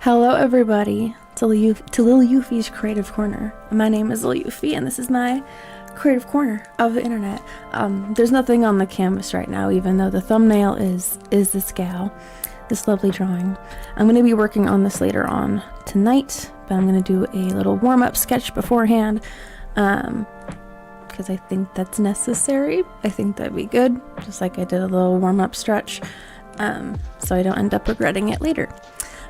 Hello everybody to Lil Euphie's Creative Corner. My name is Lil Euphie and this is my creative corner of the internet. There's nothing on the canvas right now, even though the thumbnail is this gal, this lovely drawing. I'm going to be working on this later on tonight, but I'm going to do a little warm-up sketch beforehand because I think that's necessary. I think that'd be good, just like I did a little warm-up stretch, so I don't end up regretting it later.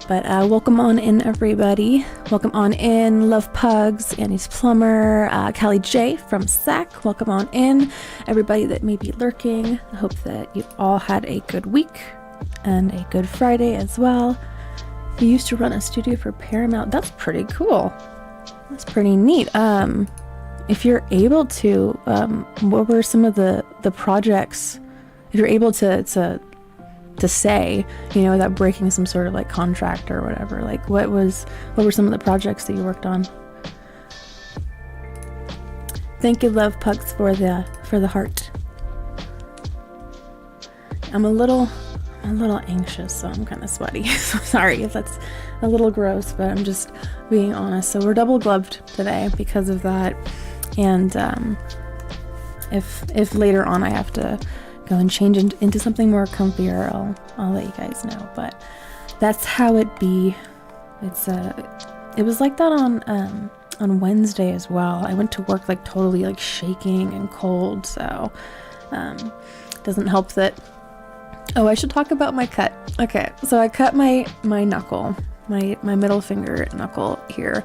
But welcome on in, everybody. Welcome on in, Love Pugs, Annie's Plumber, Callie J from SAC. Welcome on in, everybody that may be lurking. I hope that you all had a good week and a good Friday as well. You used to run a studio for Paramount. That's pretty cool. That's pretty neat. If you're able to, what were some of the projects? If you're able to say, you know, without breaking some sort of like contract or whatever, like what were some of the projects that you worked on? Thank you, Love Pugs, for the heart. I'm a little anxious, so I'm kind of sweaty. So sorry if that's a little gross, but I'm just being honest. So we're double gloved today because of that, and if later on I have to go and change into something more comfier, I'll let you guys know. But that's how it be. It was like that on Wednesday as well. I went to work like totally like shaking and cold, so doesn't help that. Oh, I should talk about my cut. Okay, so I cut my knuckle, my middle finger knuckle here,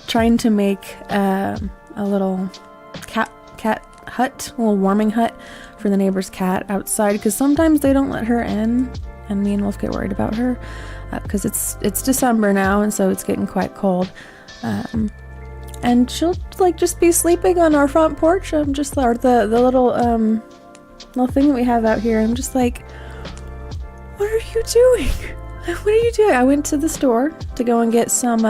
trying to make a little cat hut, a little warming hut for the neighbor's cat outside, because sometimes they don't let her in, and me and Wolf get worried about her because it's December now, and so it's getting quite cold, and she'll like just be sleeping on our front porch. I'm just the little thing that we have out here. I'm just like, what are you doing? What are you doing? I went to the store to go and get some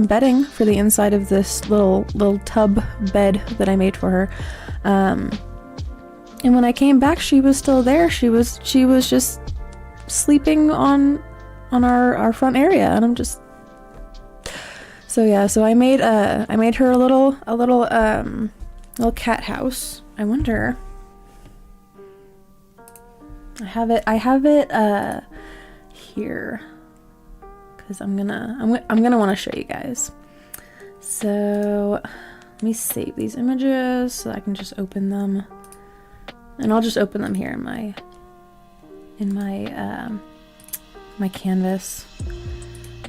bedding for the inside of this little tub bed that I made for her. And when I came back, she was still there. She was just sleeping on our front area, and I'm just so yeah. So I made her a little cat house. I wonder. I have it here because I'm gonna want to show you guys. So let me save these images so I can just open them, and I'll just open them here in my canvas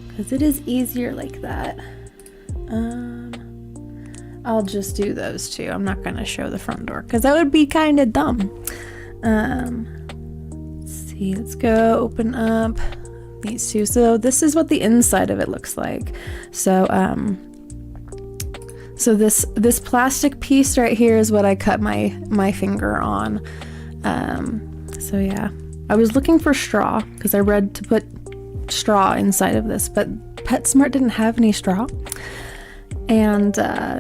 because it is easier like that. I'll just do those two. I'm not gonna show the front door because that would be kind of dumb. Let's go open up these two. So this is what the inside of it looks like. So so this plastic piece right here is what I cut my finger on. So yeah, I was looking for straw because I read to put straw inside of this, but PetSmart didn't have any straw, and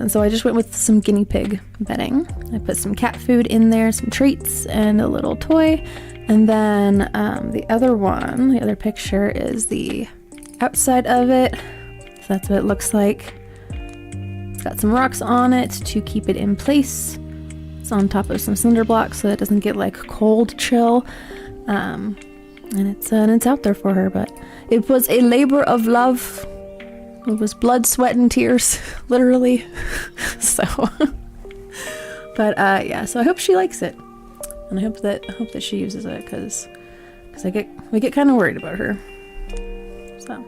so I just went with some guinea pig bedding. I put some cat food in there, some treats, and a little toy. And then the other picture is the outside of it. So that's what it looks like. It's got some rocks on it to keep it in place. It's on top of some cinder blocks so it doesn't get like cold chill. And it's out there for her, but it was a labor of love. It was blood, sweat, and tears, literally. So, but yeah. So I hope she likes it. And I hope that she uses it because we get kind of worried about her. So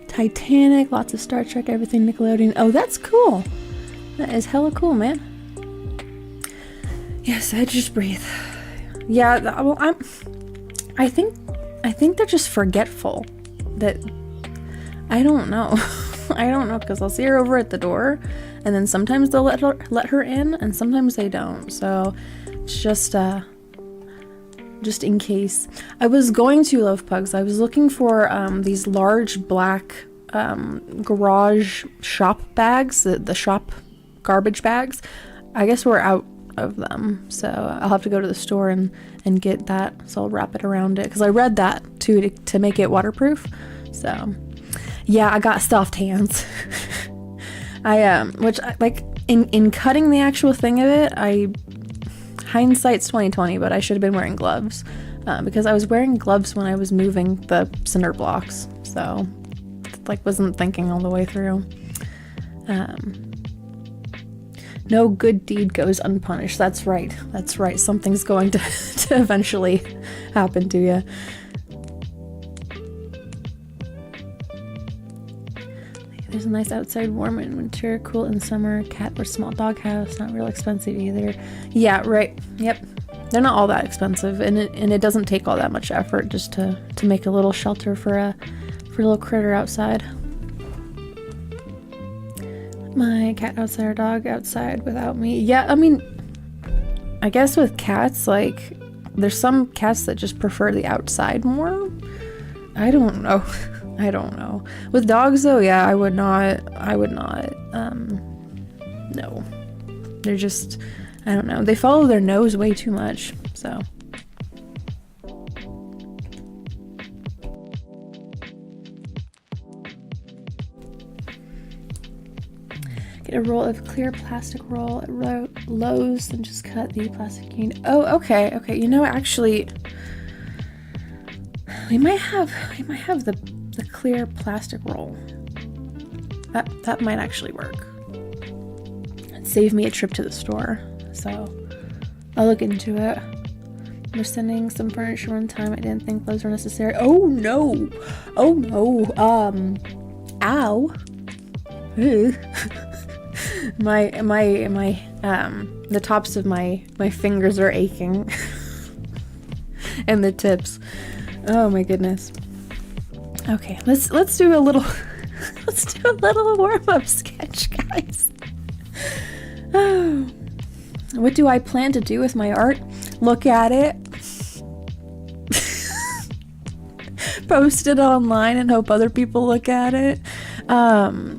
Titanic, lots of Star Trek, everything Nickelodeon. Oh, that's cool. That is hella cool, man. Yes, I just breathe. Yeah, well, I think they're just forgetful. That I don't know. I don't know, because I'll see her over at the door, and then sometimes they'll let her in, and sometimes they don't. So it's just in case. I was going to Love Pugs. I was looking for these large black garage shop bags, the shop garbage bags. I guess we're out of them. So I'll have to go to the store and get that. So I'll wrap it around it because I read that too to make it waterproof. So yeah, I got soft hands. Which like in cutting the actual thing of it, hindsight's 2020, but I should have been wearing gloves because I was wearing gloves when I was moving the cinder blocks. So like wasn't thinking all the way through. No good deed goes unpunished. That's right. That's right. Something's going to eventually happen to you. There's a nice outside, warm in winter, cool in summer, cat or small dog house, not real expensive either. Yeah, right. Yep. They're not all that expensive, and it doesn't take all that much effort just to make a little shelter for a little critter outside. My cat outside or dog outside without me. Yeah, I mean, I guess with cats, like, there's some cats that just prefer the outside more. I don't know. I don't know. With dogs, though, yeah, I would not, no. They're just, I don't know. They follow their nose way too much, so. Get a roll of clear plastic roll at Lowe's and just cut the plastic unit. Oh, okay, okay. You know, actually, we might have the clear plastic roll. That might actually work. And save me a trip to the store. So I'll look into it. We're sending some furniture one time. I didn't think gloves were necessary. Oh no! Oh no! Ow! Ew. The tops of my fingers are aching. And the tips. Oh my goodness. Okay, let's do a little warm-up sketch, guys. Oh. What do I plan to do with my art? Look at it. Post it online and hope other people look at it. I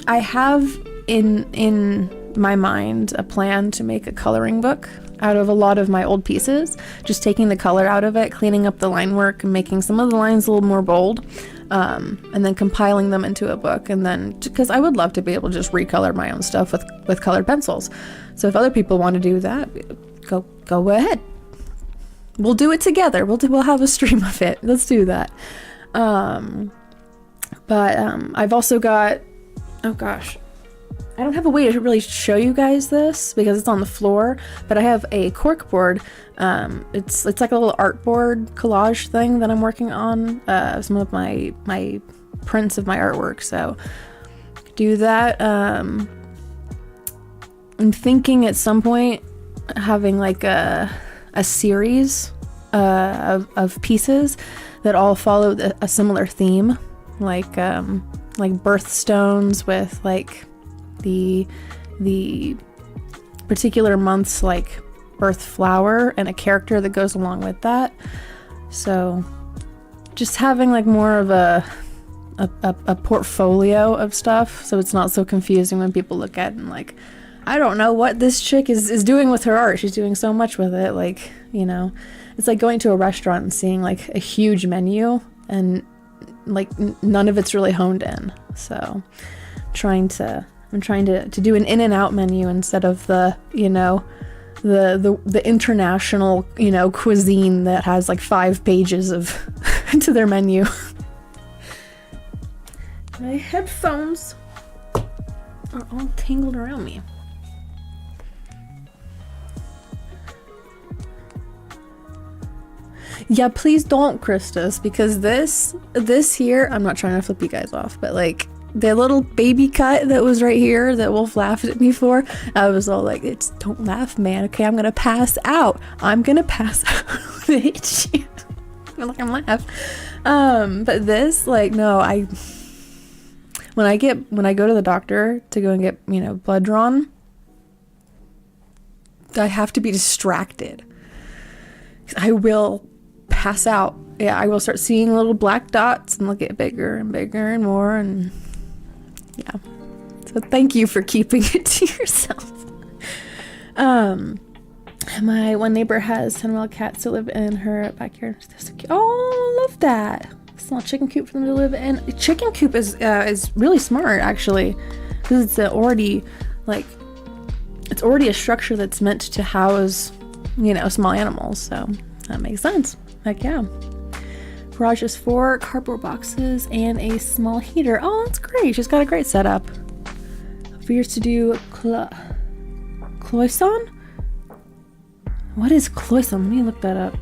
have in my mind a plan to make a coloring book out of a lot of my old pieces, just taking the color out of it, cleaning up the line work, and making some of the lines a little more bold, and then compiling them into a book. And then, because I would love to be able to just recolor my own stuff with colored pencils. So if other people want to do that, go ahead. We'll do it together. We'll have a stream of it. Let's do that. I've also got, oh gosh, I don't have a way to really show you guys this because it's on the floor, but I have a cork board. It's like a little art board collage thing that I'm working on, some of my prints of my artwork. So do that. I'm thinking at some point having like a series of pieces that all follow a similar theme, like birthstones with like the particular month's like birth flower and a character that goes along with that. So just having like more of a portfolio of stuff, so it's not so confusing when people look at it and like, I don't know what this chick is doing with her art. She's doing so much with it. Like, you know, it's like going to a restaurant and seeing like a huge menu and like none of it's really honed in. So I'm trying to do an in and out menu instead of the, you know, the international, you know, cuisine that has like 5 pages of to their menu. My headphones are all tangled around me. Yeah, please don't, Christus, because this here, I'm not trying to flip you guys off, but like the little baby cut that was right here that Wolf laughed at me for, I was all like, it's don't laugh, man. Okay, I'm gonna pass out. I'm gonna pass out. Bitch. I'm like, I'm laugh. But this, like, no, when I go to the doctor to go and get, you know, blood drawn, I have to be distracted. I will pass out. Yeah, I will start seeing little black dots and they'll get bigger and bigger and more, and yeah. So thank you for keeping it to yourself. My one neighbor has 10 wild cats to live in her backyard. They're so cute. Oh, I love that. Small chicken coop for them to live in. A chicken coop is really smart, actually, because it's already a structure that's meant to house, you know, small animals. So that makes sense. Heck yeah. Garage is 4 cardboard boxes and a small heater. Oh, that's great. She's got a great setup. Appears to do cloison? What is cloison? Let me look that up.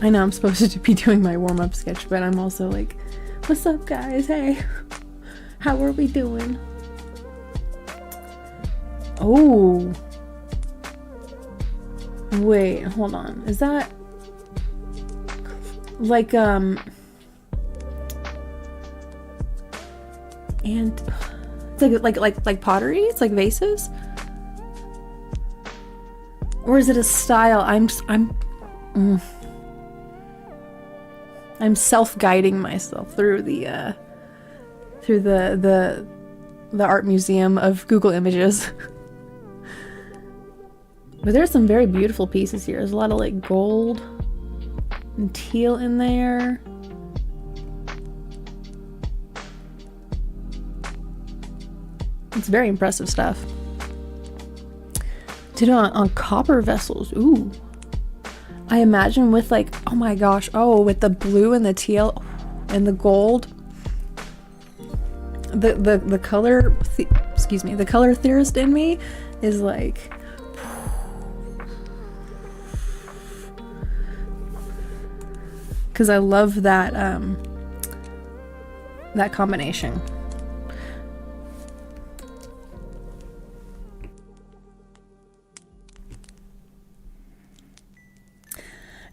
I know I'm supposed to be doing my warm-up sketch, but I'm also like, what's up, guys? Hey, how are we doing? Oh. Wait, hold on. Is that like, and it's like pottery? It's like vases? Or is it a style? I'm self-guiding myself through the art museum of Google Images. But there's some very beautiful pieces here. There's a lot of like gold and teal in there. It's very impressive stuff. Did it on copper vessels. Ooh. I imagine with like, oh my gosh, oh, with the blue and the teal and the gold. The color, excuse me, the color theorist in me is like, because I love that that combination.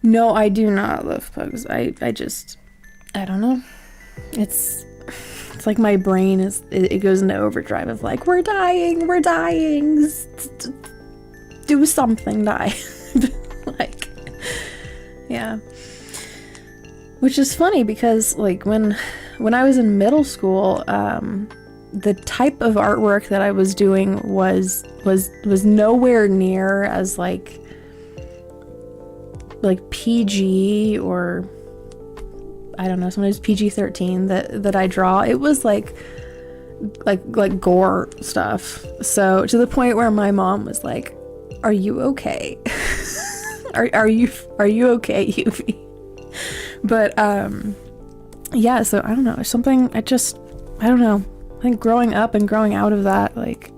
No, I do not love pugs. I don't know. It's like my brain it goes into overdrive of like, we're dying, do something, die. Like, yeah. Which is funny because like when I was in middle school, the type of artwork that I was doing was nowhere near as like PG, or I don't know, sometimes PG-13 that I draw. It was like gore stuff. So to the point where my mom was like, "Are you okay? are you okay, Euphie?" But yeah, so I don't know, something I don't know. I think growing up and growing out of that, like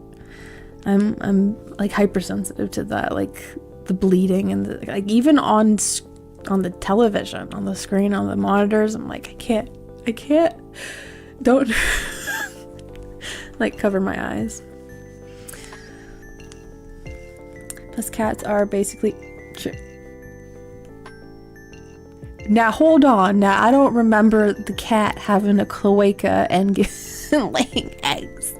I'm like hypersensitive to that, like the bleeding and the, like even on the television, on the screen, on the monitors, I'm like, I can't don't like cover my eyes. Plus cats are basically now hold on, now I don't remember the cat having a cloaca and laying eggs.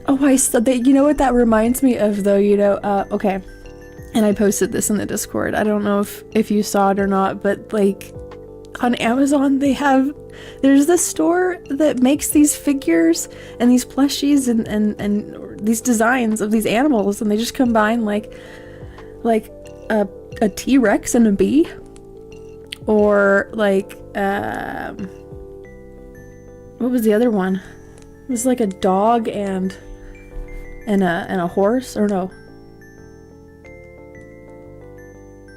Oh, I said that. You know what that reminds me of, though? You know, okay. And I posted this in the Discord. I don't know if you saw it or not, but like on Amazon, there's this store that makes these figures and these plushies and these designs of these animals, and they just combine like a T-Rex and a bee, or like what was the other one? It was like a dog and a horse, or no,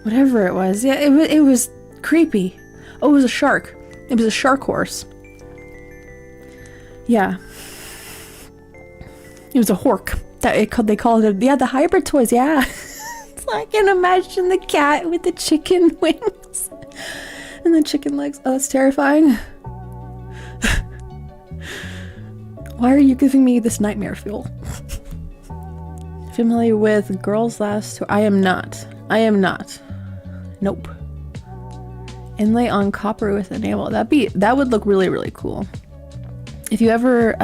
whatever it was. Yeah, it was creepy. Oh, it was a shark. It was a shark horse. Yeah, it was a hork. They called it. Yeah, the hybrid toys. Yeah, so I can imagine the cat with the chicken wings and the chicken legs. Oh, that's terrifying. Why are you giving me this nightmare fuel? Familiar with Girls Last Tour? I am not. Nope. Inlay on copper with enamel. That would look really, really cool. If you ever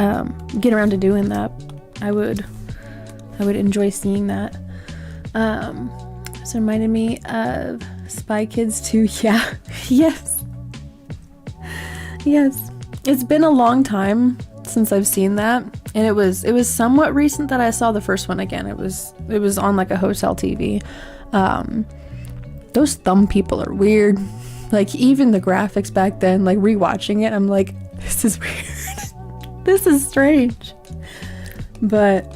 get around to doing that, I would enjoy seeing that. This reminded me of Spy Kids 2. Yeah. Yes. It's been a long time since I've seen that. And it was somewhat recent that I saw the first one again. It was on like a hotel TV. Those thumb people are weird. Like even the graphics back then, like rewatching it, I'm like, this is weird. This is strange. But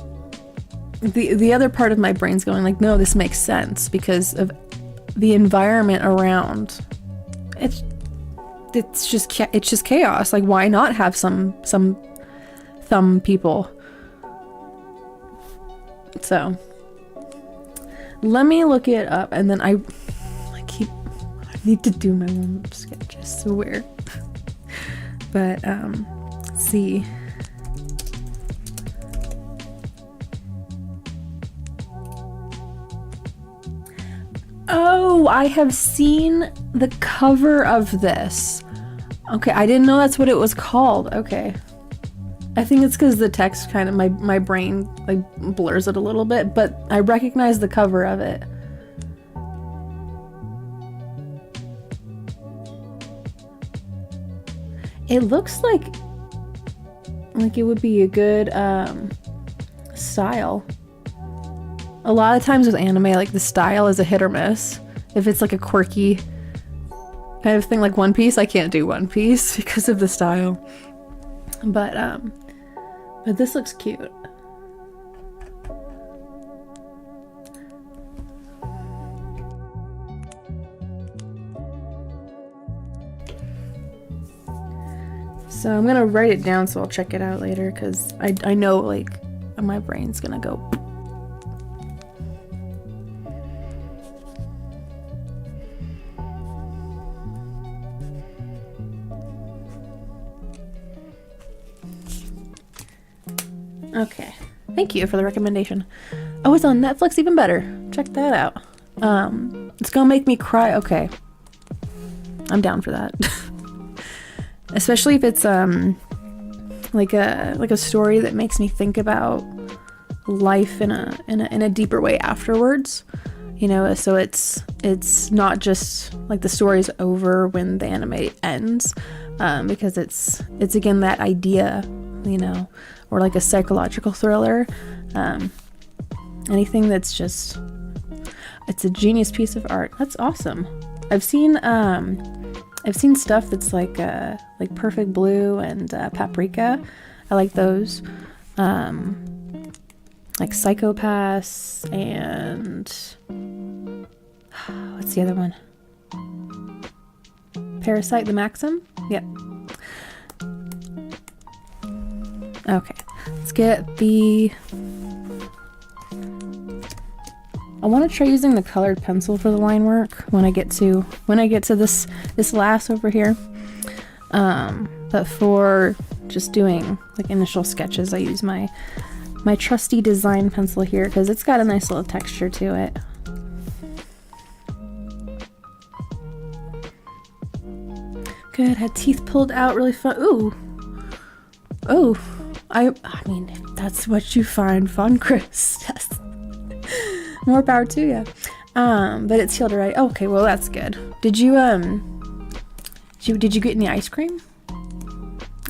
the other part of my brain's going like, no, this makes sense because of the environment around. It's just chaos. Like, why not have some thumb people? So let me look it up, and then I need to do my warm-up sketch. I swear. But let's see. Oh, I have seen the cover of this. Okay, I didn't know that's what it was called. Okay. I think it's because the text kind of, my brain like blurs it a little bit, but I recognize the cover of it. It looks like it would be a good style. A lot of times with anime, like the style is a hit or miss. If it's like a quirky kind of thing, like One Piece, I can't do One Piece because of the style. But this looks cute. So I'm gonna write it down so I'll check it out later because I know like my brain's gonna go. Okay, thank you for the recommendation. Oh, it's on Netflix, even better. Check that out. It's gonna make me cry. Okay, I'm down for that. Especially if it's like a story that makes me think about life in a deeper way afterwards. You know, so it's not just like the story's over when the anime ends, because it's again that idea, you know, or like a psychological thriller. Anything that's just, it's a genius piece of art. That's awesome. I've seen stuff that's like Perfect Blue and Paprika. I like those. Like Psychopaths and what's the other one? Parasite the Maxim? Yep. Okay. Let's get the... I want to try using the colored pencil for the line work when I get to this last over here. But for just doing like initial sketches, I use my trusty design pencil here because it's got a nice little texture to it. Good. Had teeth pulled out. Really fun. Ooh. Oh. I mean, if that's what you find fun, Chris. Yes. More power to you. But it's healed already. Okay, well that's good. Did you get any ice cream?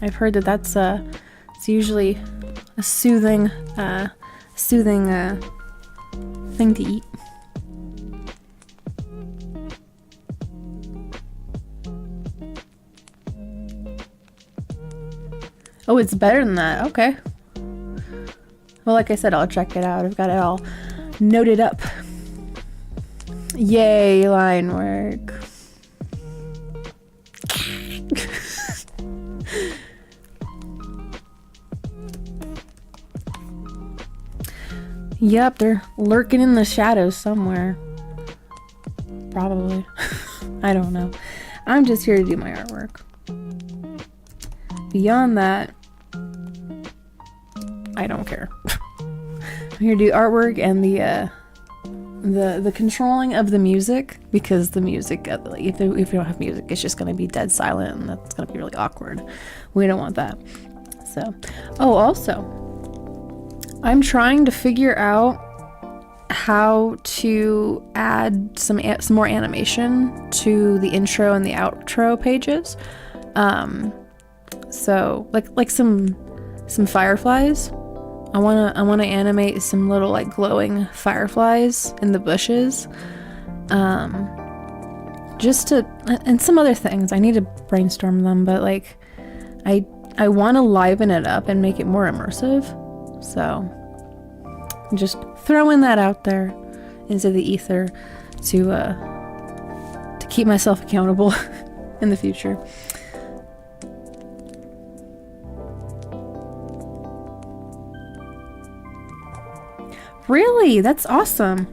I've heard that that's it's usually a soothing thing to eat. Oh, it's better than that. Okay. Well, like I said, I'll check it out. I've got it all noted up. Yay, line work. Yep, they're lurking in the shadows somewhere. Probably. I don't know. I'm just here to do my artwork. Beyond that, I don't care. I'm here to do artwork and the controlling of the music, because the music, if you don't have music, it's just going to be dead silent, and that's going to be really awkward. We don't want that. So, oh, also, I'm trying to figure out how to add some more animation to the intro and the outro pages. So like some some fireflies. I wanna animate some little like glowing fireflies in the bushes. Just to, and some other things. I need to brainstorm them, but like I want to liven it up and make it more immersive. So just throwing that out there into the ether to keep myself accountable in the future. Really? That's awesome.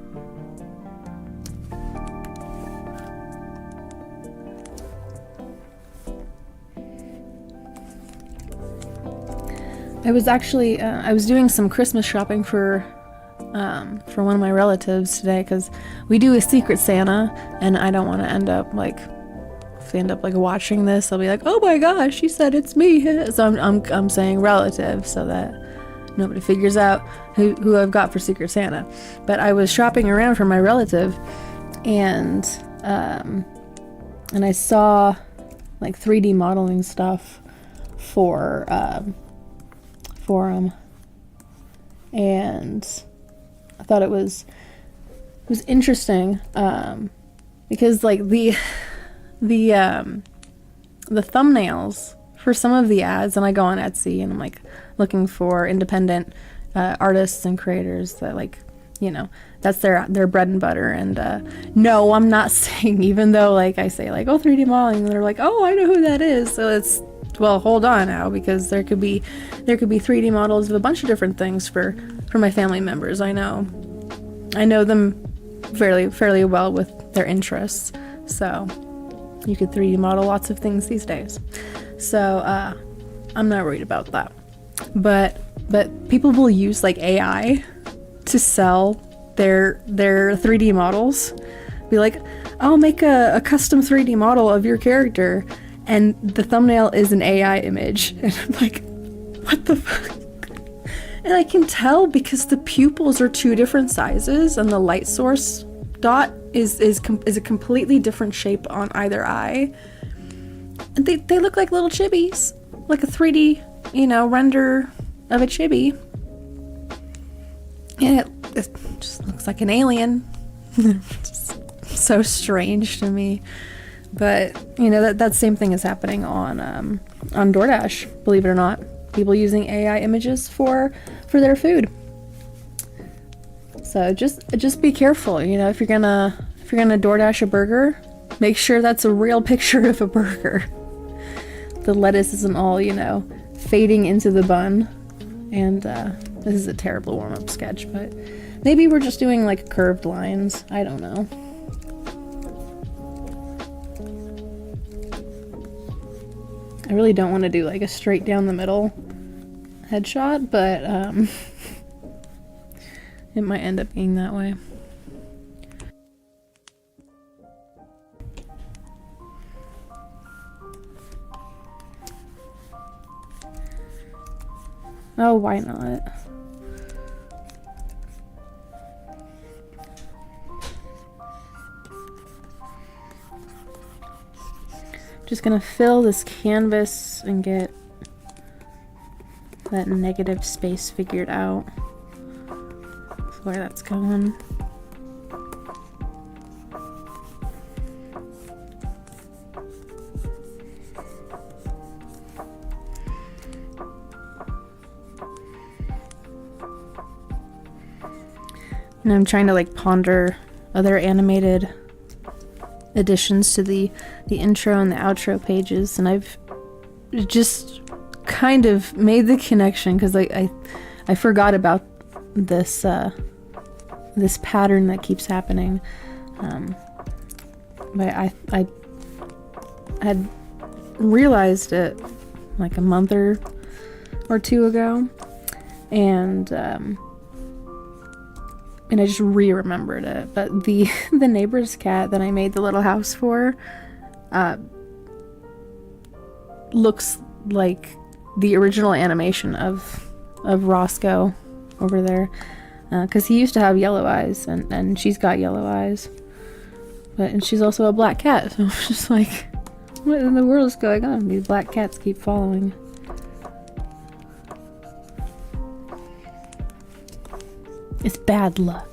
I was actually, I was doing some Christmas shopping for one of my relatives today, because we do a Secret Santa, and I don't want to end up like, if they end up like watching this, I'll be like, oh my gosh, she said it's me. So I'm saying relative, so that nobody figures out who I've got for Secret Santa. But I was shopping around for my relative, and I saw like 3D modeling stuff for him, and I thought it was interesting, because like the thumbnails for some of the ads, and I go on Etsy and I'm like looking for independent artists and creators that, like, you know, that's their bread and butter. And no, I'm not saying, even though like I say like, oh, 3D modeling, and they're like, oh, I know who that is. So it's, well, hold on now, because there could be 3D models of a bunch of different things for my family members. I know them fairly well with their interests, so you could 3D model lots of things these days. So I'm not worried about that. But people will use like AI to sell their 3D models. Be like, I'll make a custom 3D model of your character, and the thumbnail is an AI image. And I'm like, what the fuck? And I can tell because the pupils are two different sizes, and the light source dot is a completely different shape on either eye. And they look like little chibis, like a 3D, you know, render of a chibi. And it just looks like an alien. Just so strange to me. But, you know, that same thing is happening on DoorDash, believe it or not. People using AI images for their food. So just be careful, you know, if you're gonna DoorDash a burger, make sure that's a real picture of a burger. The lettuce isn't all, you know, fading into the bun. And this is a terrible warm-up sketch, but maybe we're just doing like curved lines. I don't know. I really don't want to do like a straight down the middle headshot, but it might end up being that way. Oh, why not? Just gonna fill this canvas and get that negative space figured out. That's where that's going. And I'm trying to like ponder other animated additions to the intro and the outro pages, and I've just kind of made the connection because I forgot about this this pattern that keeps happening, but I had realized it like a month or two ago, and I just re-remembered it. But the neighbor's cat that I made the little house for looks like the original animation of Roscoe over there, because he used to have yellow eyes, and she's got yellow eyes, and she's also a black cat. So I'm just like, what in the world is going on? These black cats keep following. It's bad luck.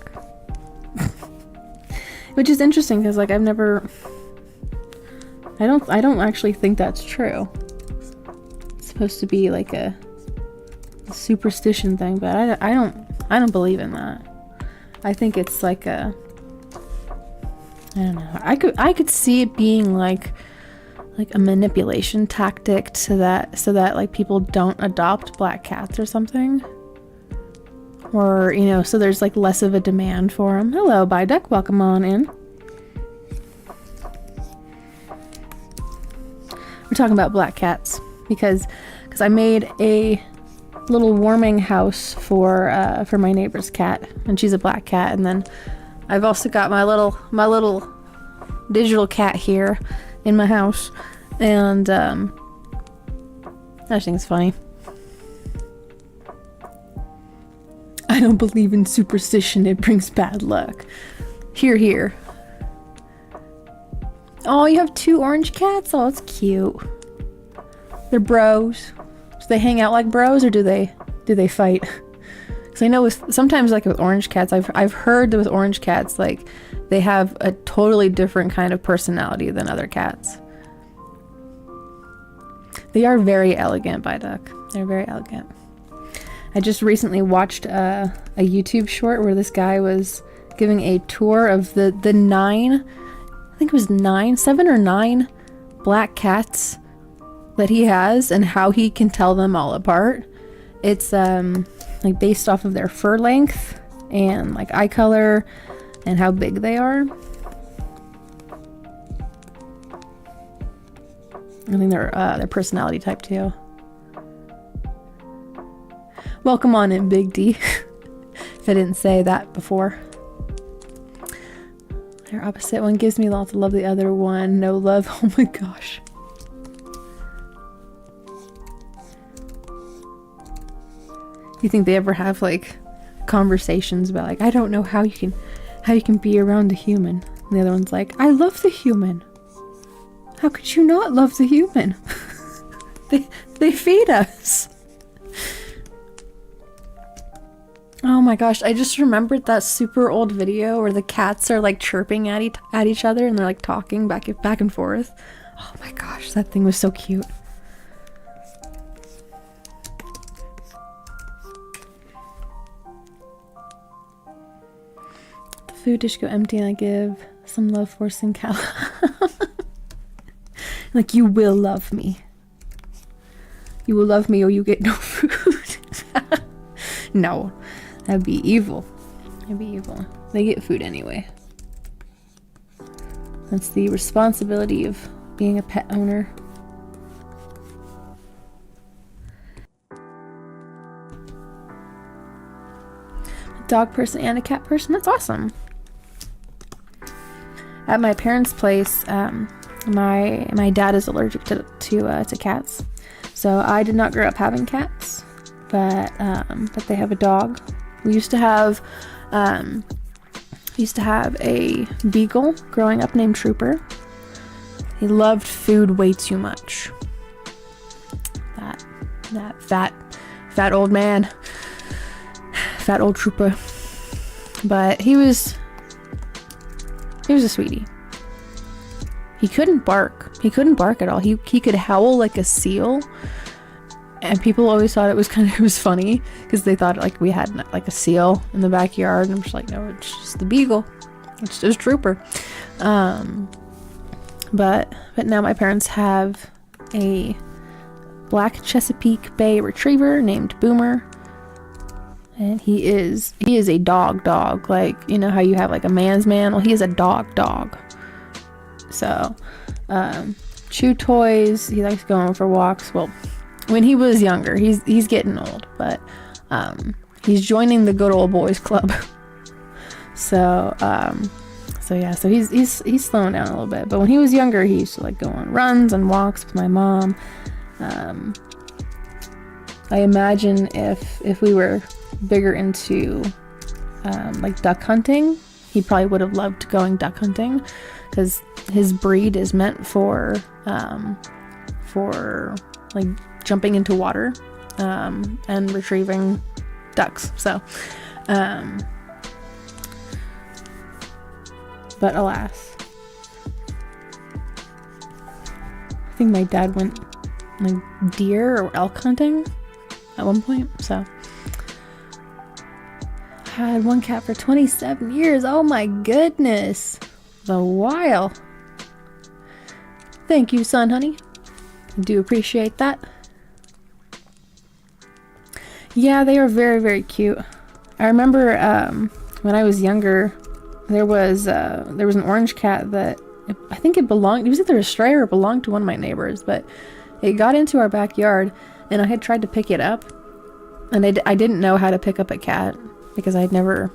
Which is interesting because like I don't actually think that's true. It's supposed to be like a superstition thing, but I don't believe in that. I think it's like I don't know. I could see it being like a manipulation tactic so that like people don't adopt black cats or something. Or, you know, so there's like less of a demand for them. Hello, Biduck, welcome on in. We're talking about black cats because I made a little warming house for my neighbor's cat, and she's a black cat. And then I've also got my little digital cat here in my house, and I just think it's funny. I don't believe in superstition, it brings bad luck. Hear, hear. Oh, you have 2 orange cats? Oh, it's cute. They're bros. Do they hang out like bros, or do they fight? Because I know sometimes like with orange cats, I've heard that with orange cats, like they have a totally different kind of personality than other cats. They are very elegant, Biduck. They're very elegant. I just recently watched a YouTube short where this guy was giving a tour of the 7 or 9 black cats that he has and how he can tell them all apart. It's like based off of their fur length and like eye color and how big they are. I think their personality type too. Welcome on in, Big D. If I didn't say that before. Their opposite one gives me lots of love, the other one no love. Oh my gosh. You think they ever have like conversations about like, I don't know how you can be around a human? And the other one's like, I love the human. How could you not love the human? they feed us. Oh my gosh, I just remembered that super old video where the cats are like chirping at each other and they're like talking back and forth. Oh my gosh, that thing was so cute. The food dish go empty and I give some love for Sincal. Like, you will love me. You will love me or you get no food. No. That'd be evil. That'd be evil. They get food anyway. That's the responsibility of being a pet owner. A dog person and a cat person? That's awesome. At my parents' place, my dad is allergic to cats. So I did not grow up having cats, but they have a dog. We used to have a beagle growing up named Trooper. He loved food way too much. That fat old man, fat old Trooper. But he was a sweetie. He couldn't bark. He couldn't bark at all. He could howl like a seal. And people always thought it was funny because they thought like we had like a seal in the backyard, and I'm just like, no, it's just the beagle. It's just Trooper. But now my parents have a black Chesapeake Bay retriever named Boomer. And he is a dog. Like, you know how you have like a man's man? Well, he is a dog. So, chew toys. He likes going for walks. Well, when he was younger, he's getting old, but he's joining the good old boys club. So he's slowing down a little bit. But when he was younger, he used to like go on runs and walks with my mom. I imagine if we were bigger into like duck hunting, he probably would have loved going duck hunting because his breed is meant for like jumping into water and retrieving ducks. So But alas. I think my dad went like deer or elk hunting at one point, so. I had one cat for 27 years. Oh my goodness. A while. Thank you, son, honey. I do appreciate that. Yeah, they are very, very cute. I remember when I was younger, there was an orange cat that I think it was either a stray or it belonged to one of my neighbors, but it got into our backyard and I had tried to pick it up, and I didn't know how to pick up a cat because I'd never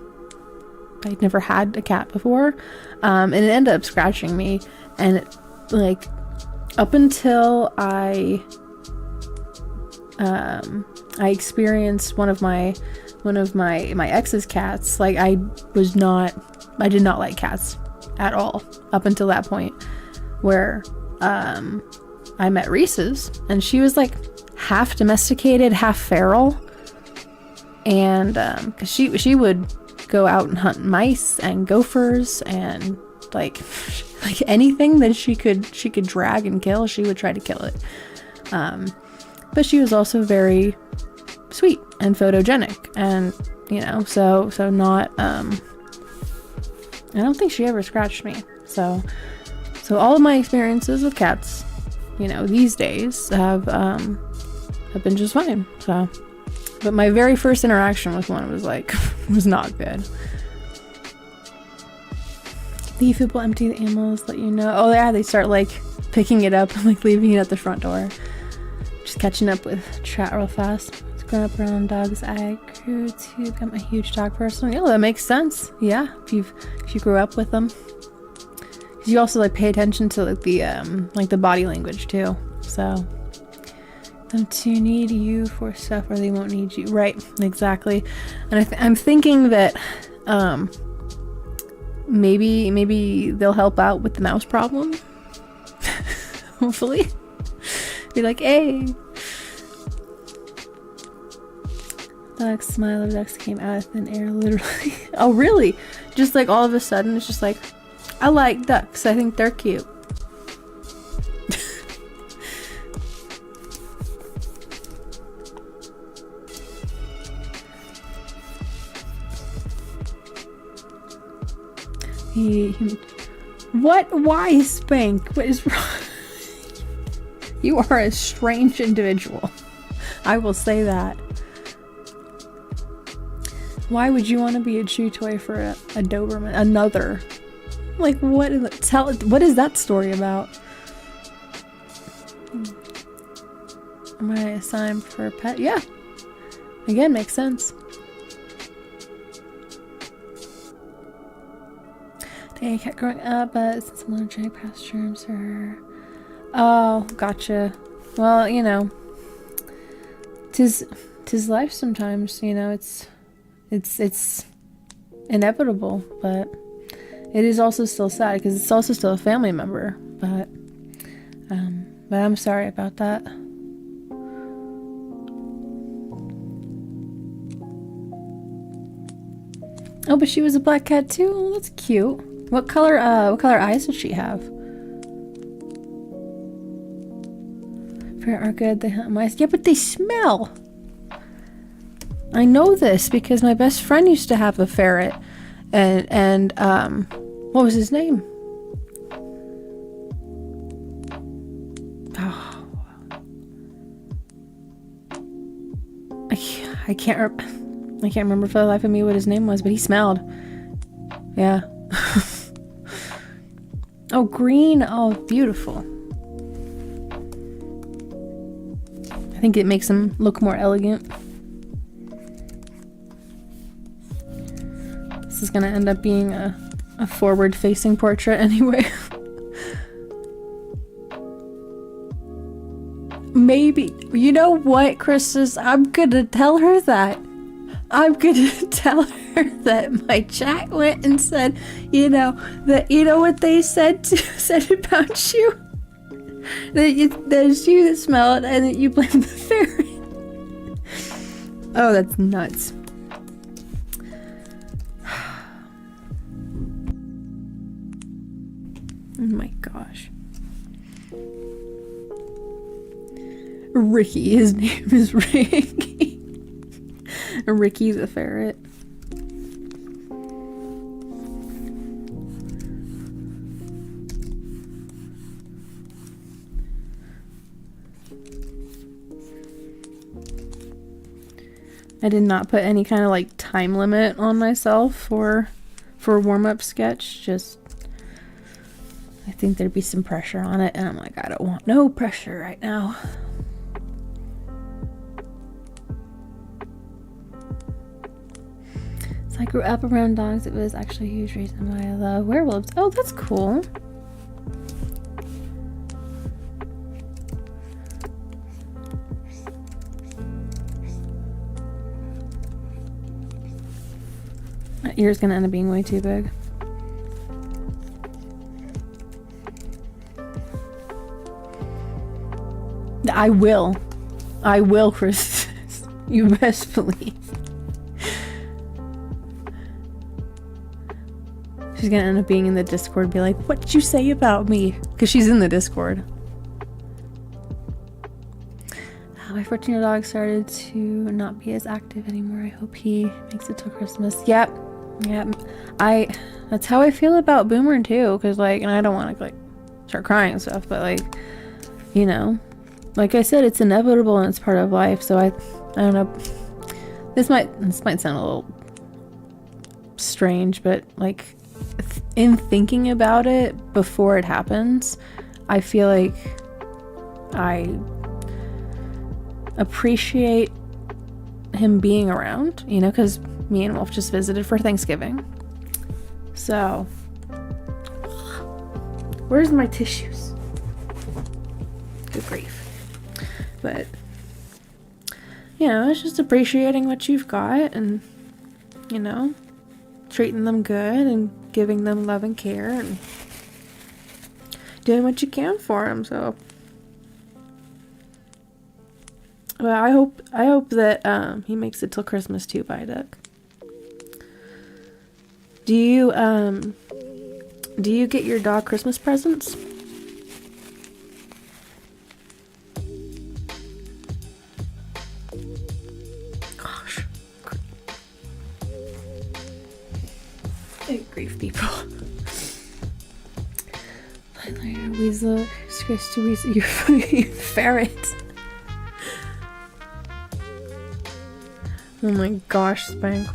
had a cat before, and it ended up scratching me, and it, like, up until I experienced one of my ex's cats, like I did not like cats at all up until that point, where I met Reese's, and she was like half domesticated, half feral, and because she would go out and hunt mice and gophers and like anything that she could drag and kill, she would try to kill it. But she was also very sweet and photogenic, and you know, so not I don't think she ever scratched me. So all of my experiences with cats, you know, these days have been just fine. So, but my very first interaction with one was not good. Leave people empty the animals, let you know. Oh yeah, they start like picking it up and like leaving it at the front door. Just catching up with chat real fast. Growing up around dogs, I grew to become a huge dog person. Yeah, that makes sense. Yeah, if you grew up with them, because you also like pay attention to like the body language too. So them to need you for stuff, or they won't need you. Right, exactly. And I'm thinking that maybe they'll help out with the mouse problem. Hopefully, be like, hey. Duck's smile of ducks came out of thin air, literally. Oh, really? Just like all of a sudden, it's just like, I like ducks. I think they're cute. What? Why, Spank? What is wrong? You are a strange individual. I will say that. Why would you want to be a chew toy for a Doberman? Another. Like, what is it? What is that story about? Am I assigned for a pet? Yeah. Again, makes sense. Dang, I kept growing up, but since I'm allergic past germs for her. Oh, gotcha. Well, you know, tis life sometimes, you know, it's inevitable, but it is also still sad because it's also still a family member, but I'm sorry about that. Oh, but she was a black cat too. Oh, that's cute. What color eyes did she have? Ferret are good, they hunt mice. Yeah, but they smell. I know this because my best friend used to have a ferret, and what was his name? Oh, I can't remember for the life of me what his name was, but he smelled. Yeah. Oh, green. Oh, beautiful. I think it makes him look more elegant. This is gonna end up being a forward-facing portrait anyway. Maybe. You know what, Chris? I'm gonna tell her that. I'm gonna tell her that my chat went and said, you know what they said about you? That it's you that smell it and that you blame the ferret. Oh, that's nuts. Oh my gosh. Ricky, his name is Ricky. Ricky the ferret. I did not put any kind of like time limit on myself for a warm-up sketch. Just, I think there'd be some pressure on it, and I'm like, I don't want no pressure right now. So I grew up around dogs. It was actually a huge reason why I love werewolves. Oh, that's cool. That ear's gonna end up being way too big. I will, Chris. You best believe. She's gonna end up being in the Discord, be like, "What'd you say about me?" Because she's in the Discord. My 14-year-old dog started to not be as active anymore. I hope he makes it till Christmas. Yep. That's how I feel about Boomer too. Because like, and I don't want to like start crying and stuff, but like, you know, like I said, it's inevitable and it's part of life. So I don't know. This might sound a little strange, but like in thinking about it before it happens, I feel like I appreciate him being around, you know, because me and Wolf just visited for Thanksgiving. So, where's my tissues? Good grief. But, you know, it's just appreciating what you've got and, you know, treating them good and giving them love and care and doing what you can for them. So, well, I hope that he makes it till Christmas too, Viaduct. Do you get your dog Christmas presents? Gosh. Good grief, people. Weasel, Chris to Weasel, you ferret. Oh my gosh, Spank.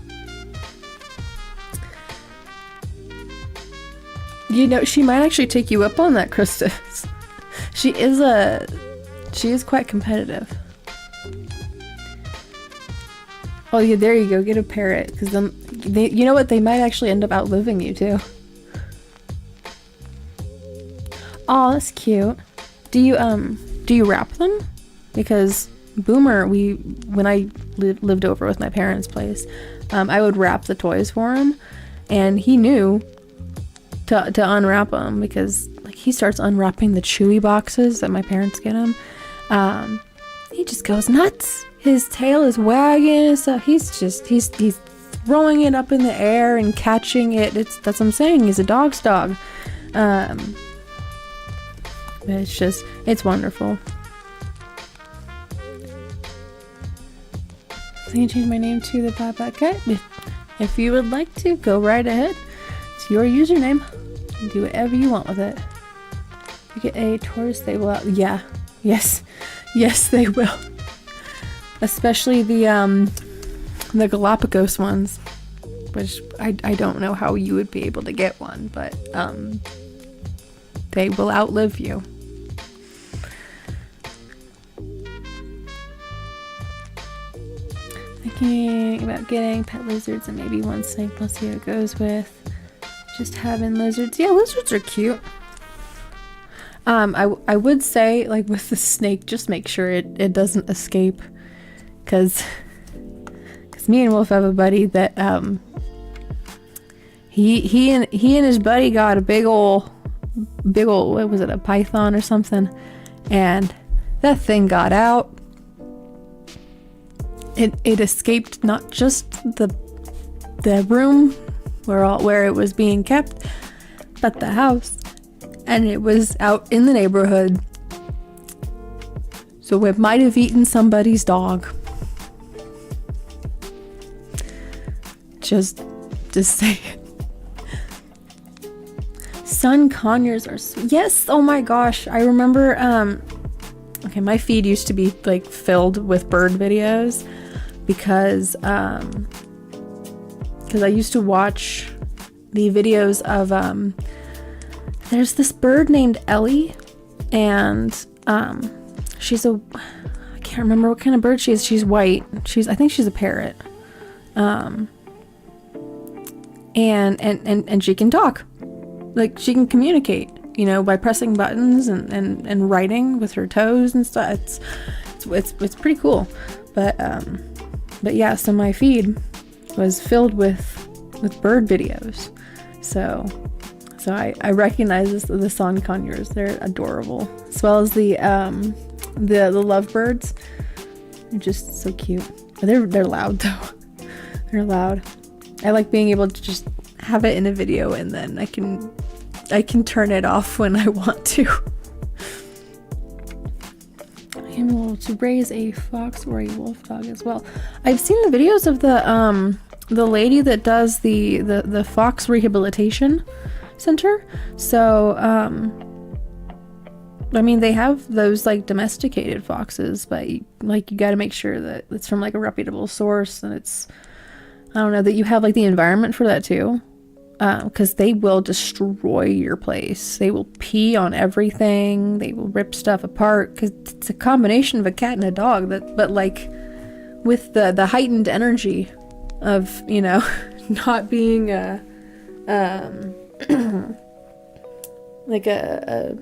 You know, she might actually take you up on that, Krista. She is quite competitive. Oh yeah, there you go. Get a parrot, because then you know what? They might actually end up outliving you too. Oh, that's cute. Do you wrap them? Because Boomer, when I lived over with my parents' place, I would wrap the toys for him, and he knew to unwrap them, because like he starts unwrapping the Chewy boxes that my parents get him. He just goes nuts. His tail is wagging, so he's throwing it up in the air and catching it. That's what I'm saying. He's a dog's dog. It's wonderful. So I can change my name to the Papa Cat. If you would like to, go right ahead. It's your username. Do whatever you want with it. You get a Taurus, they will out. Yeah. Yes, they will. Especially the Galapagos ones, which I don't know how you would be able to get one, but they will outlive you. Thinking about getting pet lizards and maybe one snake. Let's see how it goes with just having lizards. Yeah, lizards are cute. I would say, like with the snake, just make sure it doesn't escape, because me and Wolf have a buddy that he and his buddy got a big ol' what was it, a python or something, and that thing got out. It escaped not just the room where it was being kept, but the house. and it was out in the neighborhood. So it might have eaten somebody's dog. Just say it. Sun conures are sweet. Yes, oh my gosh. I remember, okay, my feed used to be like filled with bird videos because I used to watch the videos of, there's this bird named Ellie, and she's I can't remember what kind of bird she is. She's white. I think she's a parrot. And she can talk. Like, she can communicate, you know, by pressing buttons and writing with her toes and stuff. It's pretty cool. But yeah, so my feed was filled with bird videos. So I recognize the sun conures. They're adorable, as well as the lovebirds. They're just so cute. They're loud though. They're loud. I like being able to just have it in a video, and then I can turn it off when I want to. I am able to raise a fox or a wolf dog as well. I've seen the videos of the lady that does the fox rehabilitation center. So I mean, they have those like domesticated foxes, but you got to make sure that it's from like a reputable source, and it's, I don't know, that you have like the environment for that too. Because they will destroy your place. They will pee on everything. They will rip stuff apart. Because it's a combination of a cat and a dog. But like with the heightened energy of, you know, not being like I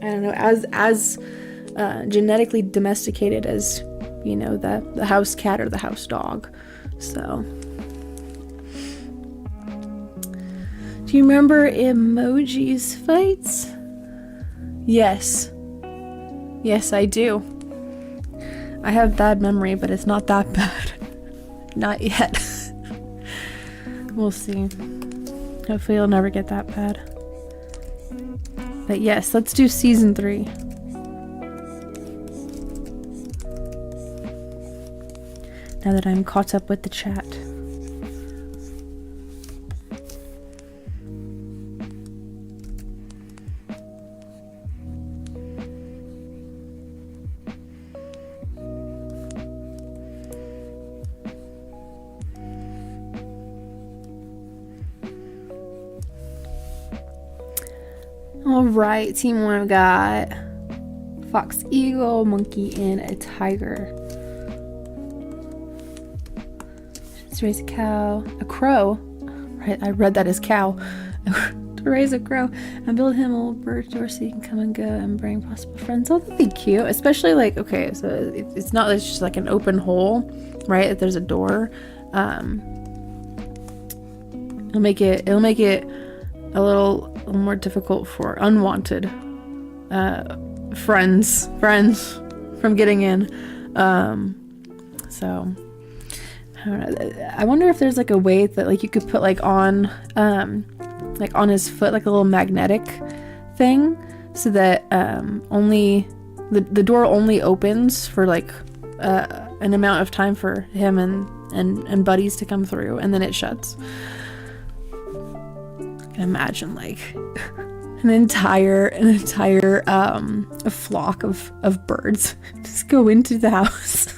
don't know, as genetically domesticated as, you know, the house cat or the house dog. So. Do you remember Emojis fights? Yes. Yes, I do. I have bad memory, but it's not that bad. Not yet. We'll see. Hopefully it'll never get that bad. But yes, let's do season 3. Now that I'm caught up with the chat. Alright, team 1, I've got fox, eagle, monkey, and a tiger. Let's raise a cow. A crow. Right, I read that as cow. To raise a crow and build him a little bird door so he can come and go and bring possible friends. Oh, that'd be cute. Especially like, okay, so it's not like it's just like an open hole, right? If there's a door, it'll make it a little more difficult for unwanted friends from getting in. So I don't know. I wonder if there's like a way that like you could put like on his foot like a little magnetic thing, so that only the door only opens for like an amount of time for him and buddies to come through, and then it shuts. Imagine like an entire flock of birds just go into the house.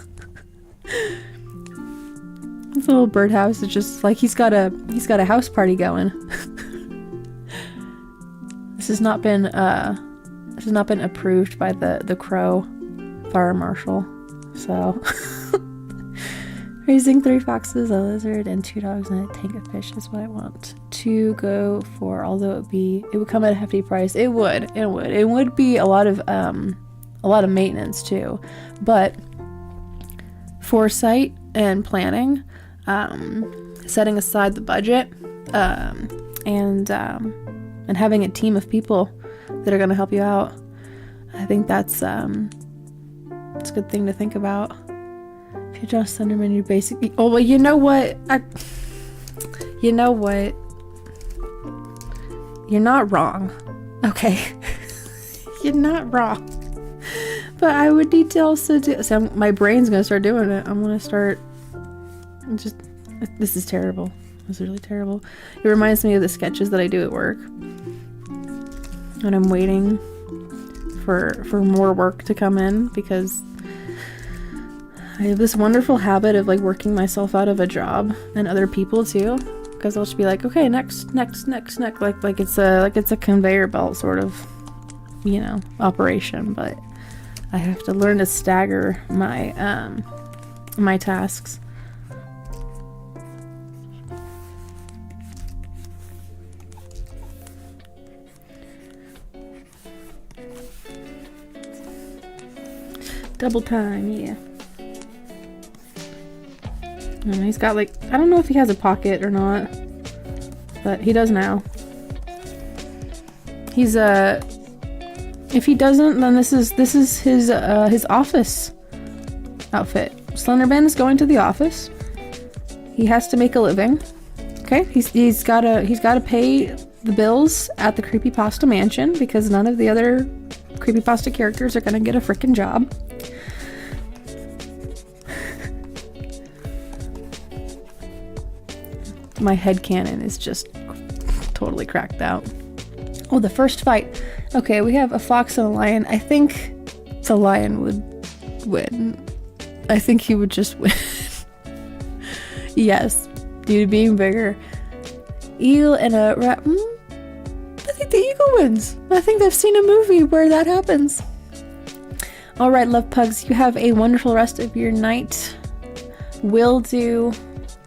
This little birdhouse is just like he's got a house party going. This has not been approved by the Crow Fire Marshal. So raising 3 foxes, a lizard, and 2 dogs and a tank of fish is what I want to go for. Although it would come at a hefty price. It would be a lot of maintenance too. But foresight and planning, setting aside the budget, and having a team of people that are going to help you out, I think that's a good thing to think about. If you just Thunderman, you basically... Oh, well, you know what? you're not wrong. Okay. You're not wrong. But I would need to also do, so my brain's gonna start doing it. I'm gonna start just, this is terrible. This is really terrible. It reminds me of the sketches that I do at work. And I'm waiting for more work to come in because I have this wonderful habit of like working myself out of a job and other people too. Because I'll just be like, okay, next, like it's a conveyor belt sort of, you know, operation. But I have to learn to stagger my my tasks. Double time, yeah. And he's got like, I don't know if he has a pocket or not, but he does now. He's if he doesn't, then this is his office outfit. Slenderman is going to the office. He has to make a living. Okay, he's gotta pay the bills at the Creepypasta Mansion because none of the other Creepypasta characters are gonna get a freaking job. My headcanon is just totally cracked out. Oh, the first fight. Okay, we have a fox and a lion. I think the lion would win. I think he would just win. Yes, due to being bigger. Eel and a rat. I think the eagle wins. I think I've seen a movie where that happens. Alright, love pugs, you have a wonderful rest of your night. Will do.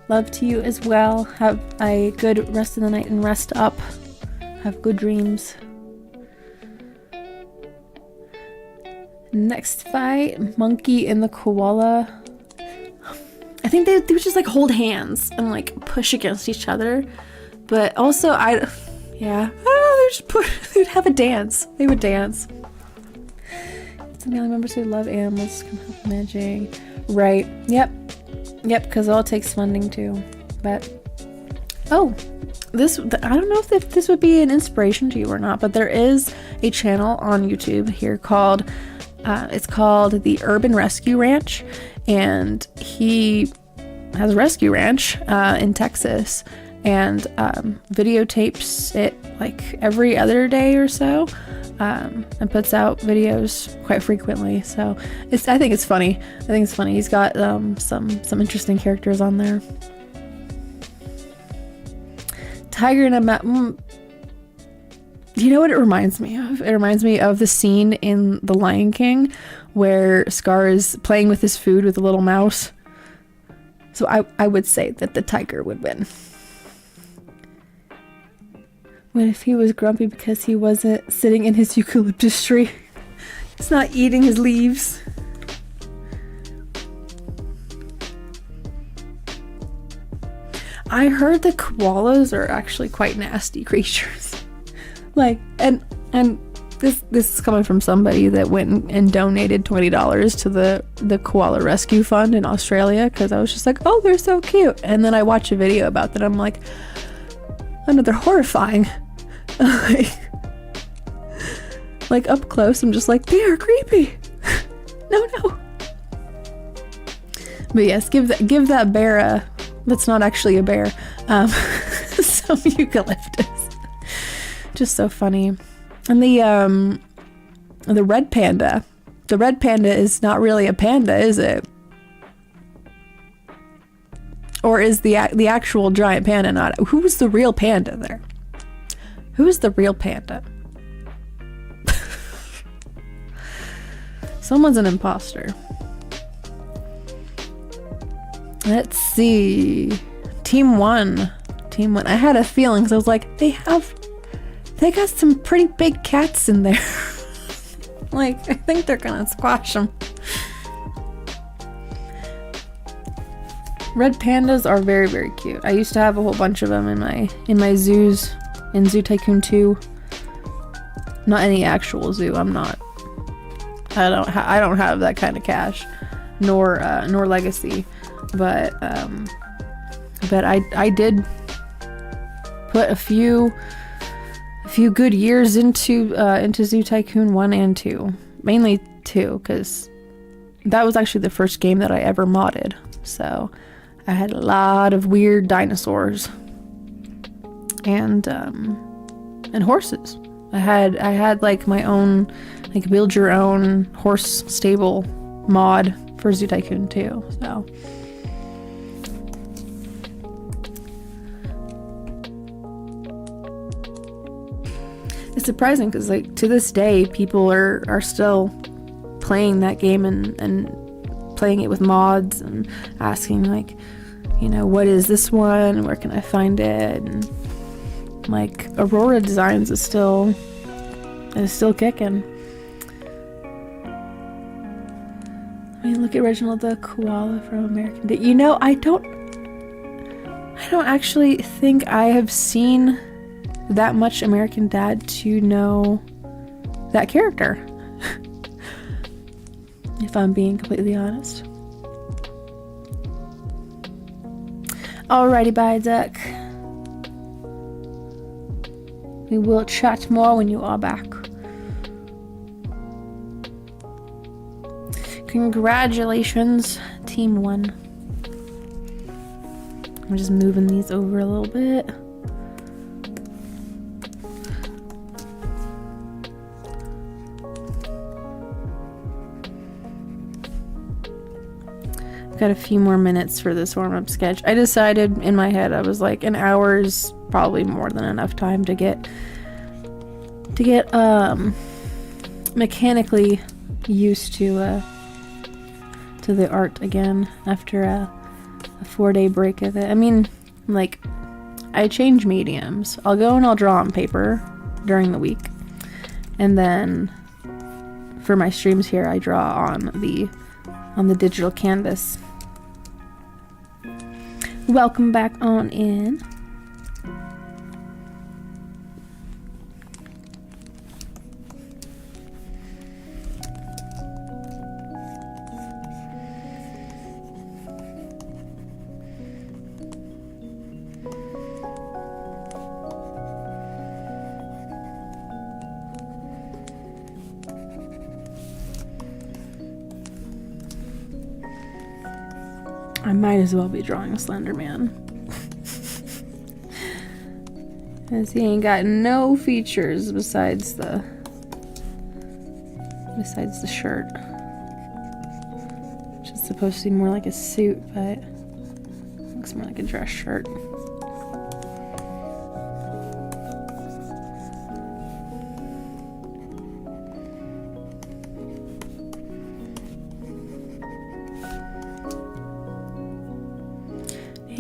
Love to you as well. Have a good rest of the night and rest up. Have good dreams. Next fight, monkey and the koala. I think they would just like hold hands and like push against each other. But also I don't know, they'd have a dance. They would dance. Some family members who love animals can help managing. Right. Yep, because it all takes funding too. But oh, I don't know if this would be an inspiration to you or not, but there is a channel on YouTube here called it's called the Urban Rescue Ranch, and he has a rescue ranch in Texas, and videotapes it like every other day or so, and puts out videos quite frequently. So I think it's funny. He's got some interesting characters on there. Tiger and a mountain. You know what it reminds me of? It reminds me of the scene in The Lion King where Scar is playing with his food with a little mouse. So I would say that the tiger would win. What if he was grumpy because he wasn't sitting in his eucalyptus tree? He's not eating his leaves. I heard the koalas are actually quite nasty creatures. Like, and this is coming from somebody that went and donated $20 to the koala rescue fund in Australia, because I was just like, oh, they're so cute. And then I watch a video about that. I'm like, oh no, they're horrifying. like up close, I'm just like, they are creepy. No. But yes, give that bear that's not actually a bear, some eucalyptus. Just so funny. And the red panda. The red panda is not really a panda, is it? Or is the actual giant panda not? Who's the real panda there? Who's the real panda? Someone's an imposter. Let's see. Team one. I had a feeling, because I was like, they got some pretty big cats in there. Like, I think they're gonna squash them. Red pandas are very, very cute. I used to have a whole bunch of them in my zoos, in Zoo Tycoon 2. Not any actual zoo. I don't have that kind of cash, nor legacy, but I did put a few a few good years into Zoo Tycoon 1 and 2. Mainly 2, because that was actually the first game that I ever modded. So I had a lot of weird dinosaurs and horses. I had like my own, like, build your own horse stable mod for Zoo Tycoon 2. So it's surprising because, like, to this day, people are still playing that game and playing it with mods and asking, like, you know, what is this one? Where can I find it? And, like, Aurora Designs is still kicking. I mean, look at Reginald the koala from American Dad. You know, I don't actually think I have seen that much American Dad to know that character. If I'm being completely honest. Alrighty, bye, duck. We will chat more when you are back. Congratulations, Team 1. I'm just moving these over a little bit. Got a few more minutes for this warm-up sketch. I decided in my head, I was like, an hour is probably more than enough time to get mechanically used to the art again after a 4-day break of it. I mean, like, I change mediums. I'll go and I'll draw on paper during the week, and then for my streams here, I draw on the digital canvas. Welcome back on in. I might as well be drawing a Slender Man. Because he ain't got no features besides the shirt. Which is supposed to be more like a suit, but it looks more like a dress shirt.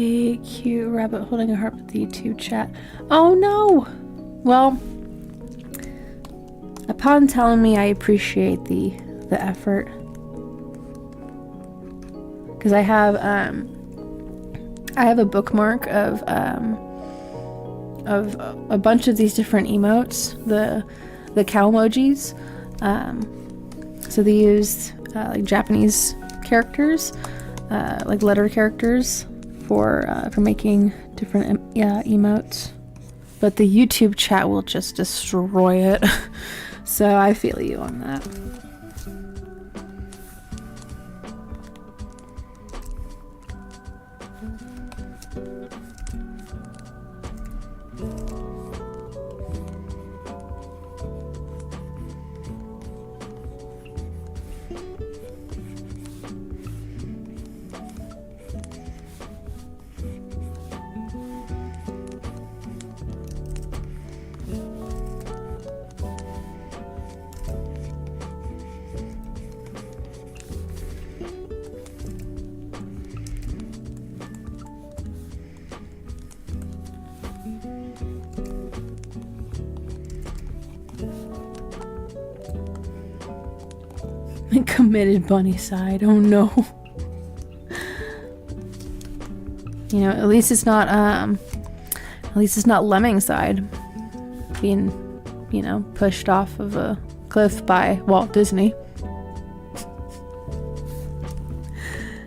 A cute rabbit holding a heart with the YouTube chat. Oh no! Well, upon telling me, I appreciate the effort. Because I have a bookmark of a bunch of these different emotes, the cow emojis. So they used like Japanese characters, like letter characters, for making different emotes, but the YouTube chat will just destroy it. So I feel you on that. Committed bunny side. Oh no. You know, at least it's not Lemming side being, you know, pushed off of a cliff by Walt Disney.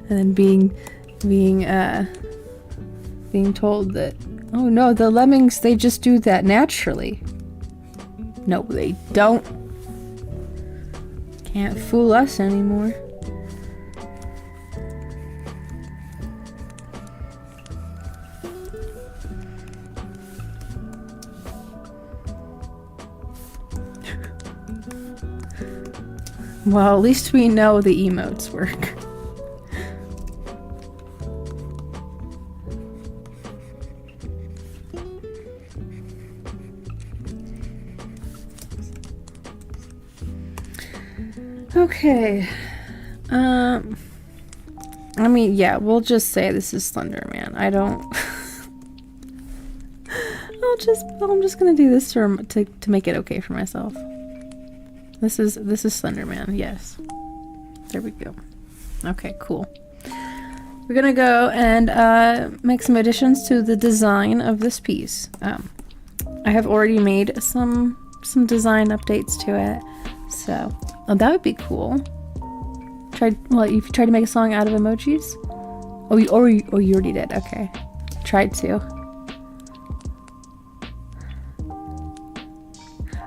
And then being told that, oh no, the lemmings, they just do that naturally. No, they don't. Can't fool us anymore. Well, at least we know the emotes work. Okay. I mean, yeah, we'll just say this is Slender Man. I don't. I'm just gonna do this to make it okay for myself. This is Slender Man. Yes. There we go. Okay, cool. We're gonna go and make some additions to the design of this piece. I have already made some design updates to it, so that would be cool. Well, if you tried to make a song out of emojis? Oh, you already did. Okay, tried to.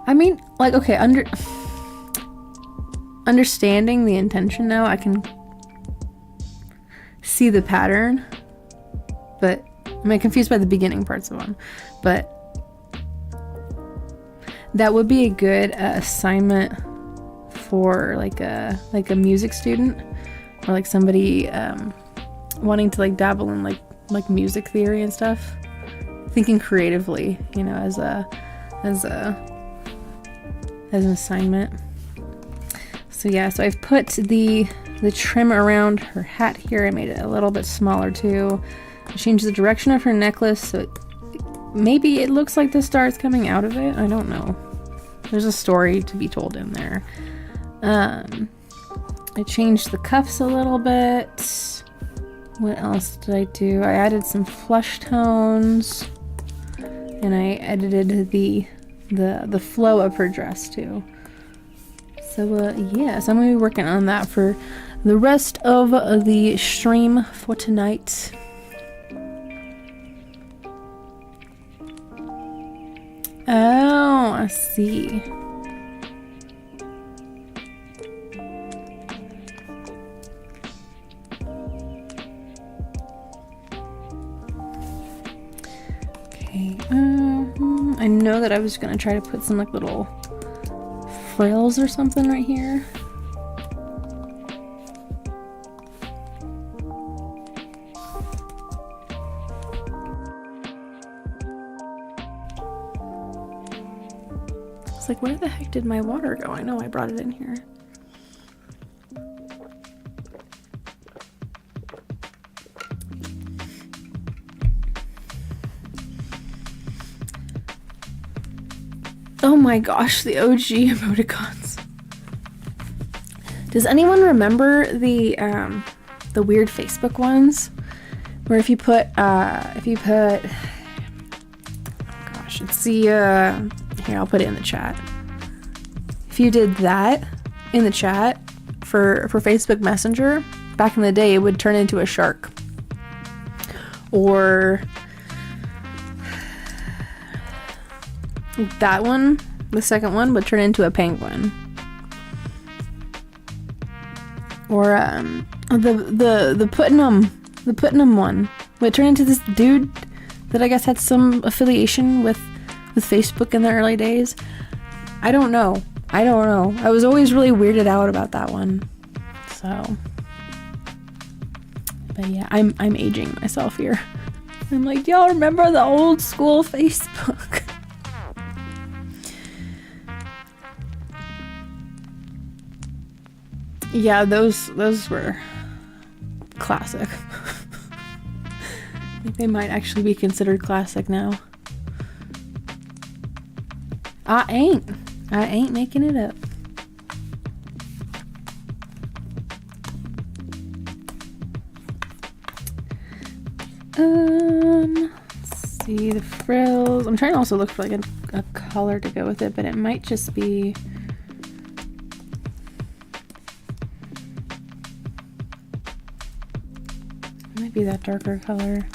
I mean, like, okay, understanding the intention now, I can see the pattern, but I'm confused by the beginning parts of one. But that would be a good assignment for like a music student, or like somebody wanting to like dabble in like music theory and stuff, thinking creatively, you know, as an assignment. So yeah, so I've put the trim around her hat here. I made it a little bit smaller too. I changed the direction of her necklace so maybe it looks like the star is coming out of it. I don't know. There's a story to be told in there. I changed the cuffs a little bit. What else did I do? I added some flush tones, and I edited the flow of her dress too. So yeah, so I'm gonna be working on that for the rest of the stream for tonight. Oh, I see. Okay, I know that I was gonna try to put some like little frills or something right here. It's like, where the heck did my water go? I know I brought it in here. Oh my gosh, the OG emoticons. Does anyone remember the weird Facebook ones? Where if you put gosh, it's the here, I'll put it in the chat. If you did that in the chat for Facebook Messenger, back in the day, it would turn into a shark. Or that one, the second one, would turn into a penguin. Or the Putnam one would turn into this dude that I guess had some affiliation with Facebook in the early days. I don't know. I was always really weirded out about that one. So, but yeah, I'm aging myself here. I'm like, y'all remember the old school Facebook? Yeah, those were classic. I think they might actually be considered classic now. I ain't making it up. Let's see the frills. I'm trying to also look for like a color to go with it, but it might just be. It might be that darker color.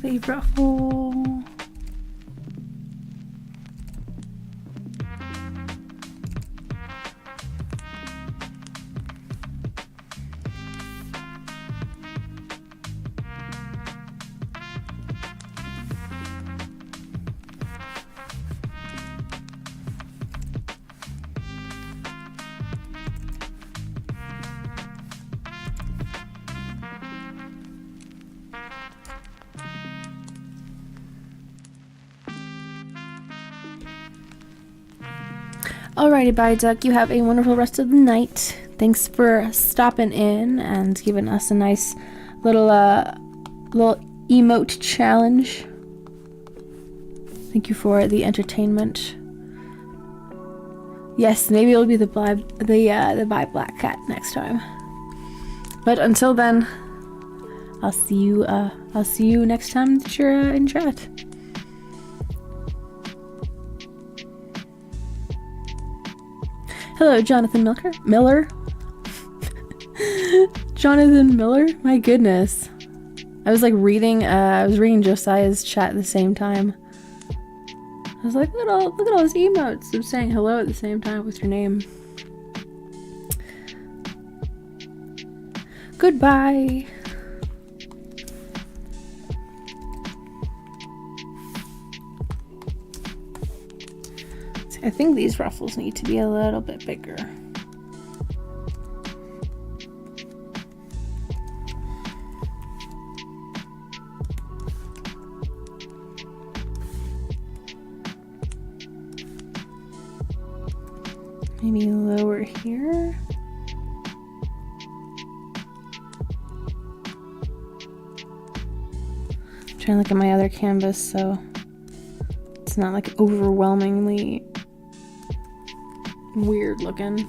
favorite hole. Alrighty, bye, Duck. You have a wonderful rest of the night. Thanks for stopping in and giving us a nice little emote challenge. Thank you for the entertainment. Yes, maybe it'll be the Buy Black Cat next time. But until then, I'll see you next time that you're in chat. Hello, Jonathan Miller? Jonathan Miller? My goodness. I was like reading Josiah's chat at the same time. I was like, look at all those emotes of saying hello at the same time with your name. Goodbye. I think these ruffles need to be a little bit bigger. Maybe lower here. I'm trying to look at my other canvas so it's not like overwhelmingly weird looking.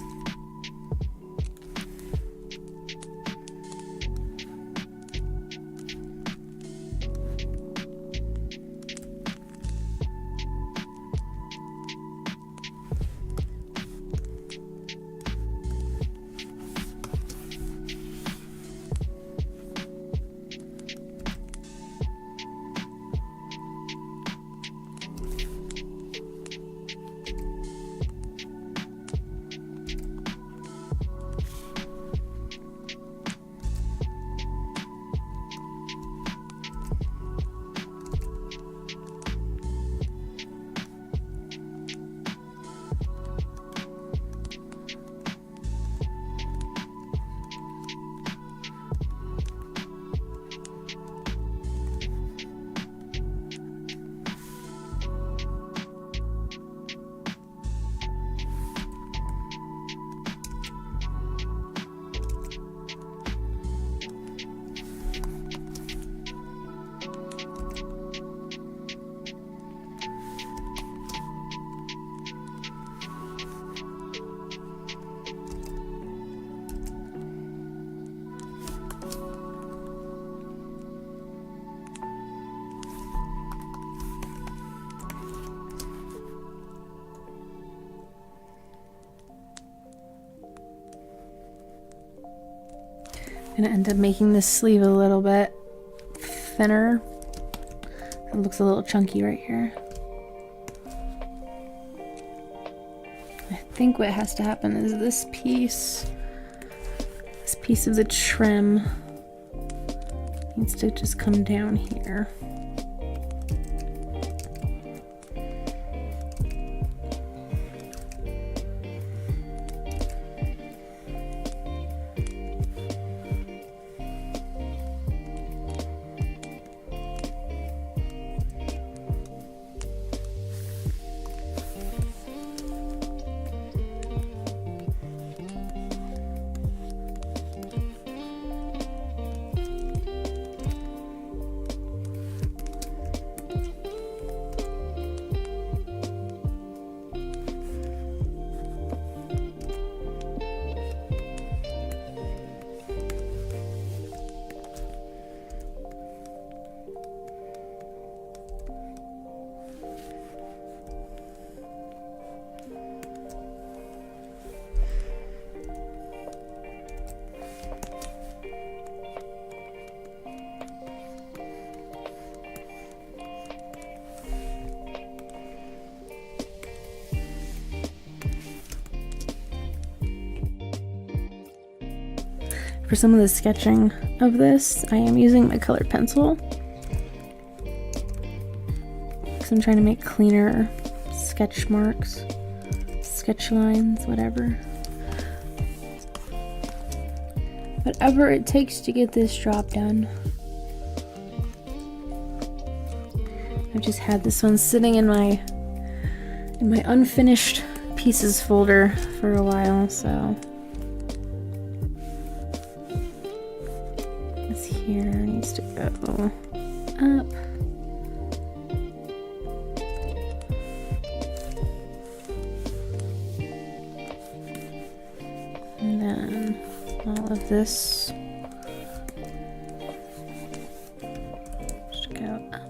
Gonna end up making this sleeve a little bit thinner. It looks a little chunky right here. I think what has to happen is this piece of the trim needs to just come down here. For some of the sketching of this, I am using my colored pencil because I'm trying to make cleaner sketch marks, sketch lines, whatever. Whatever it takes to get this job done. I've just had this one sitting in my unfinished pieces folder for a while, so this here needs to go up. And then all of this should go up.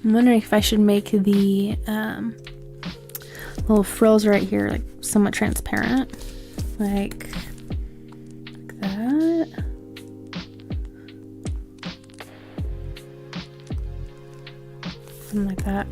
I'm wondering if I should make the little frills right here like somewhat transparent, like that. Something like that.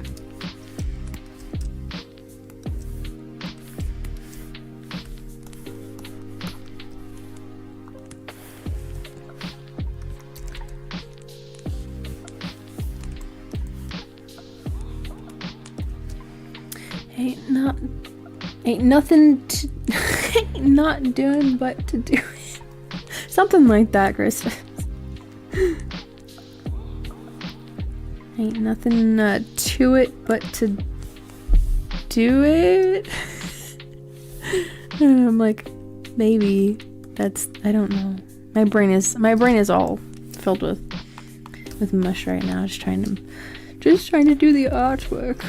Ain't nothing to ain't not doing but to do it. Something like that, Krista. Ain't nothing to it but to do it. And I'm like, maybe that's, I don't know. My brain is all filled with mush right now. Just trying to do the artwork.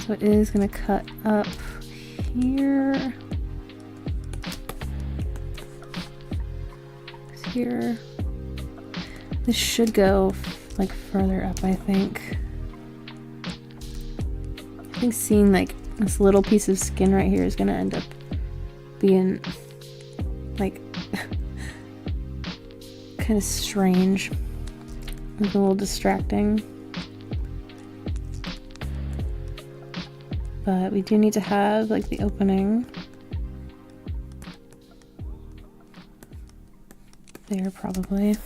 So it is gonna cut up here. Here. This should go like further up, I think. I think seeing like this little piece of skin right here is gonna end up being like kind of strange. It's a little distracting. But we do need to have like the opening there probably.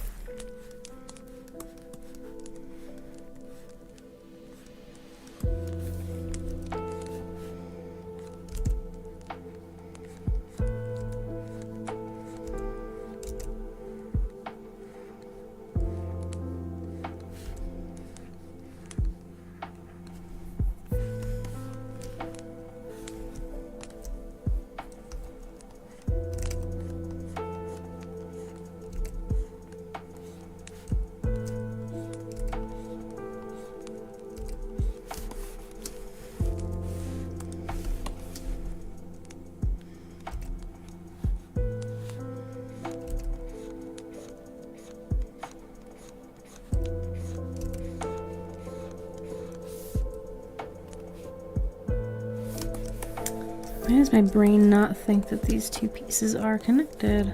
Why does my brain not think that these two pieces are connected?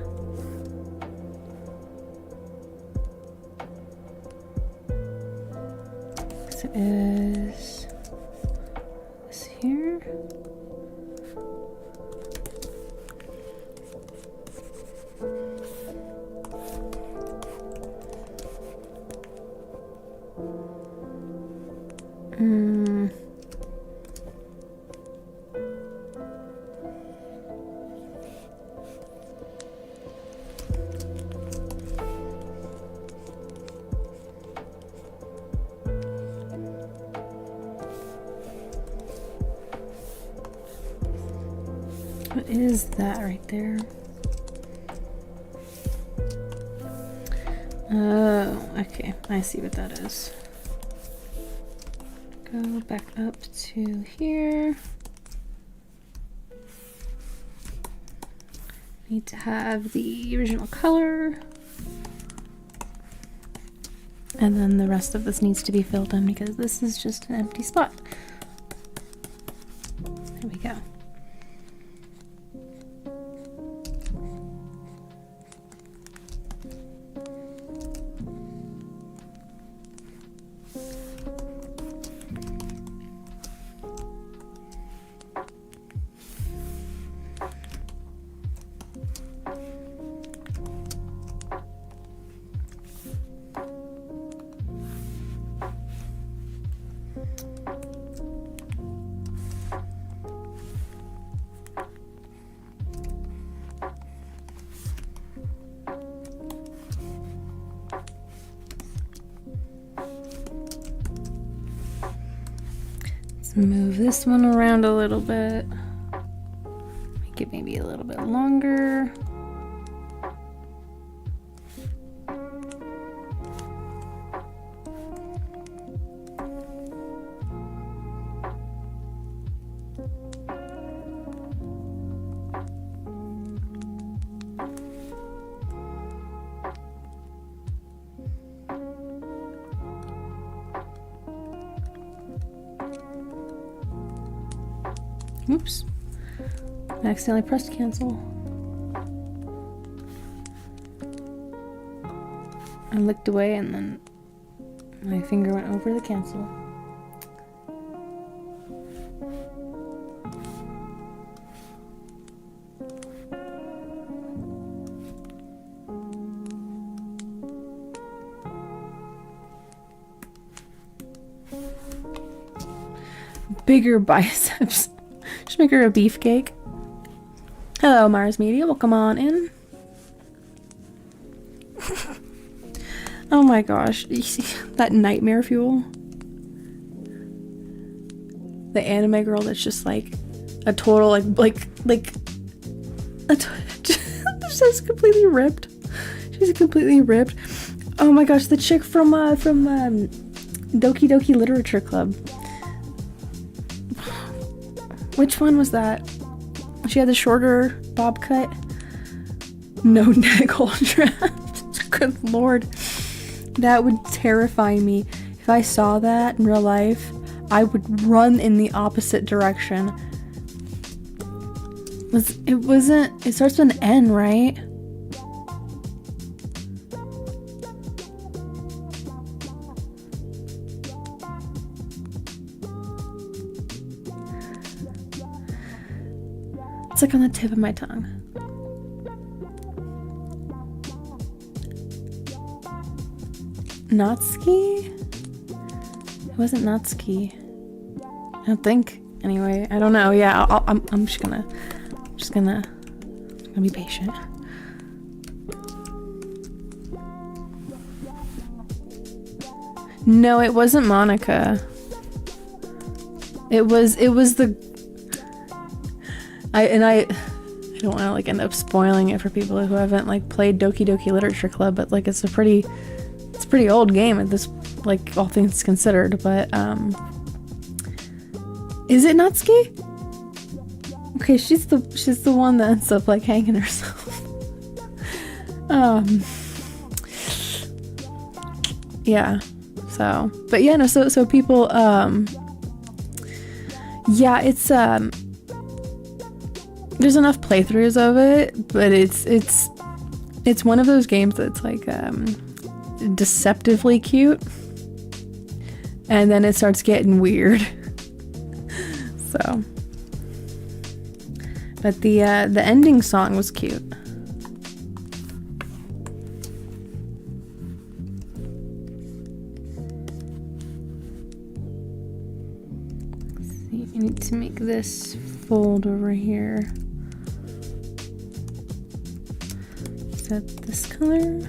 This is this here. What is that right there? Oh, okay. I see what that is. Go back up to here. Need to have the original color. And then the rest of this needs to be filled in because this is just an empty spot. There we go. Move this one around a little bit. Make it maybe a little bit longer. Oops. I accidentally pressed cancel. I looked away and then my finger went over the cancel. Bigger biceps. Just make her a beefcake. Hello, Mars Media. Welcome on in. Oh my gosh. You see that nightmare fuel? The anime girl that's just like a total just completely ripped. She's completely ripped. Oh my gosh, the chick from Doki Doki Literature Club. Which one was that? She had the shorter bob cut. No neck hole draft. Good lord. That would terrify me. If I saw that in real life, I would run in the opposite direction. It starts with an N, right? It's like on the tip of my tongue. Natsuki? It wasn't Natsuki. I don't think. Anyway, I don't know. Yeah, I'm just gonna be patient. No, it wasn't Monica. It was the. I don't want to like end up spoiling it for people who haven't like played Doki Doki Literature Club, but like it's a pretty old game at this, like, all things considered, but is it Natsuki? Okay, she's the one that ends up like hanging herself. Yeah. So, but yeah, no, so people yeah, it's there's enough playthroughs of it, but it's one of those games that's like deceptively cute, and then it starts getting weird. So, but the ending song was cute. Let's see, I need to make this fold over here. Is that this color?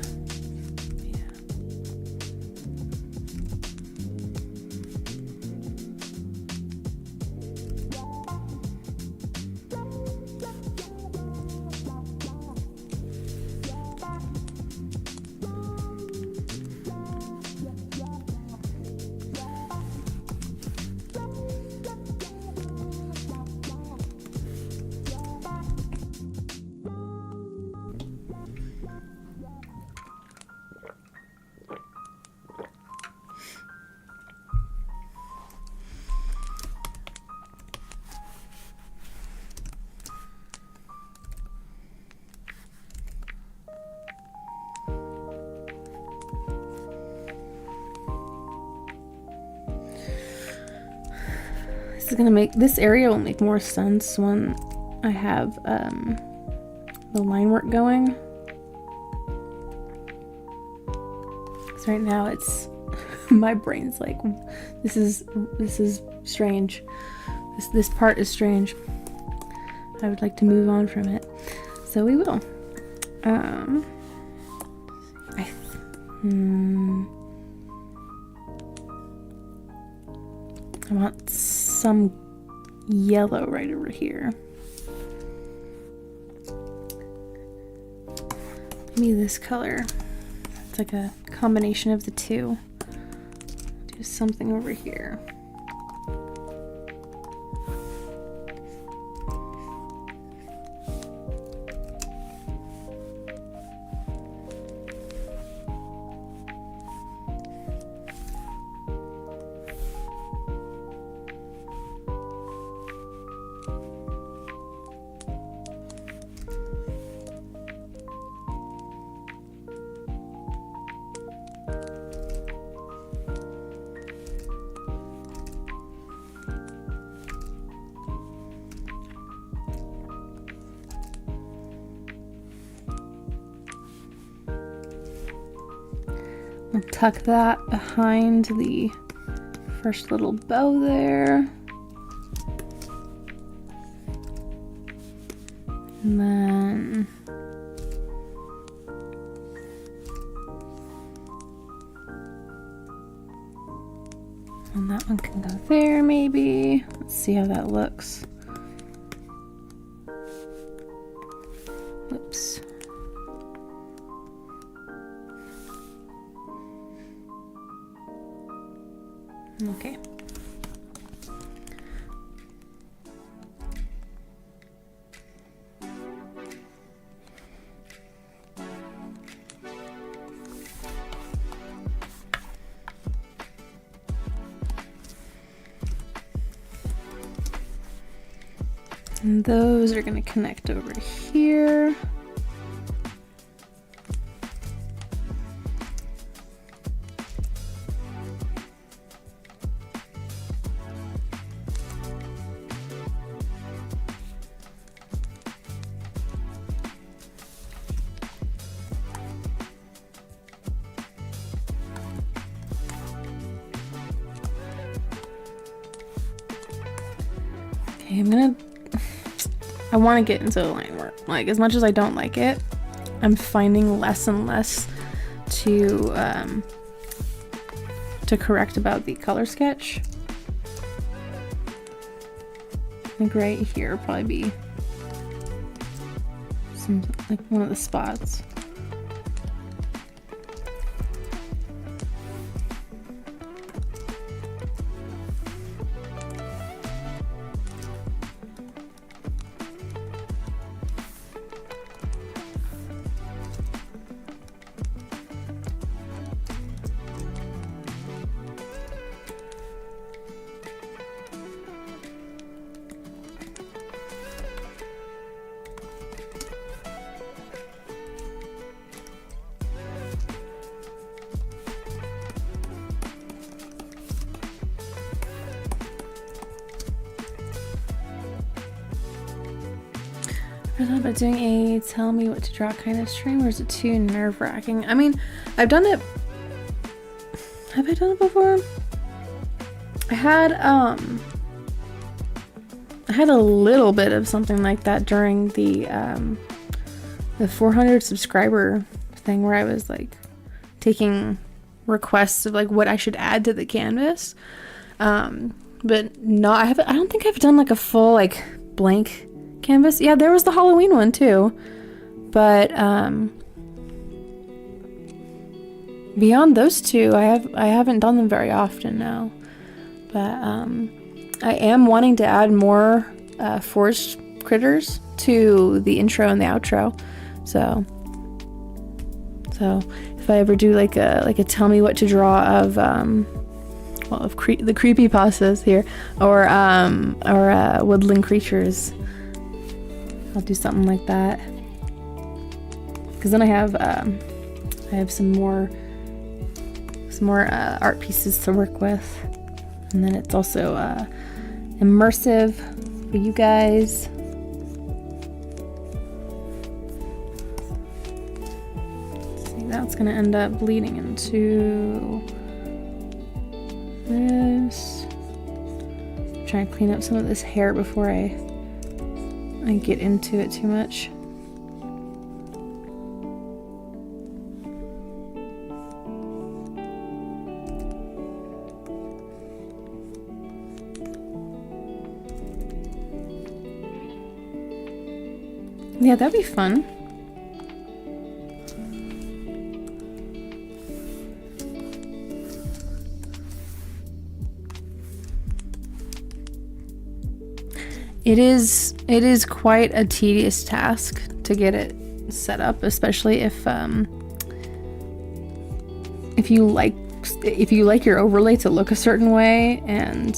this area will make more sense when I have the line work going. So right now it's my brain's like, this is strange. This part is strange. I would like to move on from it, so we will. I want some yellow right over here. Maybe this color. It's like a combination of the two. Do something over here. I'll tuck that behind the first little bow there. And then that one can go there maybe. Let's see how that looks. Whoops. Okay. And those are going to connect over here. Okay, I want to get into the line work. Like, as much as I don't like it, I'm finding less and less to correct about the color sketch. I think right here will probably be like one of the spots. About doing a tell me what to draw kind of stream, or is it too nerve-wracking? I mean, I've done it. Have I done it before? I had a little bit of something like that during the 400 subscriber thing, where I was like taking requests of like what I should add to the canvas. But no, I don't think I've done like a full like blank canvas. Yeah, there was the Halloween one too, but beyond those two, I haven't done them very often now. But I am wanting to add more forest critters to the intro and the outro. So if I ever do like a tell me what to draw of the creepypastas here, or woodland creatures, I'll do something like that, because then I have some more art pieces to work with, and then it's also immersive for you guys. See, that's gonna end up bleeding into this. I'm trying to clean up some of this hair before I get into it too much. Yeah, that'd be fun. It is quite a tedious task to get it set up, especially if you like your overlay to look a certain way, and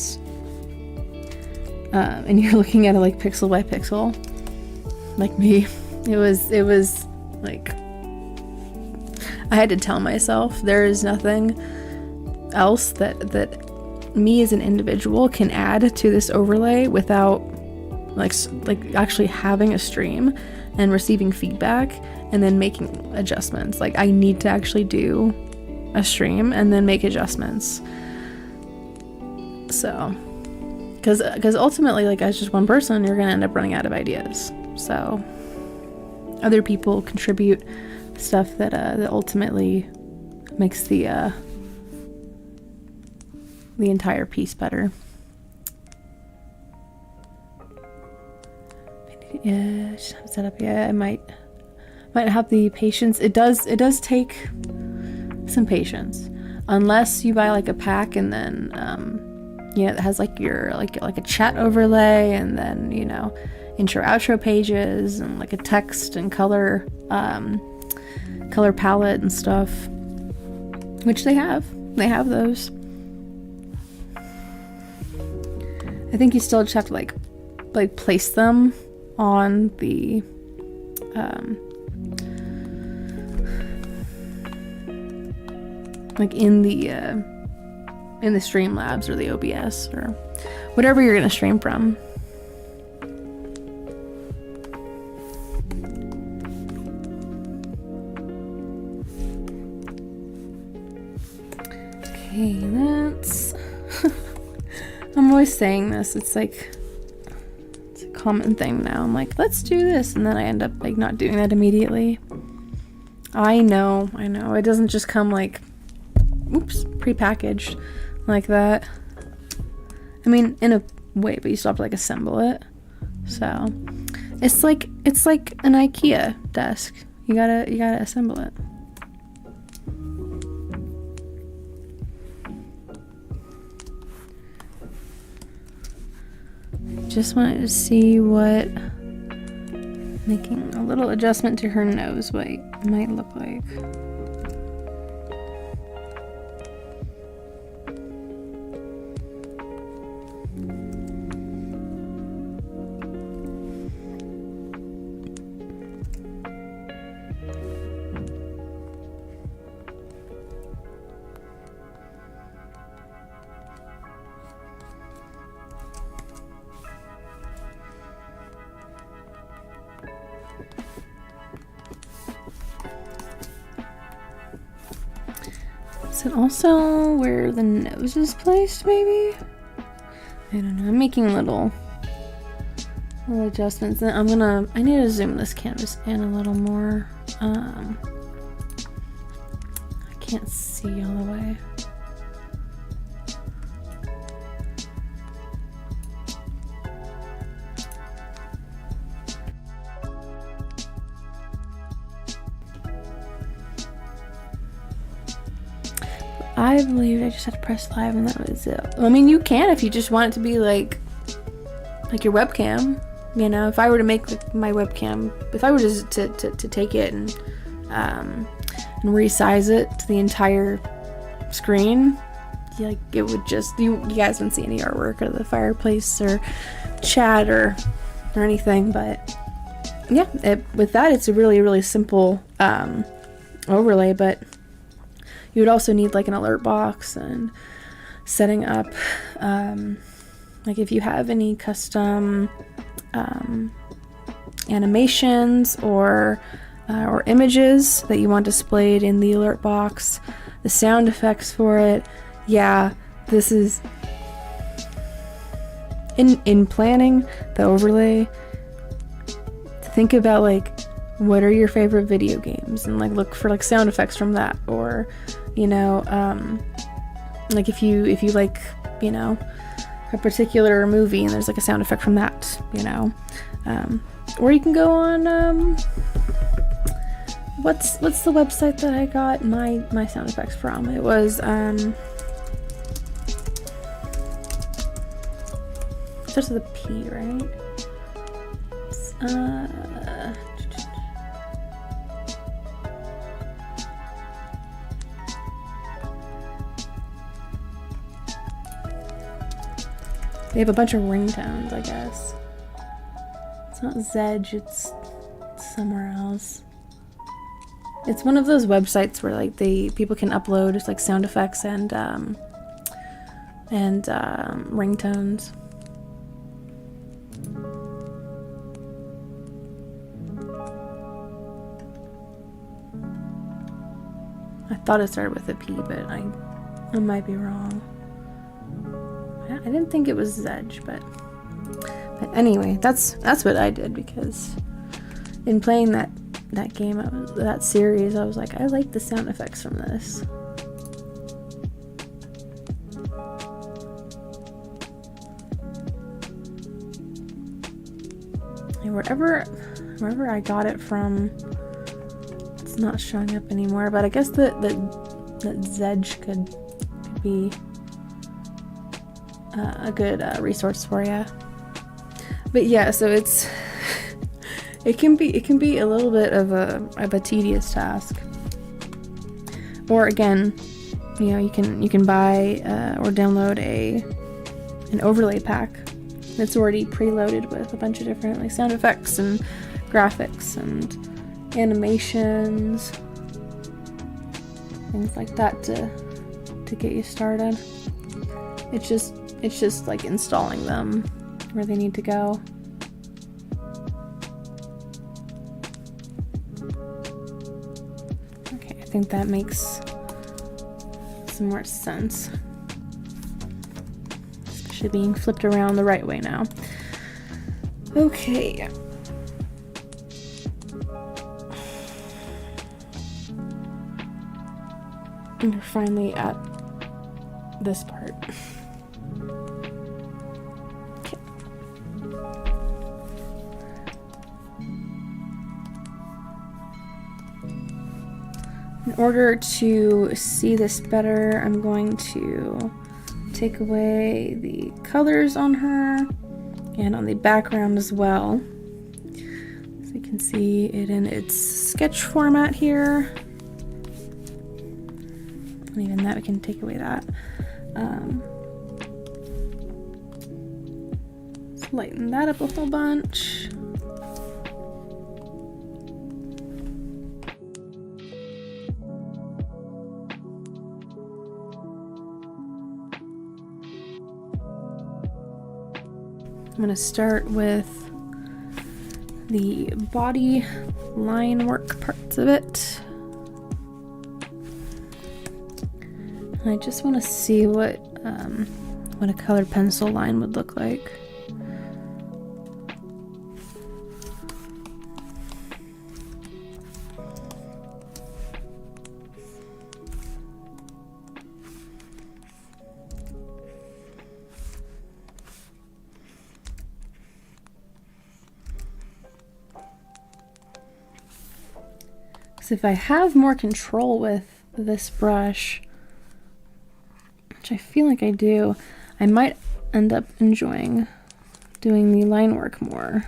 you're looking at it like pixel by pixel, like me. It was like I had to tell myself there is nothing else that me as an individual can add to this overlay without like actually having a stream and receiving feedback and then making adjustments. Like, I need to actually do a stream and then make adjustments. So because ultimately, like, as just one person, you're gonna end up running out of ideas. So other people contribute stuff that ultimately makes the entire piece better. Yeah, just have it set up. Yeah, I might have the patience. It does take some patience, unless you buy like a pack and then it has like your like a chat overlay, and then intro outro pages and like a text and color palette and stuff, which they have those. I think you still just have to like place them on the like in the Streamlabs or the OBS or whatever you're gonna stream from. Okay, that's I'm always saying this, it's like it's a common thing now. I'm like, let's do this, and then I end up like not doing that immediately. I know, it doesn't just come like prepackaged like that. I mean, in a way, but you still have to like assemble it. So it's like an IKEA desk. You gotta assemble it. Just wanted to see what making a little adjustment to her nose might look like. Is it also where the nose is placed, maybe? I don't know. I'm making little adjustments. And I need to zoom this canvas in a little more. I can't see all the way. I believe I just had to press live and that was it. I mean, you can if you just want it to be like your webcam. If I were to make my webcam, if I were to take it and resize it to the entire screen, it would just, you guys wouldn't see any artwork or the fireplace or chat or anything. But yeah, with that, it's a really, really simple overlay. But you would also need like an alert box and setting up Like if you have any custom animations or images that you want displayed in the alert box, the sound effects for it, yeah, this is in planning the overlay. Think about like what are your favorite video games and like look for like sound effects from that, or you know, like if you like, you know, a particular movie and there's like a sound effect from that, you know, or you can go on what's the website that I got my sound effects from? It was starts with a P, right? They have a bunch of ringtones, I guess. It's not Zedge, it's somewhere else. It's one of those websites where like people can upload just like sound effects and ringtones. I thought it started with a P, but I might be wrong. I didn't think it was Zedge, but anyway, that's what I did, because in playing that game, that series, I was like, I like the sound effects from this. And wherever I got it from, it's not showing up anymore. But I guess that Zedge could be a good resource for you. But yeah, so it can be a little bit of a tedious task. Or again, you know, you can buy or download an overlay pack that's already preloaded with a bunch of different like sound effects and graphics and animations, things like that to get you started. It's just like installing them where they need to go. Okay, I think that makes some more sense. It's actually being flipped around the right way now. Okay. And we're finally at this part. Okay. In order to see this better, I'm going to take away the colors on her and on the background as well, so you can see it in its sketch format here. And even that, we can take away that. Let's lighten that up a whole bunch. I'm going to start with the body line work parts of it. I just want to see what a colored pencil line would look like. Because if I have more control with this brush, which I feel like I do, I might end up enjoying doing the line work more.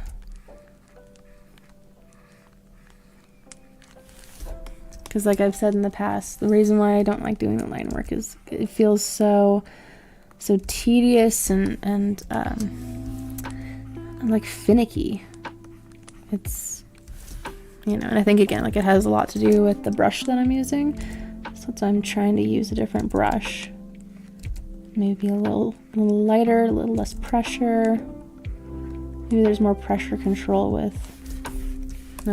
Because like I've said in the past, the reason why I don't like doing the line work is it feels so tedious and like finicky. It's, you know, and I think again, like it has a lot to do with the brush that I'm using. So I'm trying to use a different brush. maybe a little lighter, a little less pressure. Maybe there's more pressure control with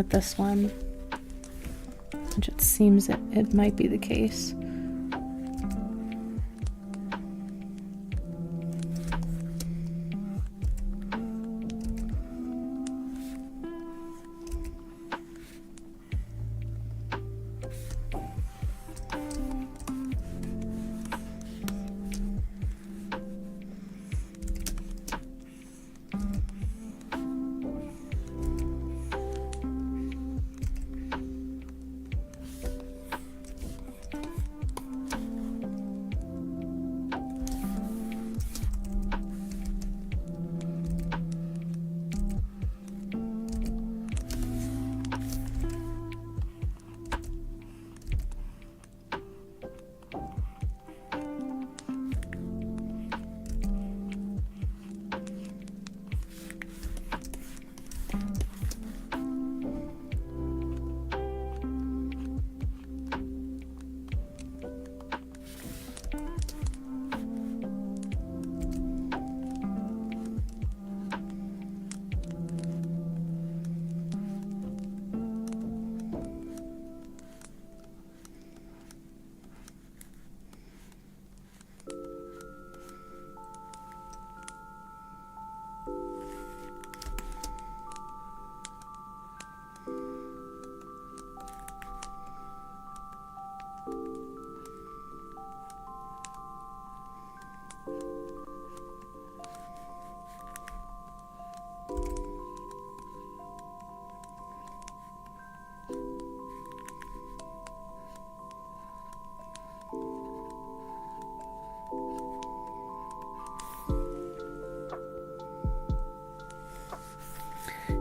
this one, which it seems it might be the case.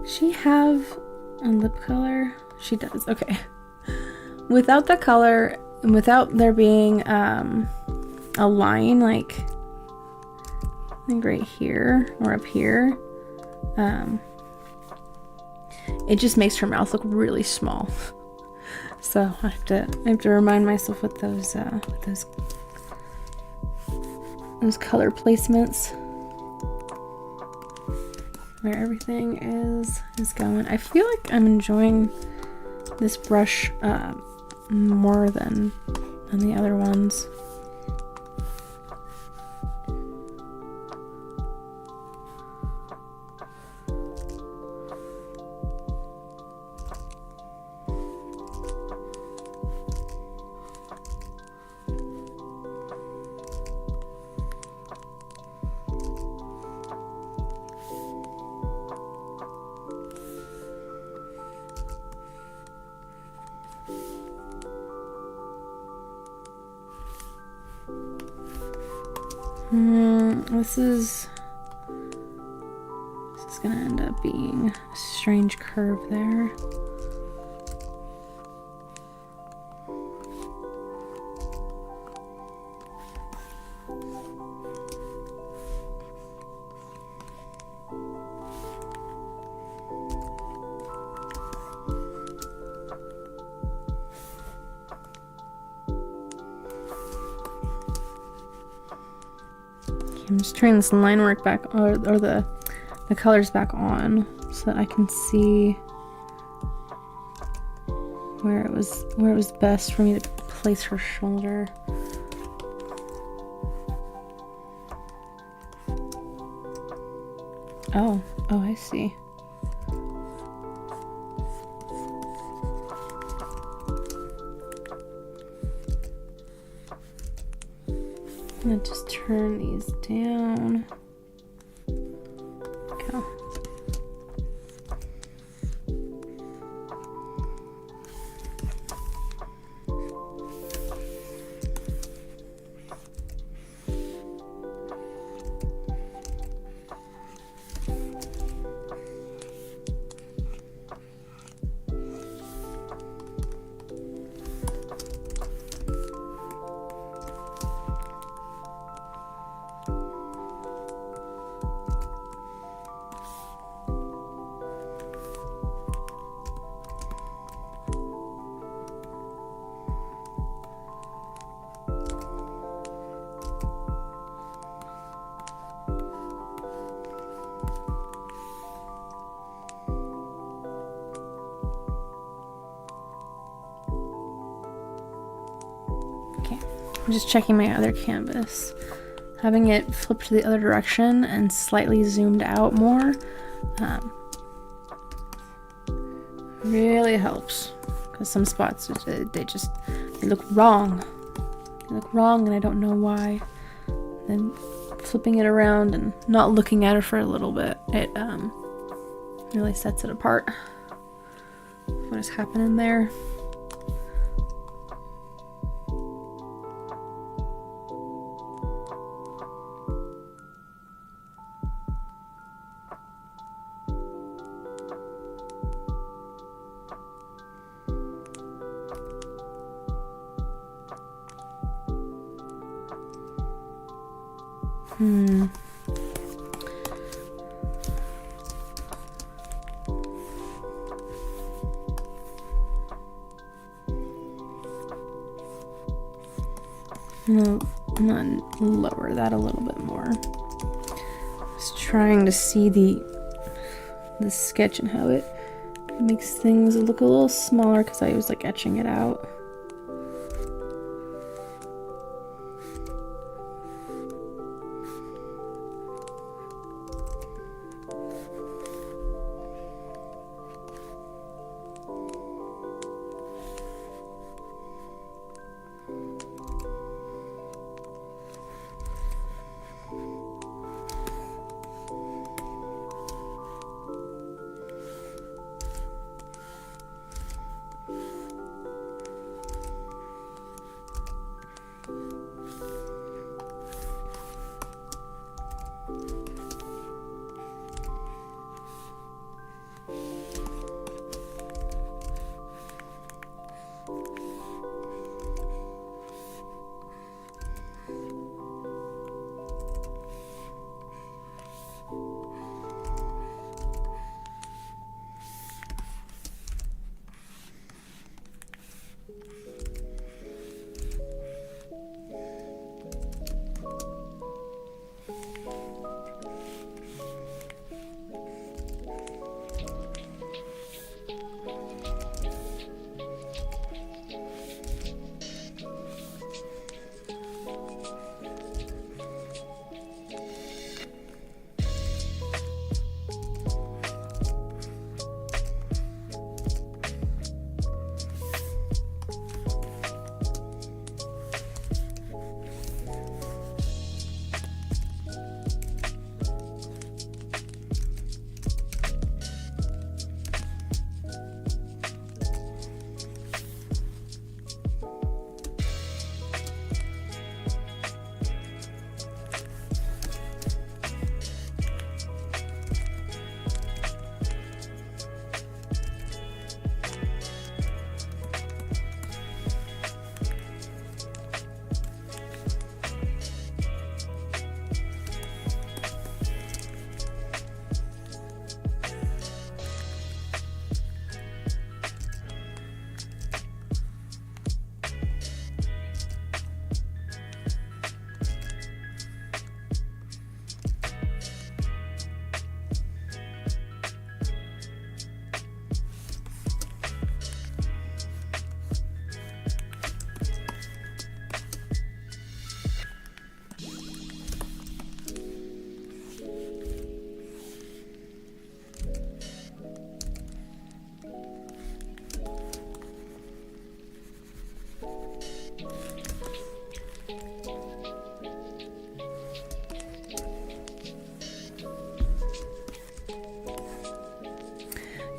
She have a lip color? She does, okay. Without the color, and without there being a line, like, I think right here, or up here, it just makes her mouth look really small. So I have to remind myself with those color placements, where everything is going. I feel like I'm enjoying this brush more than the other ones. This is gonna end up being a strange curve there. I'm just turning this line work back, or the colors back on, so that I can see where it was best for me to place her shoulder. Oh, I see. I'm gonna just turn these down. Okay. I'm just checking my other canvas. Having it flipped to the other direction and slightly zoomed out more really helps, because some spots they look wrong. They look wrong and I don't know why. Then flipping it around and not looking at it for a little bit, it really sets it apart. What is happening there? I'm gonna lower that a little bit more. Just trying to see the sketch and how it makes things look a little smaller, because I was like etching it out.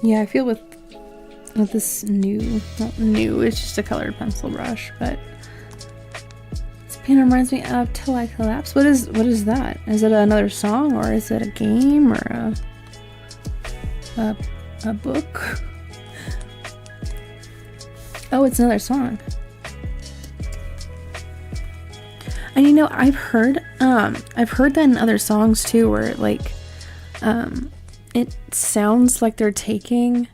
Yeah, I feel with this not new, it's just a colored pencil brush, but this paint reminds me of Till I Collapse. What is that? Is it another song, or is it a game, or a book? Oh, it's another song. And you know, I've heard that in other songs too, where like it sounds like they're taking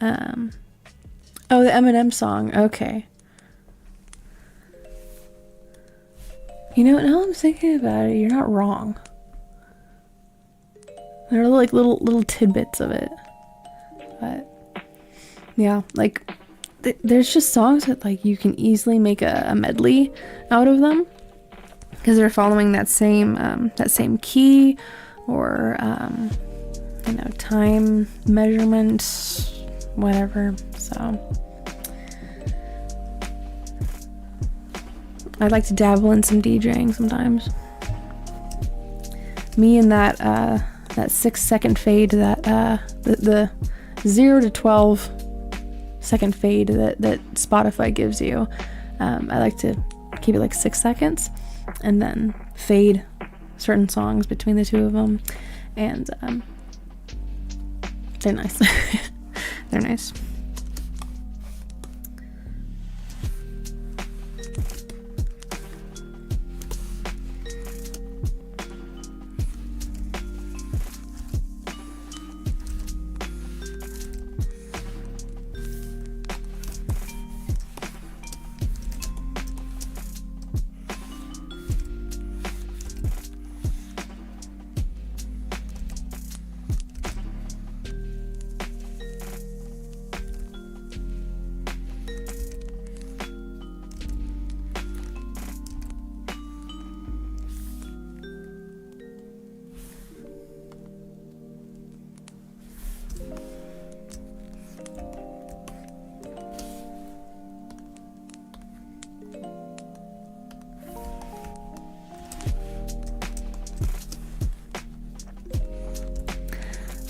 oh, the Eminem song. Okay. You know, now I'm thinking about it, you're not wrong. There are like little tidbits of it. But yeah, like there's just songs that like you can easily make a medley out of them because they're following that same key or you know, time measurement, whatever. So I like to dabble in some DJing sometimes. Me and that 6-second fade, that the 0 to 12 second fade that Spotify gives you. I like to keep it like 6 seconds and then fade certain songs between the two of them, and they're nice. They're nice.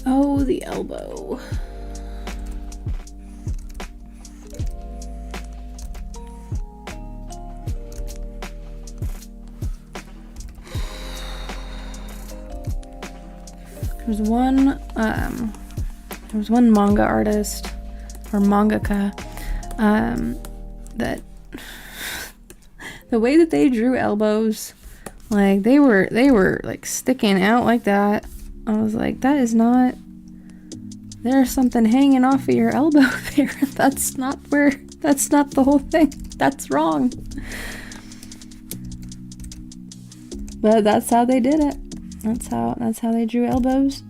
Oh, the elbow. There was one manga artist or mangaka that the way that they drew elbows, like they were like sticking out like that. I was like, that is not, there's something hanging off of your elbow there. That's not the whole thing. That's wrong. But that's how they did it. That's how they drew elbows.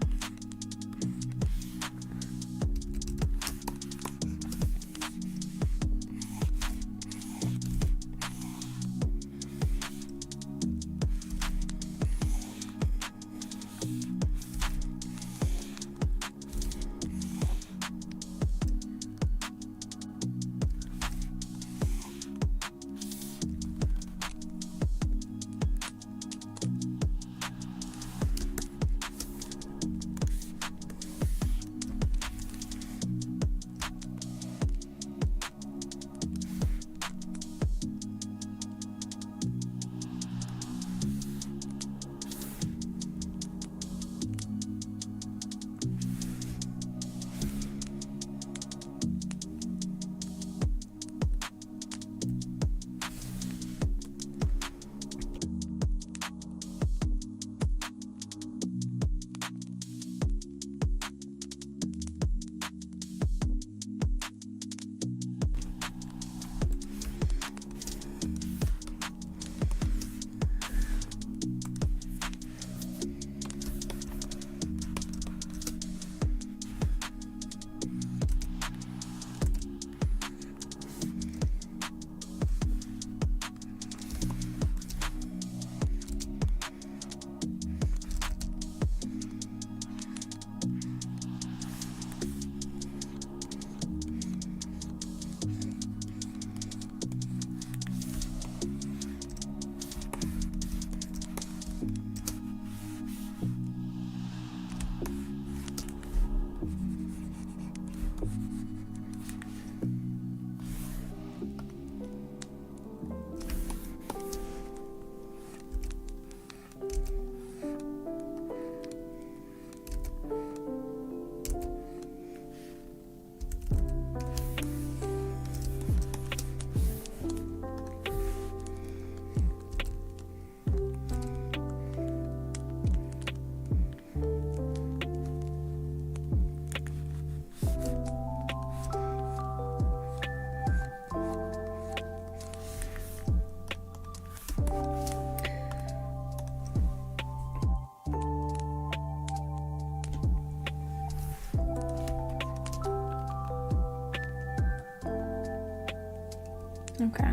Okay.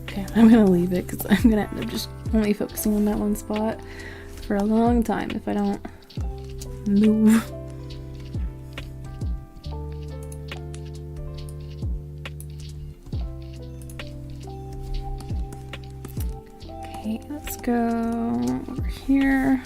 Okay, I'm gonna leave it because I'm gonna end up just only focusing on that one spot for a long time if I don't move. Okay, let's go over here.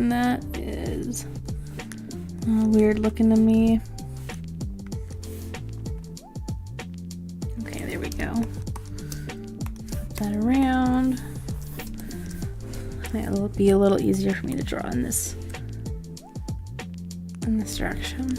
That is weird looking to me. Okay, there we go. Flip that around. It'll be a little easier for me to draw in this direction.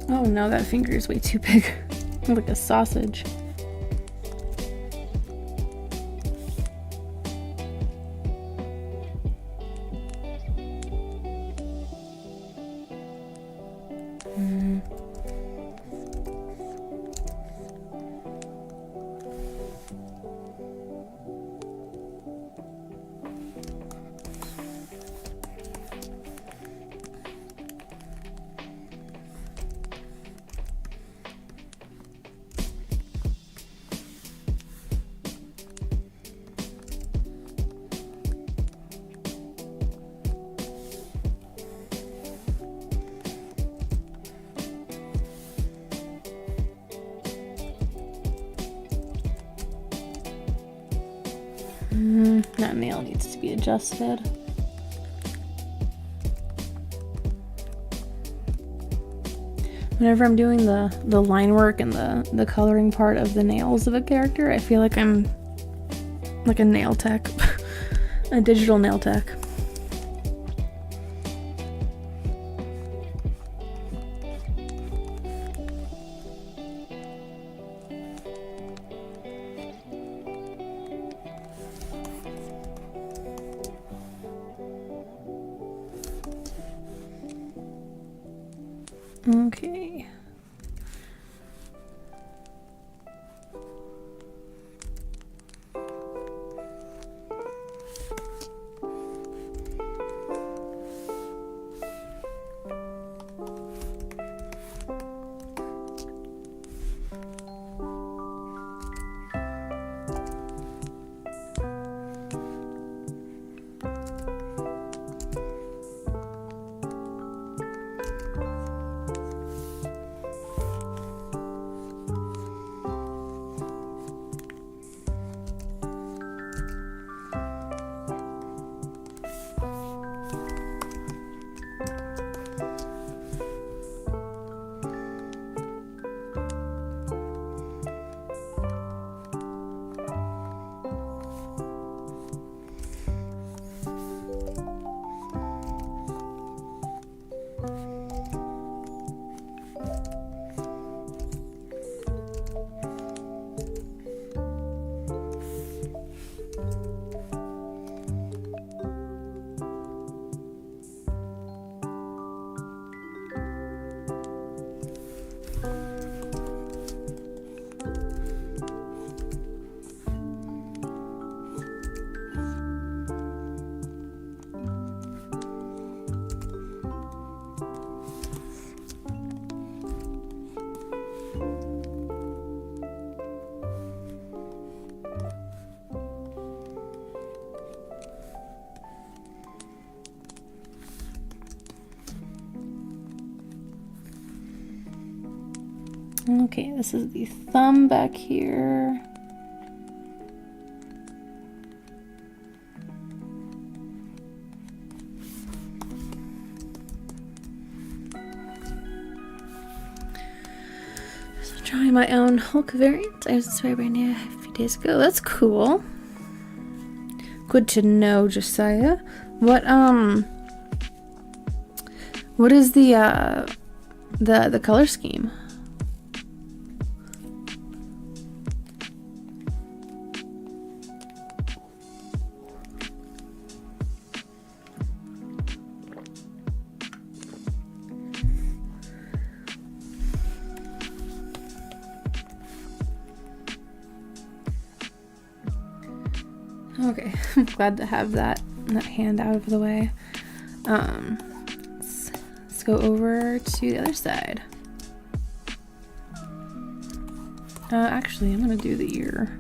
Oh no, that finger is way too big. Like a sausage. That nail needs to be adjusted. Whenever I'm doing the line work and the coloring part of the nails of a character, I feel like I'm like a nail tech, a digital nail tech. Okay. Okay, this is the thumb back here. So trying my own Hulk variant. I was inspired by new a few days ago. That's cool. Good to know, Josiah. What is the color scheme? Okay, I'm glad to have that hand out of the way. Let's go over to the other side. Actually, I'm gonna do the ear.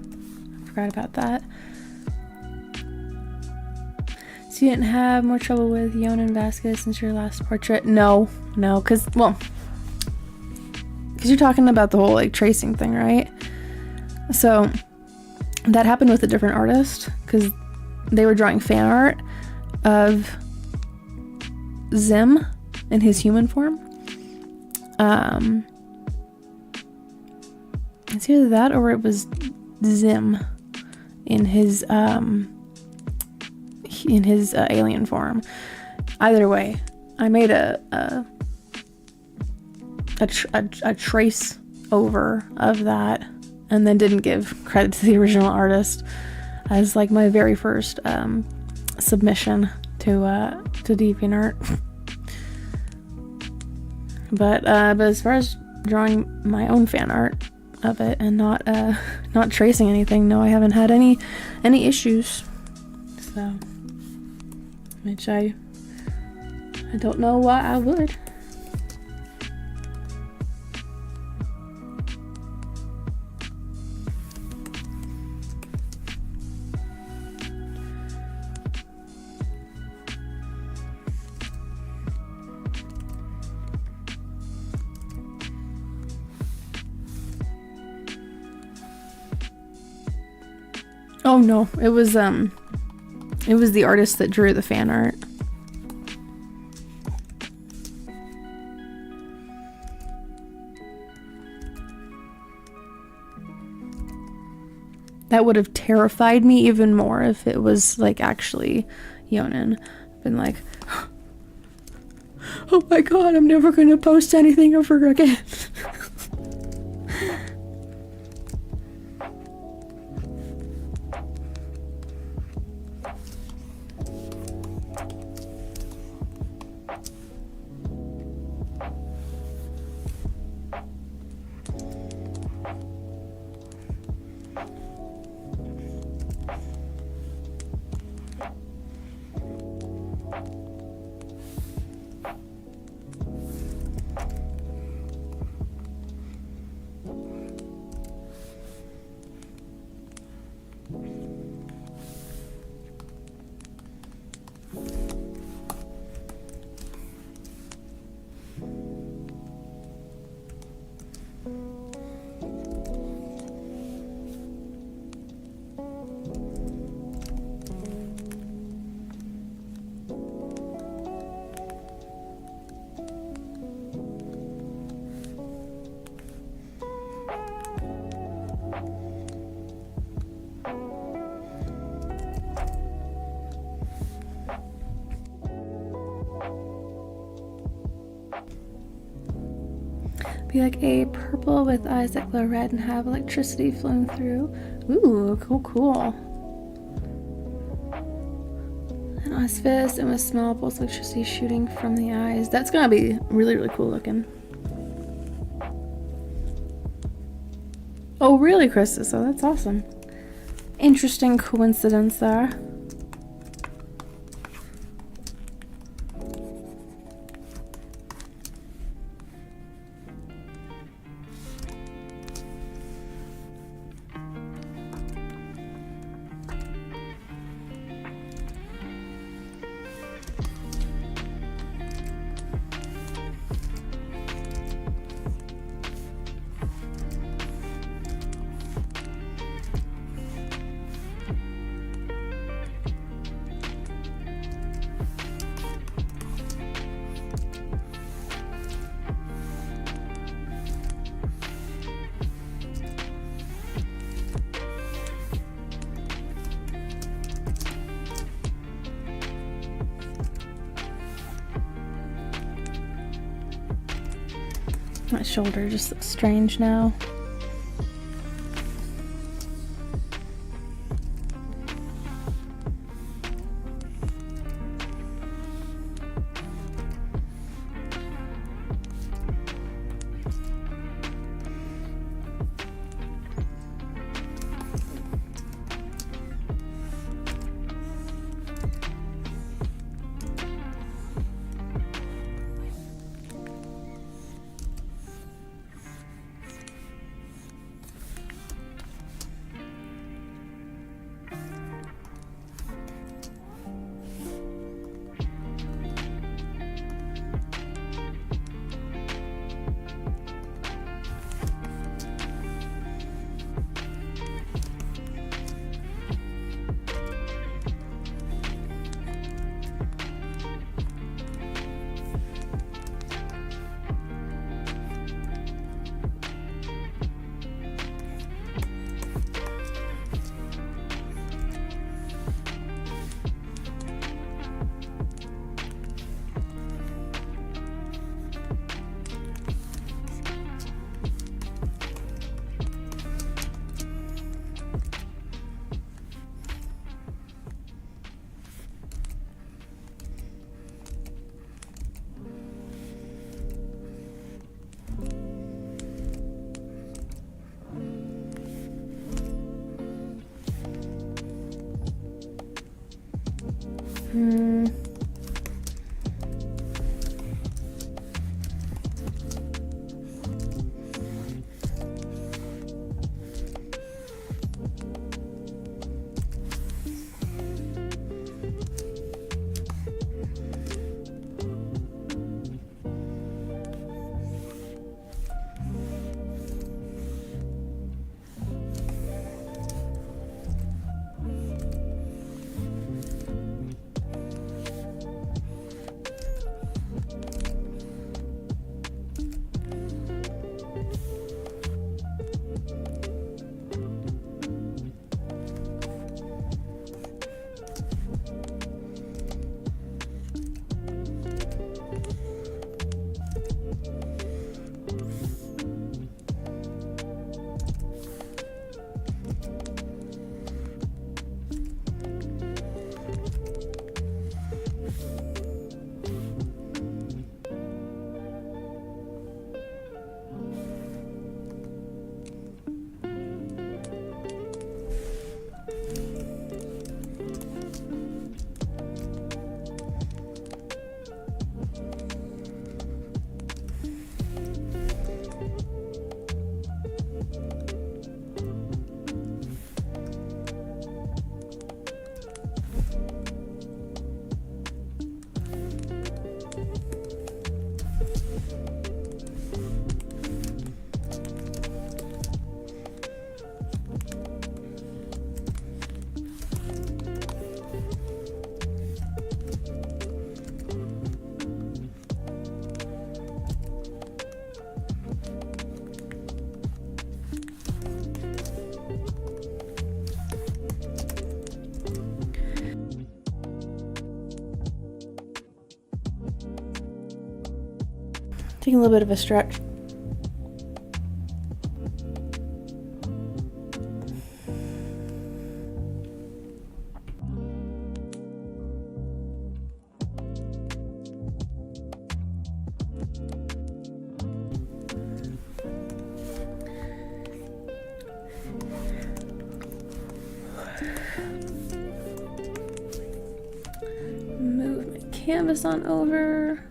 I forgot about that. So you didn't have more trouble with Vivi0n and Vasquez since your last portrait? No, because you're talking about the whole like tracing thing, right? So that happened with a different artist because they were drawing fan art of Zim in his human form. It's either that or it was Zim in his alien form. Either way, I made a a trace over of that, and then didn't give credit to the original artist as like my very first submission to DeviantArt. But as far as drawing my own fan art of it and not tracing anything, no, I haven't had any issues. So, which I don't know why I would. Oh no, it was the artist that drew the fan art. That would have terrified me even more if it was like actually Vivi0n. Been like, oh my god, I'm never gonna post anything of her again. Be like a purple with eyes that glow red and have electricity flowing through. Ooh, cool. And on his fist and with small bolts of electricity shooting from the eyes. That's gonna be really cool looking. Oh really, Krista? So that's awesome. Interesting coincidence there. My shoulder just looks strange now. Taking a little bit of a stretch. Move my canvas on over.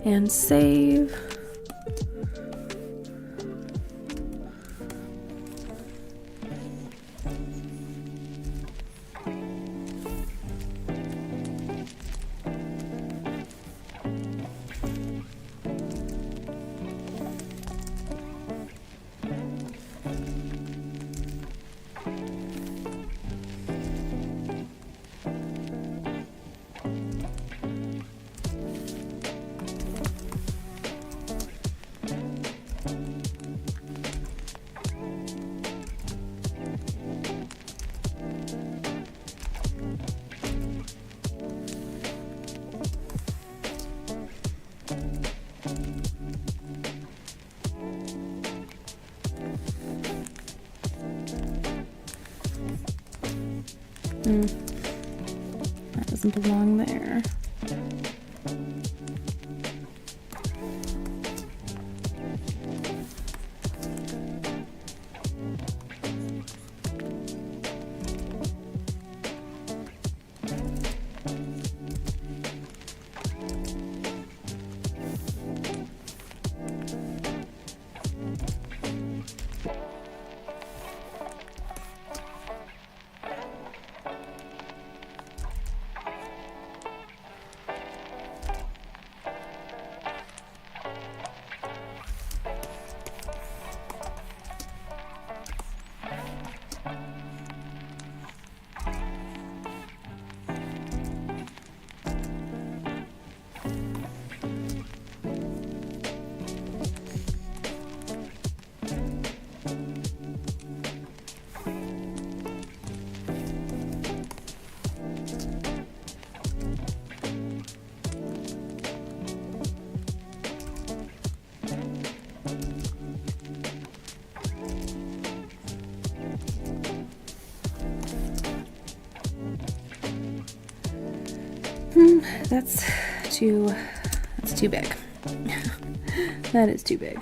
And save. That doesn't belong there. That's too big. That is too big.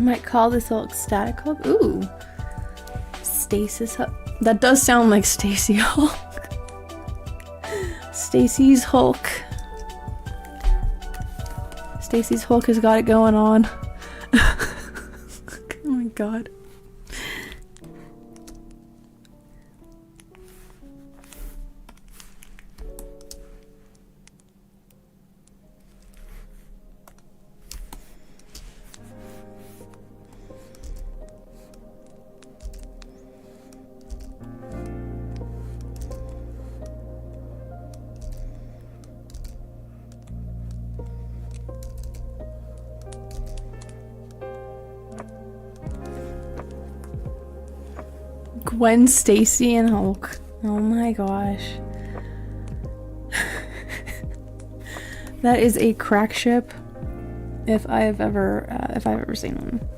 Might call this Hulk Static Hulk. Ooh. Stasis Hulk. That does sound like Stacy Hulk. Stacy's Hulk. Stacy's Hulk has got it going on. Oh my god. Gwen Stacy and Hulk. Oh my gosh. That is a crack ship if I've ever seen one.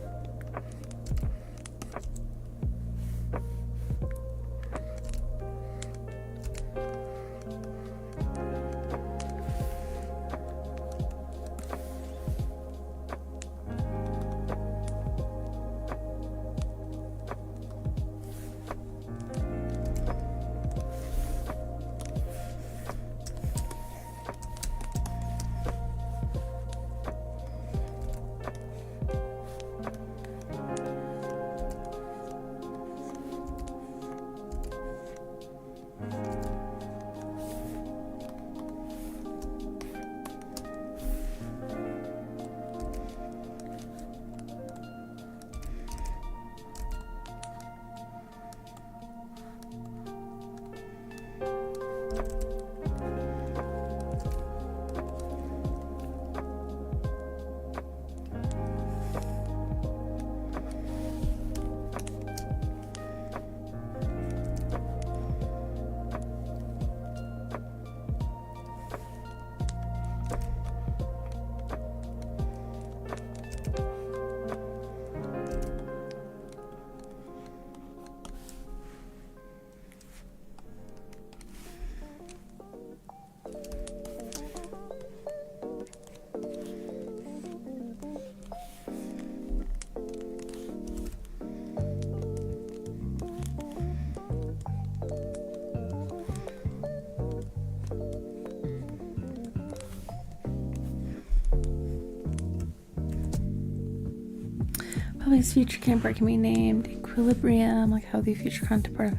His future counterpart can be named Equilibrium, like how the future counterpart of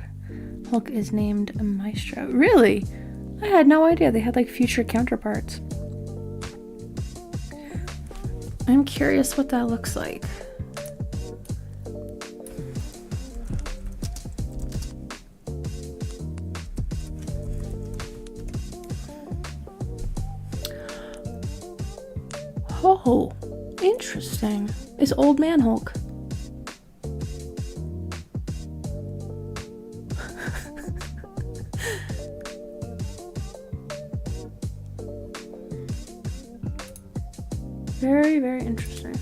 Hulk is named Maestro. Really? I had no idea they had like future counterparts. I'm curious what that looks like. Oh, interesting. It's Old Man Hulk. Very, very interesting.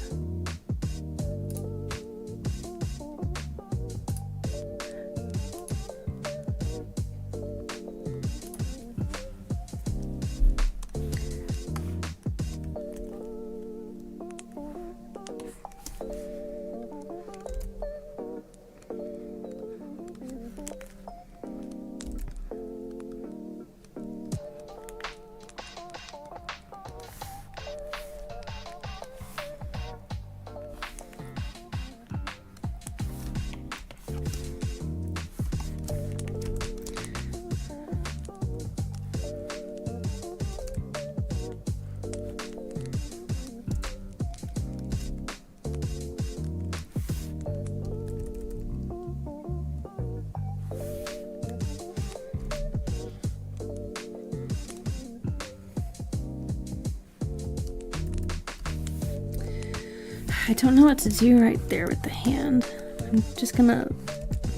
I don't know what to do right there with the hand. I think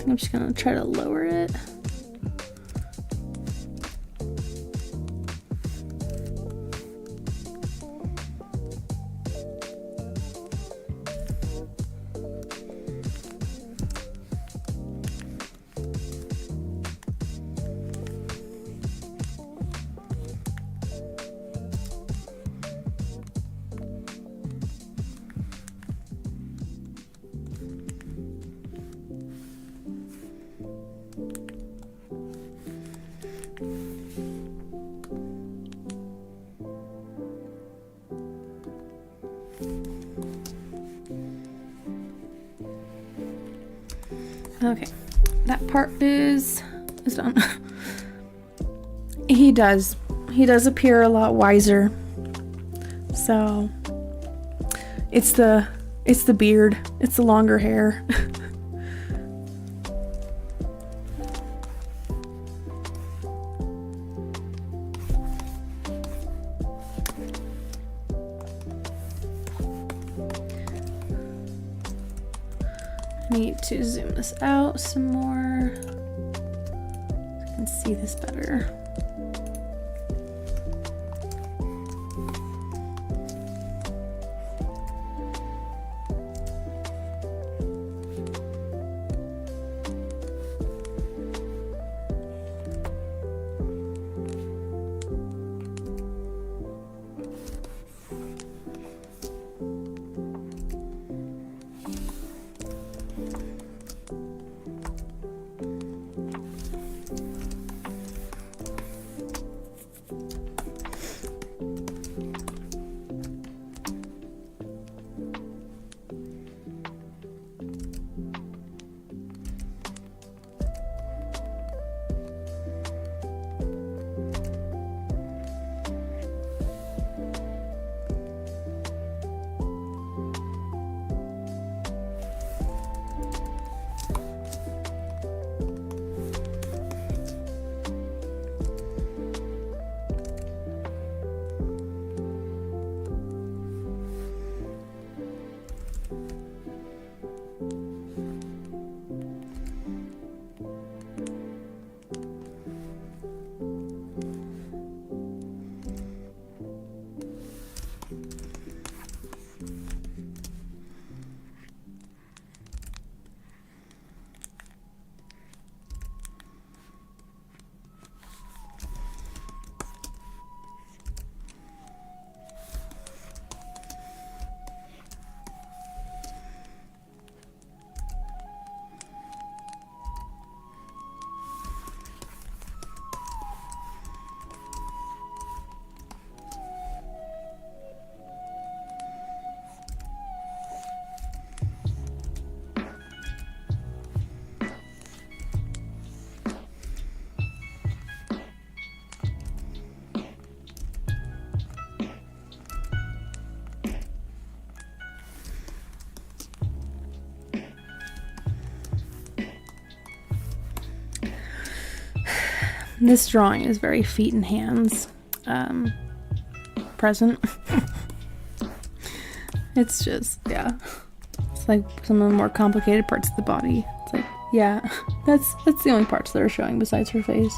I'm just gonna try to lower it. Okay, that part is done. He does appear a lot wiser. So it's the beard. It's the longer hair. I need to zoom this out some more so I can see this better. This drawing is very feet and hands present. It's just, yeah. It's like some of the more complicated parts of the body. It's like, yeah, that's the only parts that are showing besides her face.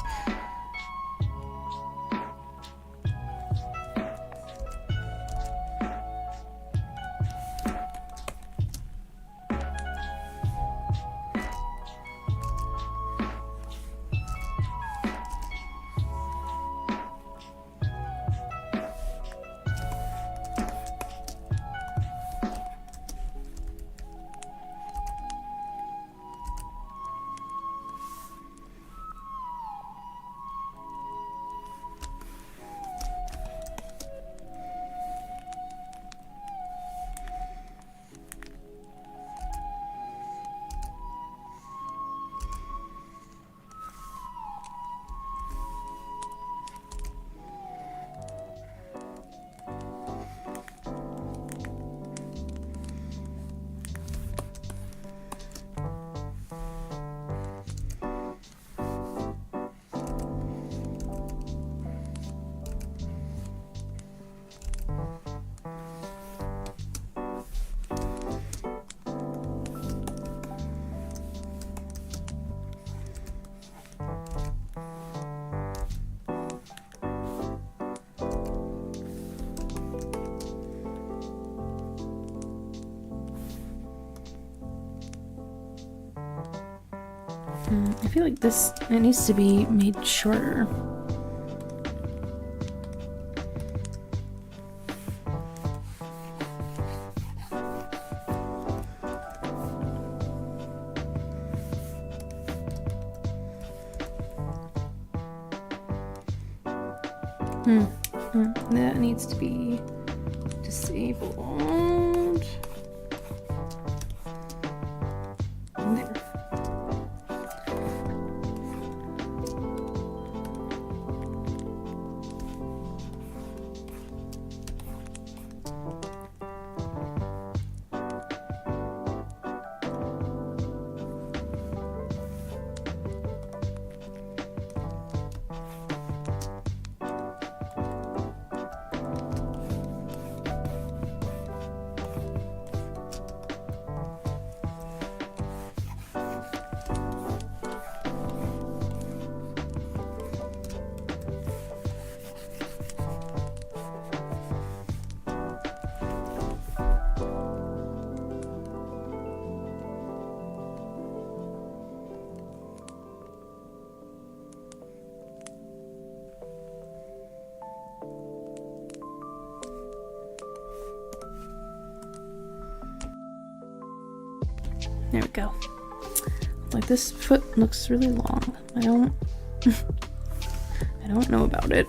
I feel like it needs to be made shorter. That needs to be disabled. There. There we go. Like, this foot looks really long. I don't know about it.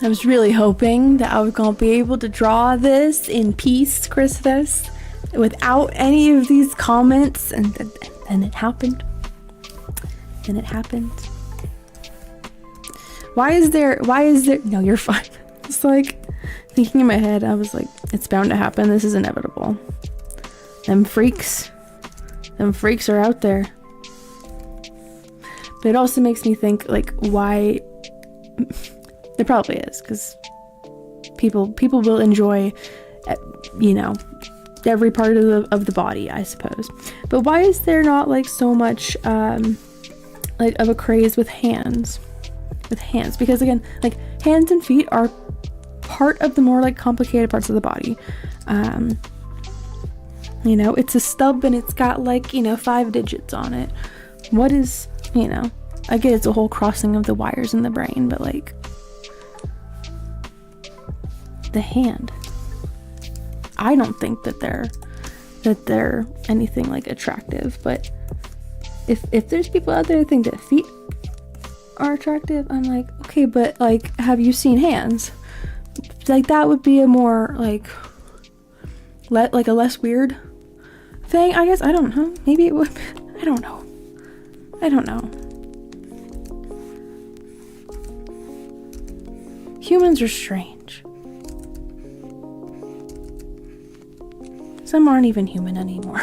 I was really hoping that I was gonna be able to draw this in peace, Christmas, without any of these comments, and it happened. And it happened. Why is there, no, you're fine. It's like, thinking in my head, I was like, it's bound to happen, this is inevitable. Them freaks are out there. But it also makes me think, like, why... There probably is, because people will enjoy, you know, every part of the body, I suppose. But why is there not, like, so much like of a craze with hands? Because again, like, hands and feet are part of the more, like, complicated parts of the body. You know, it's a stub and it's got, like, you know, 5 digits on it. What is, you know, I get it's a whole crossing of the wires in the brain, but, like, the hand, I don't think that they're anything, like, attractive. But if there's people out there that think that feet are attractive, I'm like, okay, but, like, have you seen hands? Like, that would be a more, like a less weird thing, I guess. I don't know, maybe it would. I don't know. Humans are strange. Some aren't even human anymore.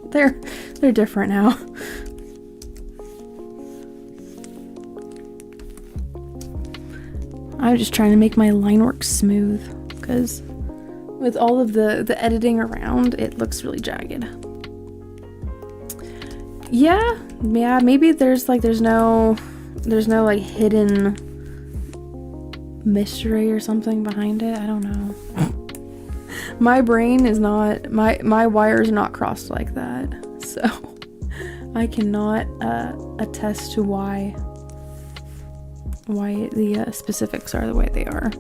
they're different now. I'm just trying to make my line work smooth, because with all of the editing around, it looks really jagged. Yeah, maybe there's no like hidden mystery or something behind it. I don't know. My brain is not, my wires are not crossed like that, so I cannot attest to why the specifics are the way they are.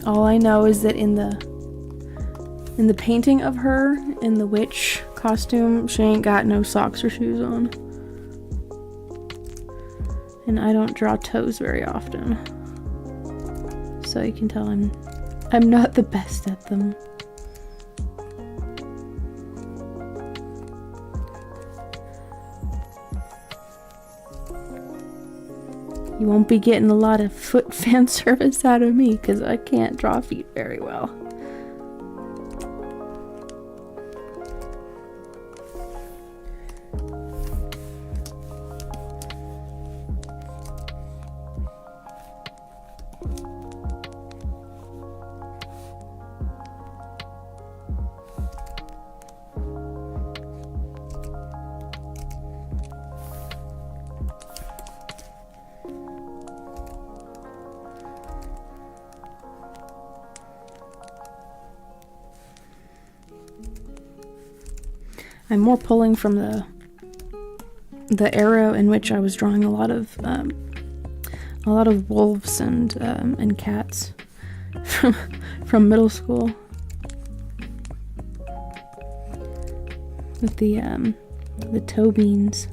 All I know is that in the painting of her in the witch costume, she ain't got no socks or shoes on. And I don't draw toes very often, so you can tell I'm not the best at them. You won't be getting a lot of foot fan service out of me, because I can't draw feet very well. I'm more pulling from the era in which I was drawing a lot of wolves and cats from middle school. with the toe beans.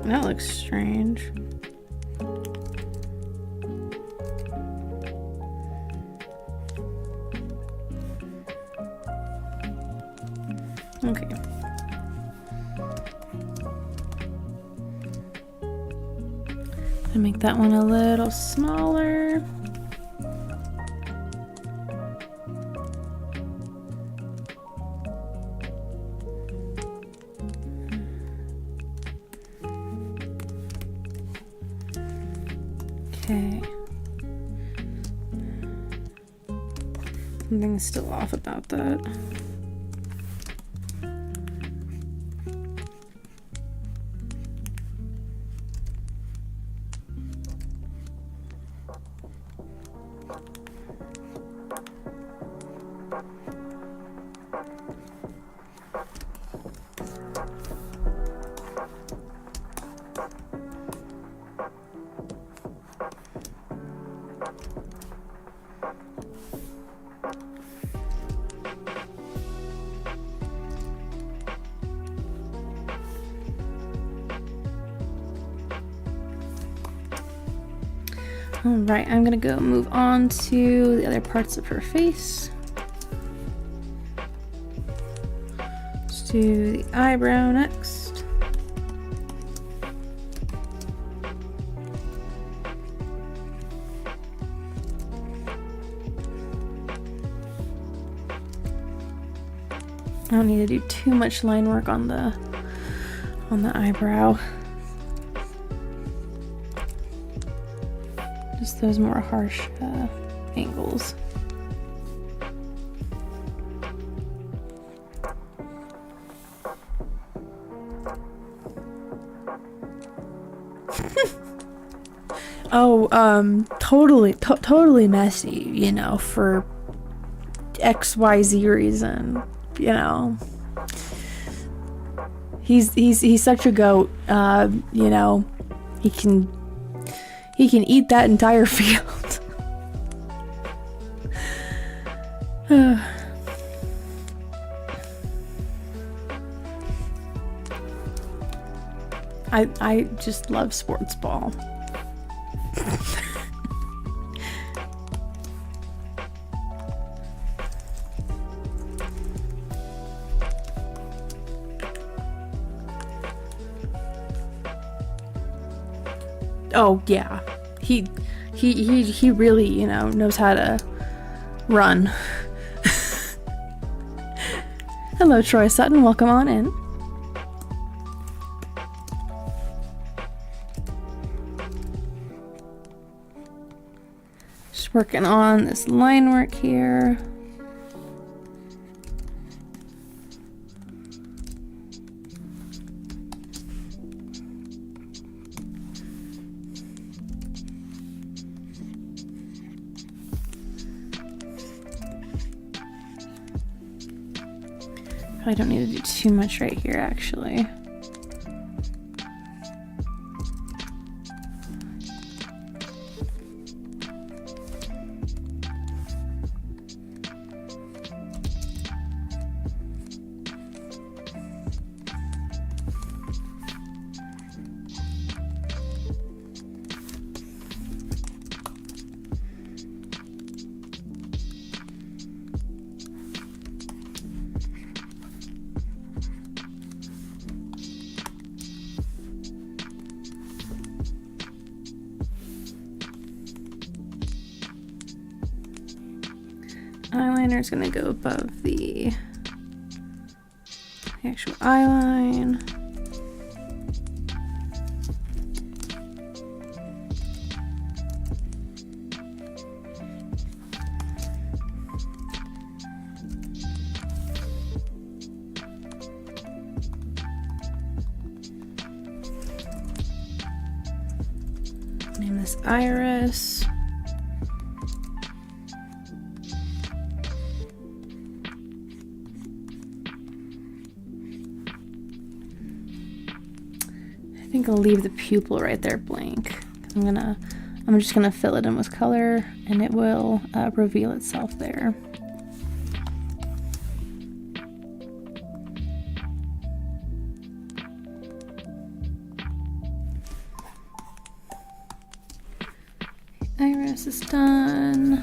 That looks strange. Okay. I make that one a little smaller. Okay. Something's still off about that. All right, I'm gonna go move on to the other parts of her face. Let's do the eyebrow next. I don't need to do too much line work on the eyebrow. Just those more harsh angles. Oh, totally messy, you know, for XYZ reason, you know. He's such a goat, you know, he can eat that entire field. I just love sports ball. Oh yeah, he really, you know, knows how to run. Hello, Troy Sutton. Welcome on in. Just working on this line work here. I don't need to do too much right here, actually. eyeliner is gonna go above the actual eye line. Name this Iris. I think I'll leave the pupil right there blank. I'm just gonna fill it in with color, and it will reveal itself there. Iris is done.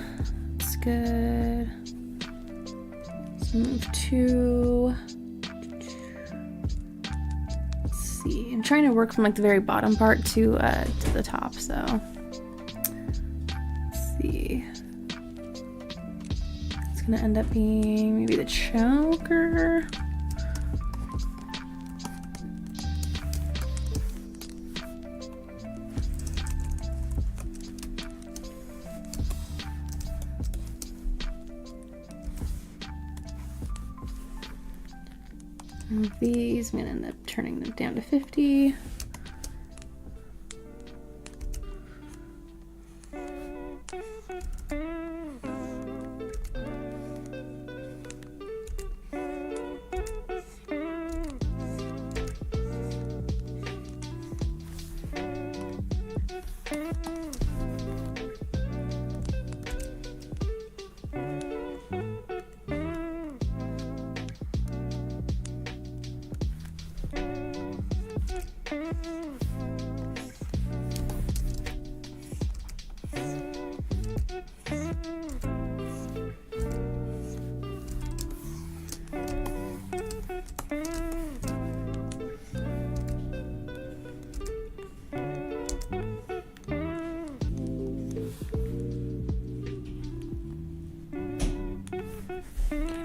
It's good. Let's move to. Let's see. I'm trying to work from like the very bottom part to the top. So let's see. It's gonna end up being maybe the choker. These, I'm gonna end up turning them down to 50.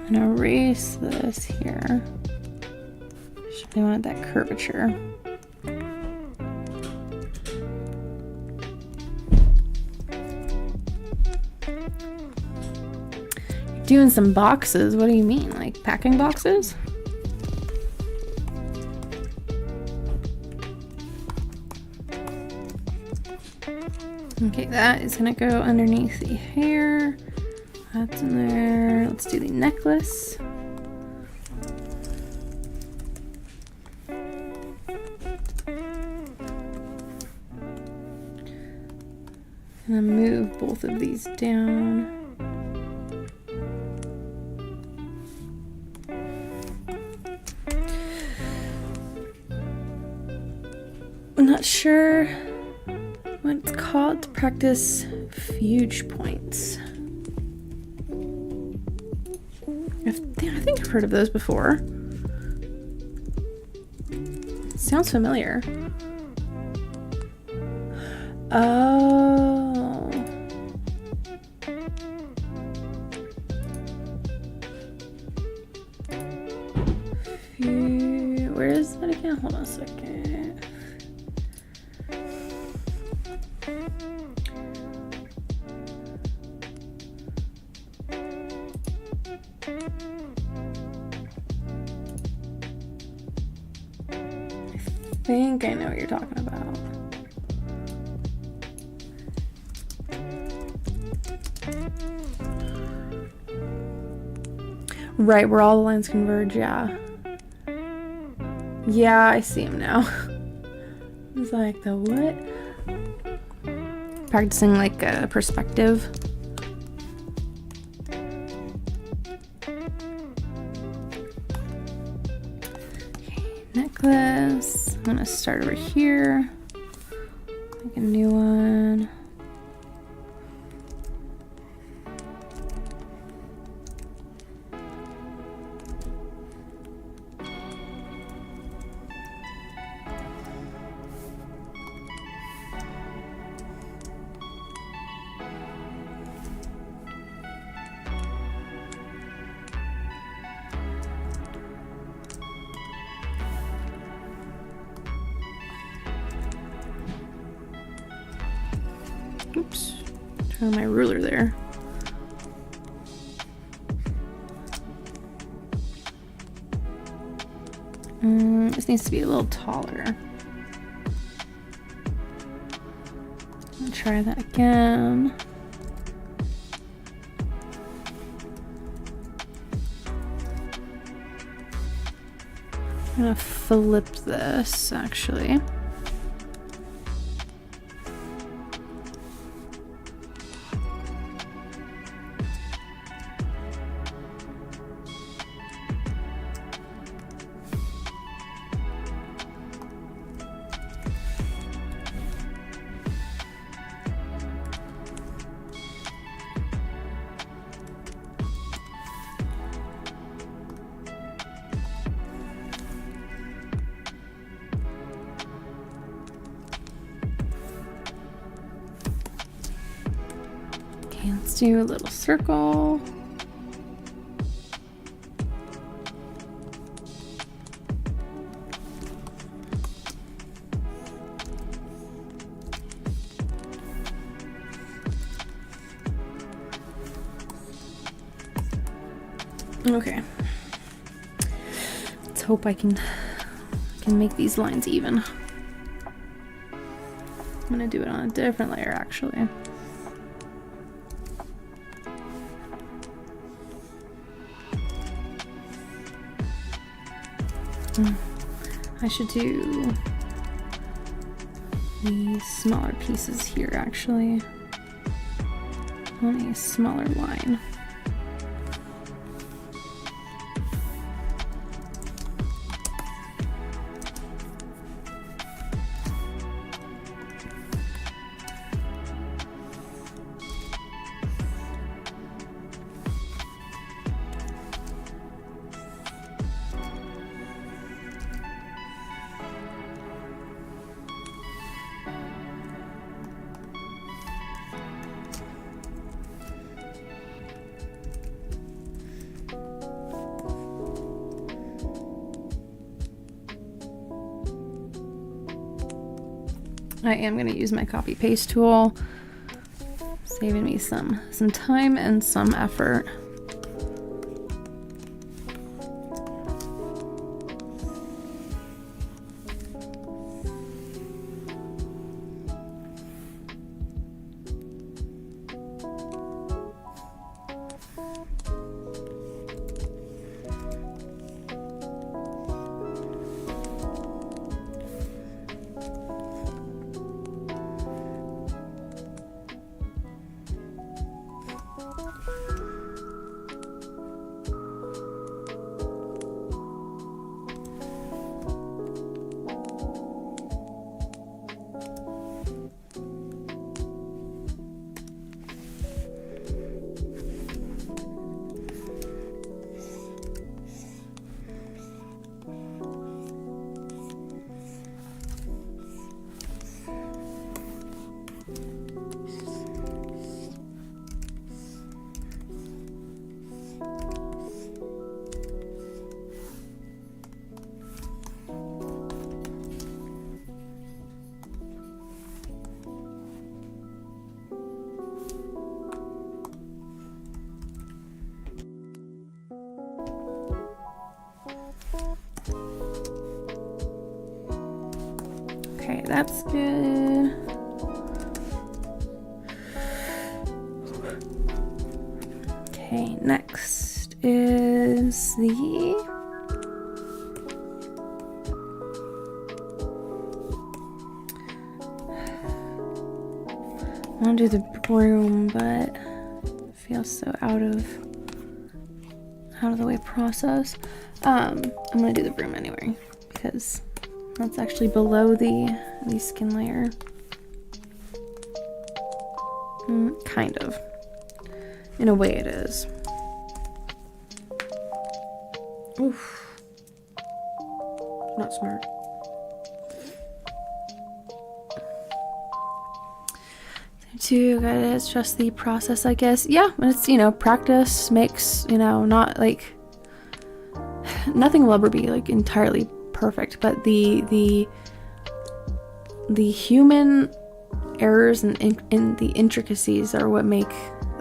I'm gonna erase this here. I wanted that curvature. You're doing some boxes. What do you mean? Like packing boxes? Okay, that is gonna go underneath the hair. That's in there. Let's do the necklace. And then move both of these down. I'm not sure what it's called to practice fugue points. I think I've heard of those before. Sounds familiar. Oh. Where is that again? Hold on a second. I think I know what you're talking about. Right, where all the lines converge, yeah. Yeah, I see him now. It's like the what? Practicing like a perspective. Necklace. I'm gonna start over here. Make a new one. Oops, turn my ruler there. This needs to be a little taller. I'll try that again. I'm gonna flip this actually. Let's do a little circle. Okay. Let's hope I can make these lines even. I'm gonna do it on a different layer actually. I should do these smaller pieces here actually on a smaller line. I am going to use my copy paste tool, saving me some time and some effort. Okay, that's good. Okay, next is the I want to do the broom, but it feels so out of the way process. I'm gonna do the broom anyway because that's actually below the skin layer. Kind of. In a way it is. Oof. Not smart. Too, it's just the process, I guess. Yeah, it's, practice makes, not like, nothing will ever be like entirely perfect, but the human errors and in the intricacies are what make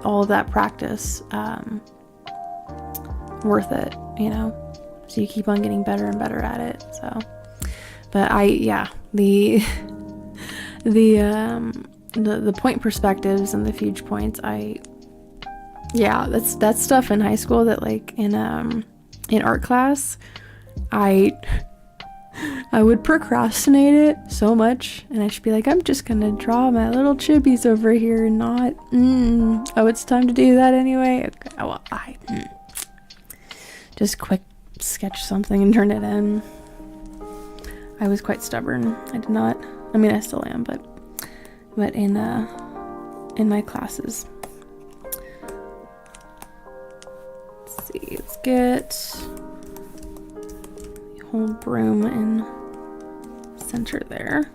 all of that practice worth it, you know? So you keep on getting better and better at it. So, but the point perspectives and the fugue points, that's stuff in high school that, like, in art class, I would procrastinate it so much, and I should be like, I'm just gonna draw my little chibis over here and not, oh, it's time to do that anyway. Okay, well, just quick sketch something and turn it in. I was quite stubborn. I did not, I mean, I still am, but in my classes. Let's see, let's get the whole broom in center there.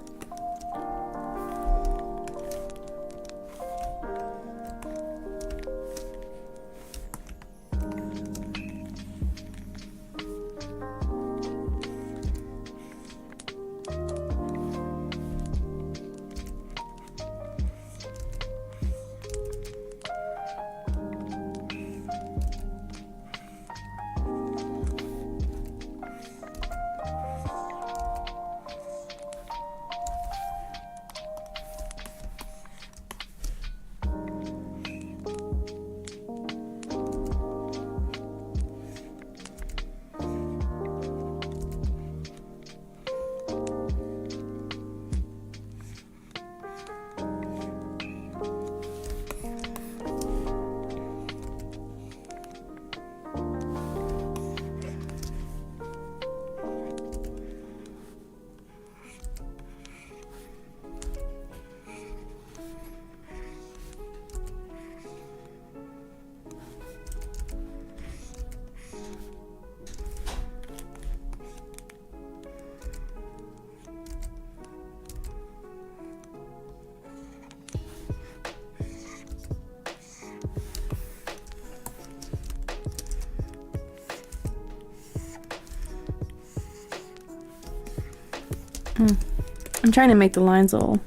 I'm trying to make the lines all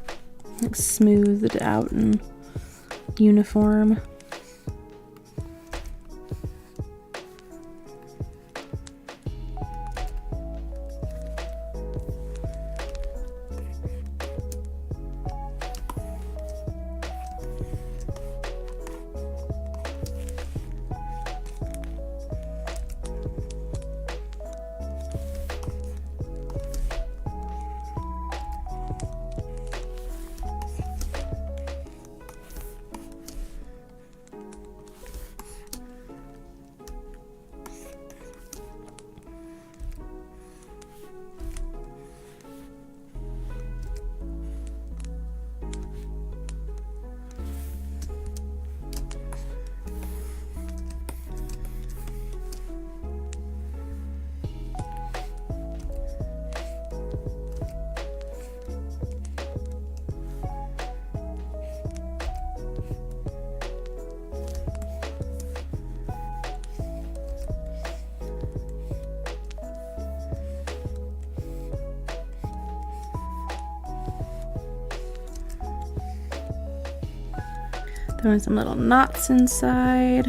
like smoothed out and uniform. Throwing some little knots inside.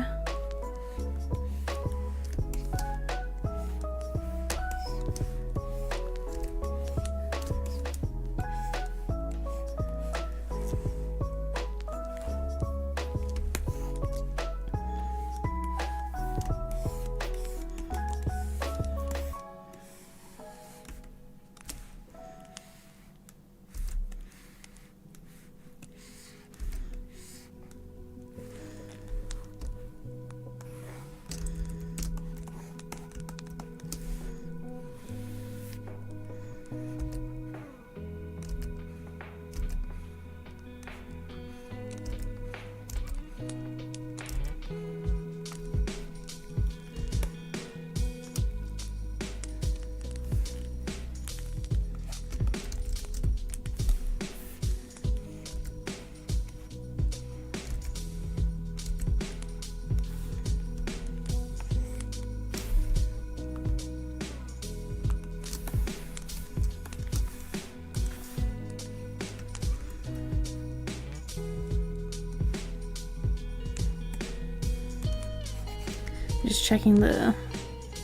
Just checking the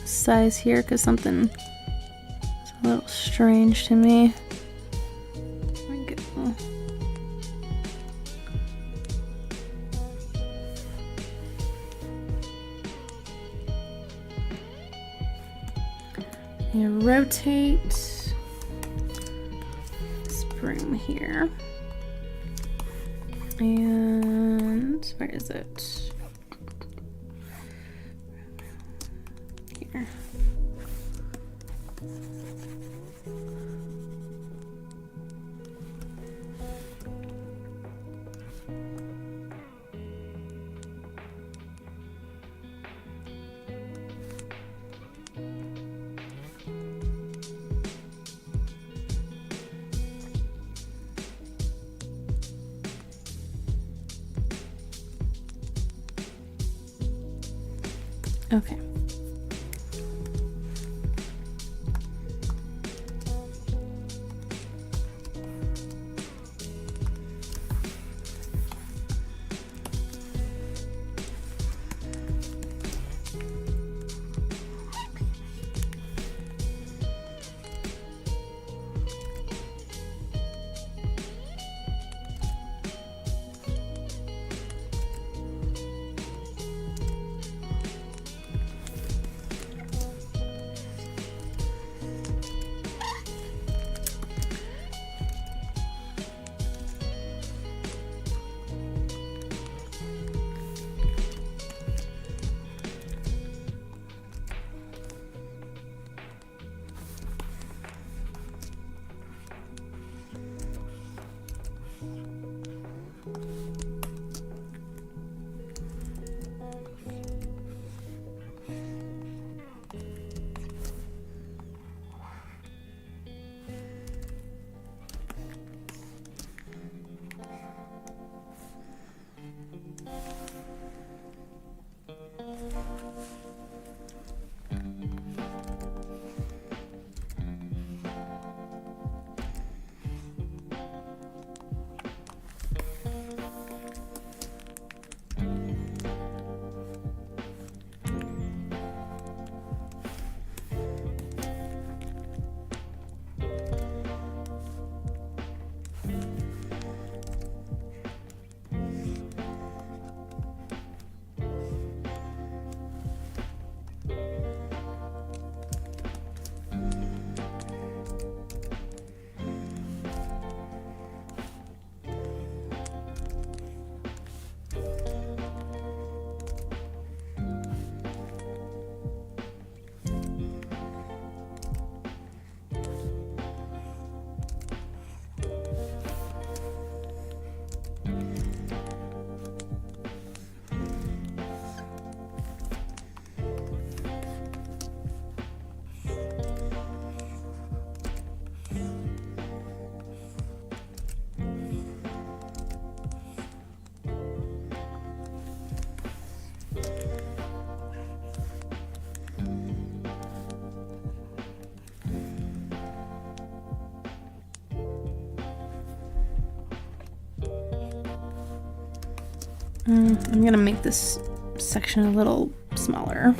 size here because something is a little strange to me. There we go. And rotate this broom here. And where is it? Here. Okay. I'm gonna make this section a little smaller.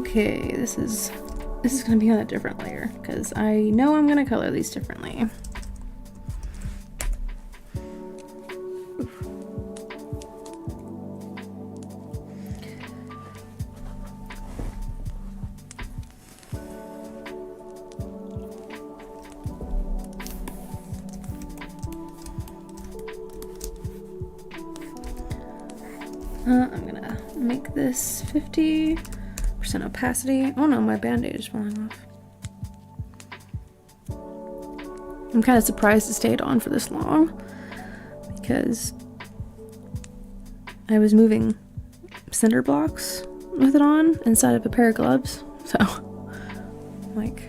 Okay, this is gonna be on a different layer because I know I'm gonna color these differently. I'm gonna make this 50% opacity. Oh no, my band-aid is falling off. I'm kind of surprised it stayed on for this long because I was moving cinder blocks with it on inside of a pair of gloves. So, like,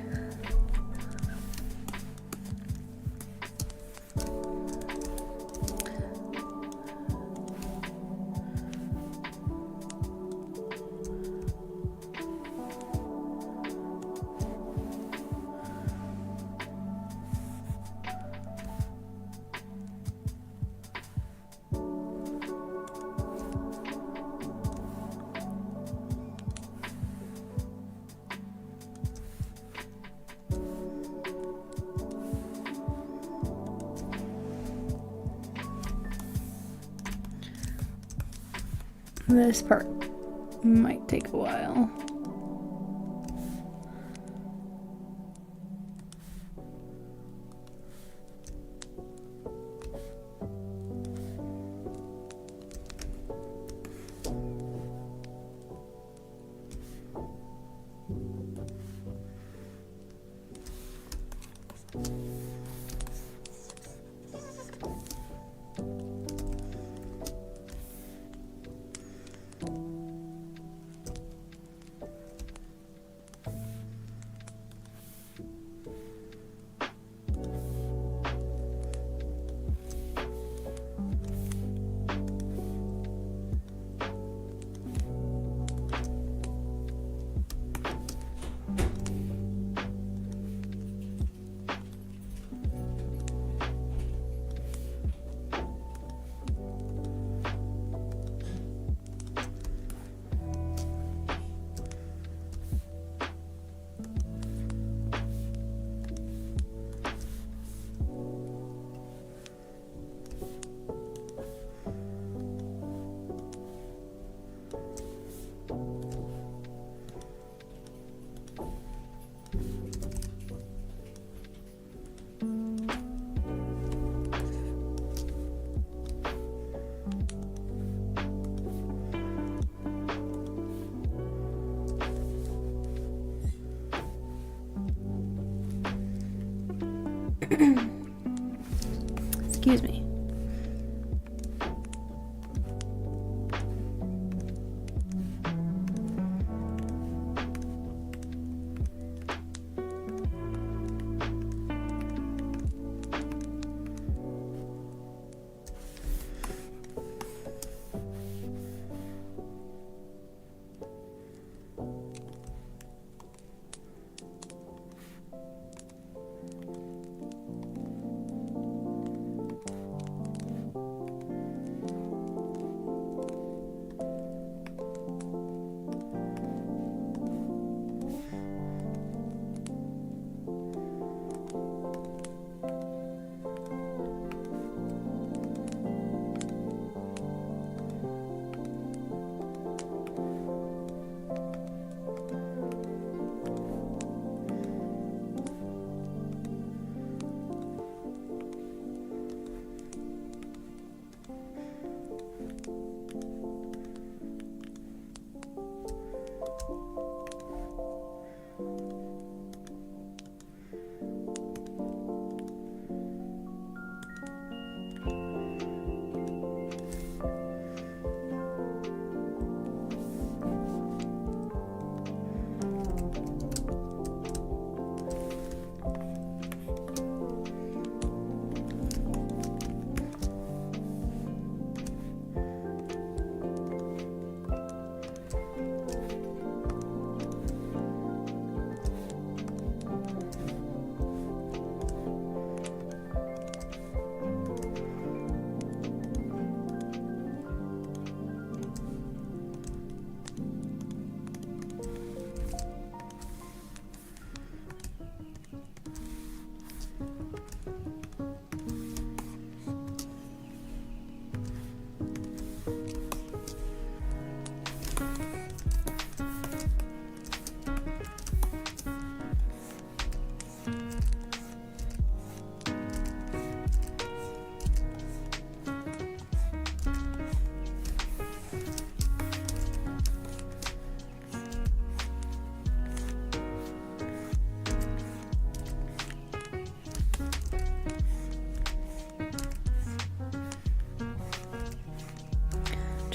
this part might take a while. Excuse me.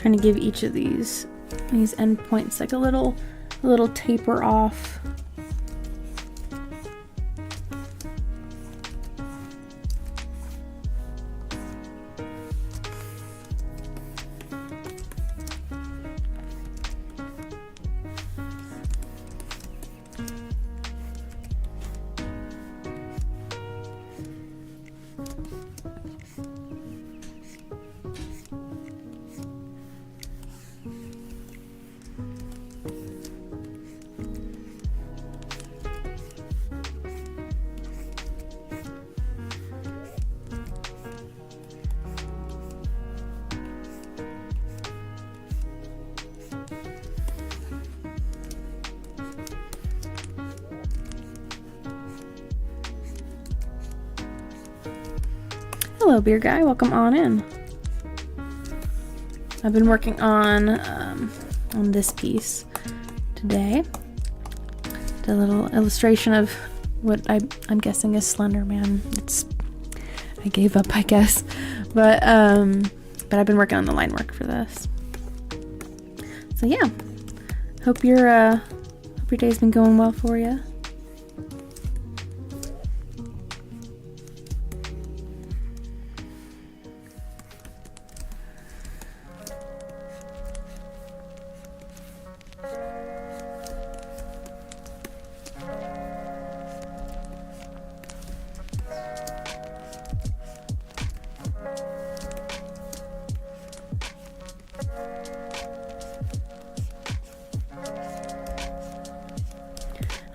trying to give each of these endpoints like a little taper off. Hello, beer guy. Welcome on in. I've been working on this piece today. The little illustration of what I'm guessing is Slender Man. I gave up, I guess, but I've been working on the line work for this. So yeah, hope your day's been going well for you.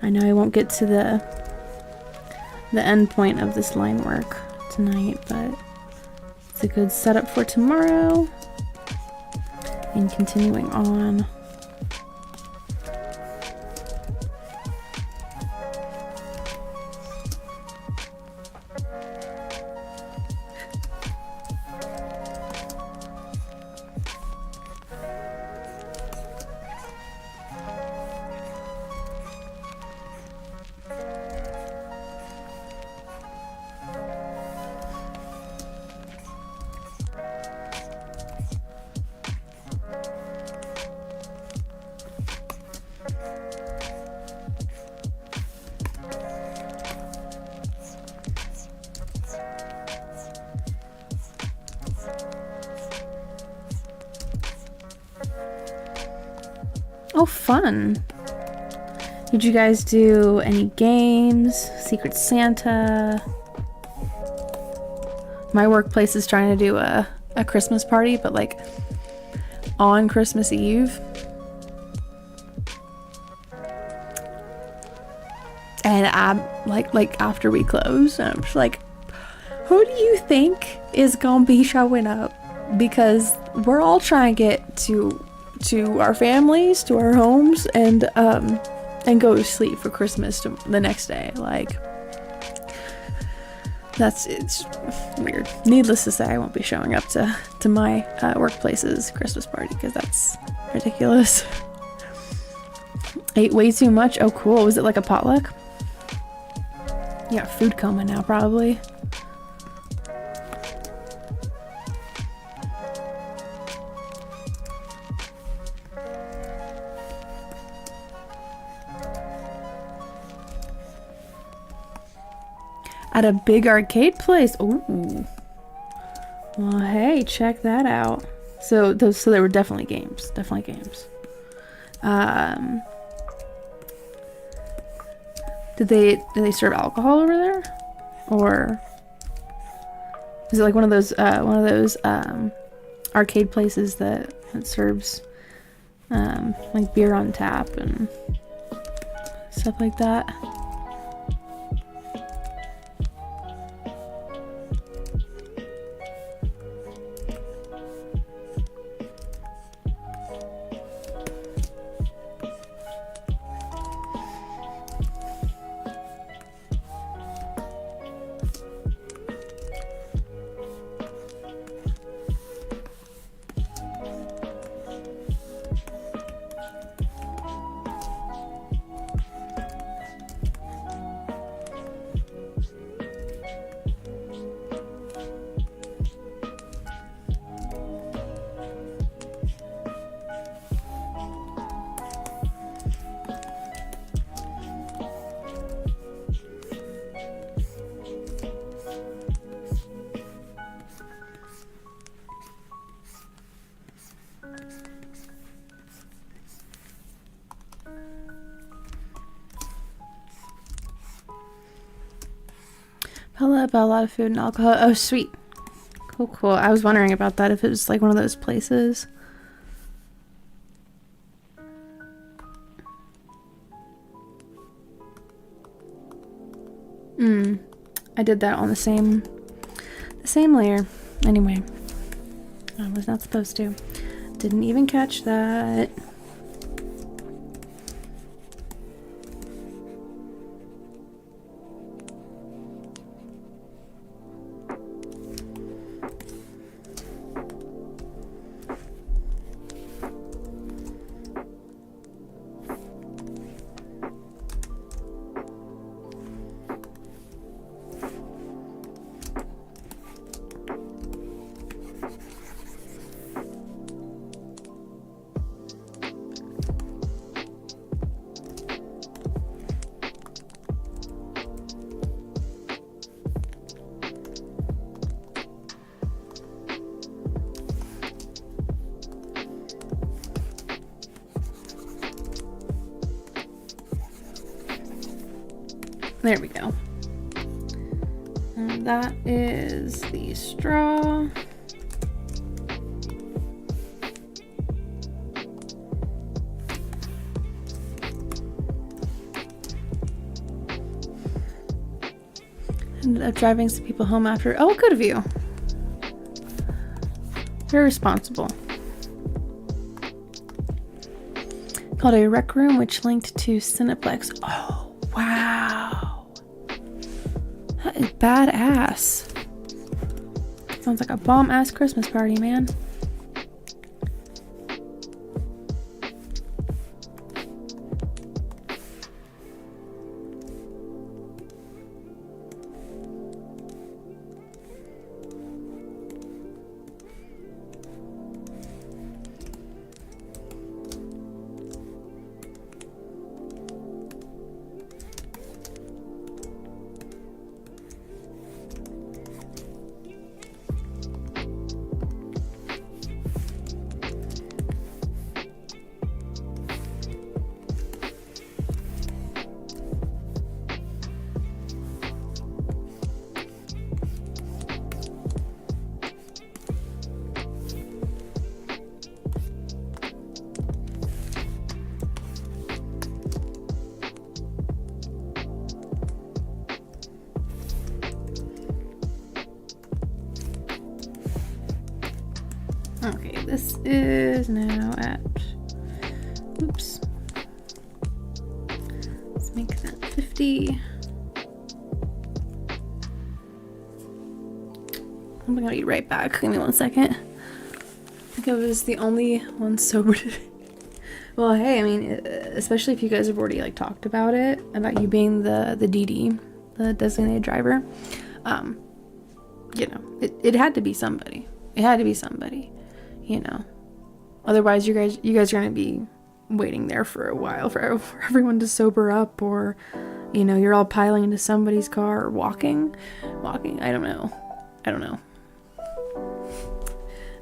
I know I won't get to the end point of this line work tonight, but it's a good setup for tomorrow and continuing on. Oh, fun. Did you guys do any games? Secret Santa? My workplace is trying to do a Christmas party, but like on Christmas Eve. And I'm like after we close, I'm just like, who do you think is gonna be showing up? Because we're all trying to get to our families, to our homes, and go to sleep for Christmas the next day. Like, it's weird. Needless to say, I won't be showing up to my workplace's Christmas party because that's ridiculous. Ate way too much. Oh, cool. Was it like a potluck? You got food coma now, probably. At a big arcade place. Ooh. Well, hey, check that out. So there were definitely games. Definitely games. Did they serve alcohol over there, or is it like one of those arcade places that serves like beer on tap and stuff like that? Pella about a lot of food and alcohol. Oh, sweet. Cool, cool. I was wondering about that, if it was like one of those places. I did that on the same layer. Anyway, I was not supposed to. Didn't even catch that. There we go. And that is the straw. Ended up driving some people home after. Oh, good of you. Very responsible. Called a rec room, which linked to Cineplex. Oh, wow. That is badass. Sounds like a bomb-ass Christmas party, man. Okay, this is now at, oops, let's make that 50. I'm gonna be right back. Give me 1 second. I think I was the only one sober today. Well, hey, I mean, especially if you guys have already like talked about it, about you being the DD, the designated driver. You know, it had to be somebody. It had to be somebody. You know, otherwise you guys are gonna be waiting there for a while for everyone to sober up, or you know, you're all piling into somebody's car or walking. I don't know,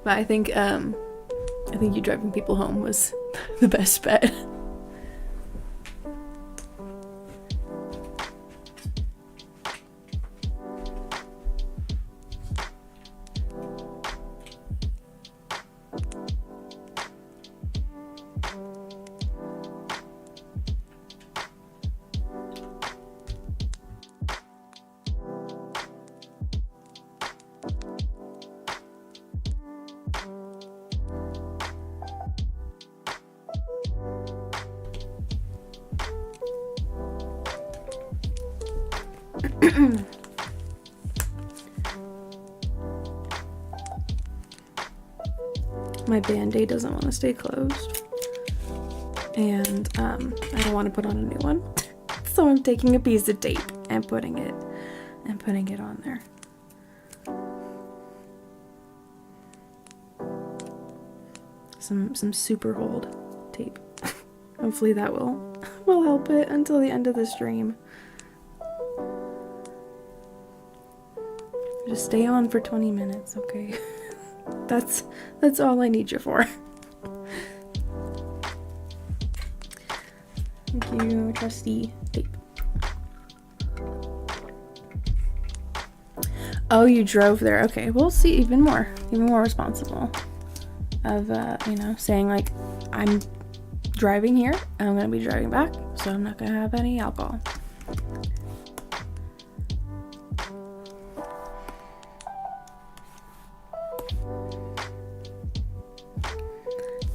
but I think you driving people home was the best bet. My band-aid doesn't want to stay closed, and I don't want to put on a new one, so I'm taking a piece of tape and putting it on there. Some super hold tape. Hopefully that will help it until the end of the stream. Just stay on for 20 minutes, okay? That's all I need you for. Thank you, trusty tape. Oh, you drove there. Okay, we'll see. Even more responsible of, you know, saying like, I'm driving here, I'm gonna be driving back, so I'm not gonna have any alcohol.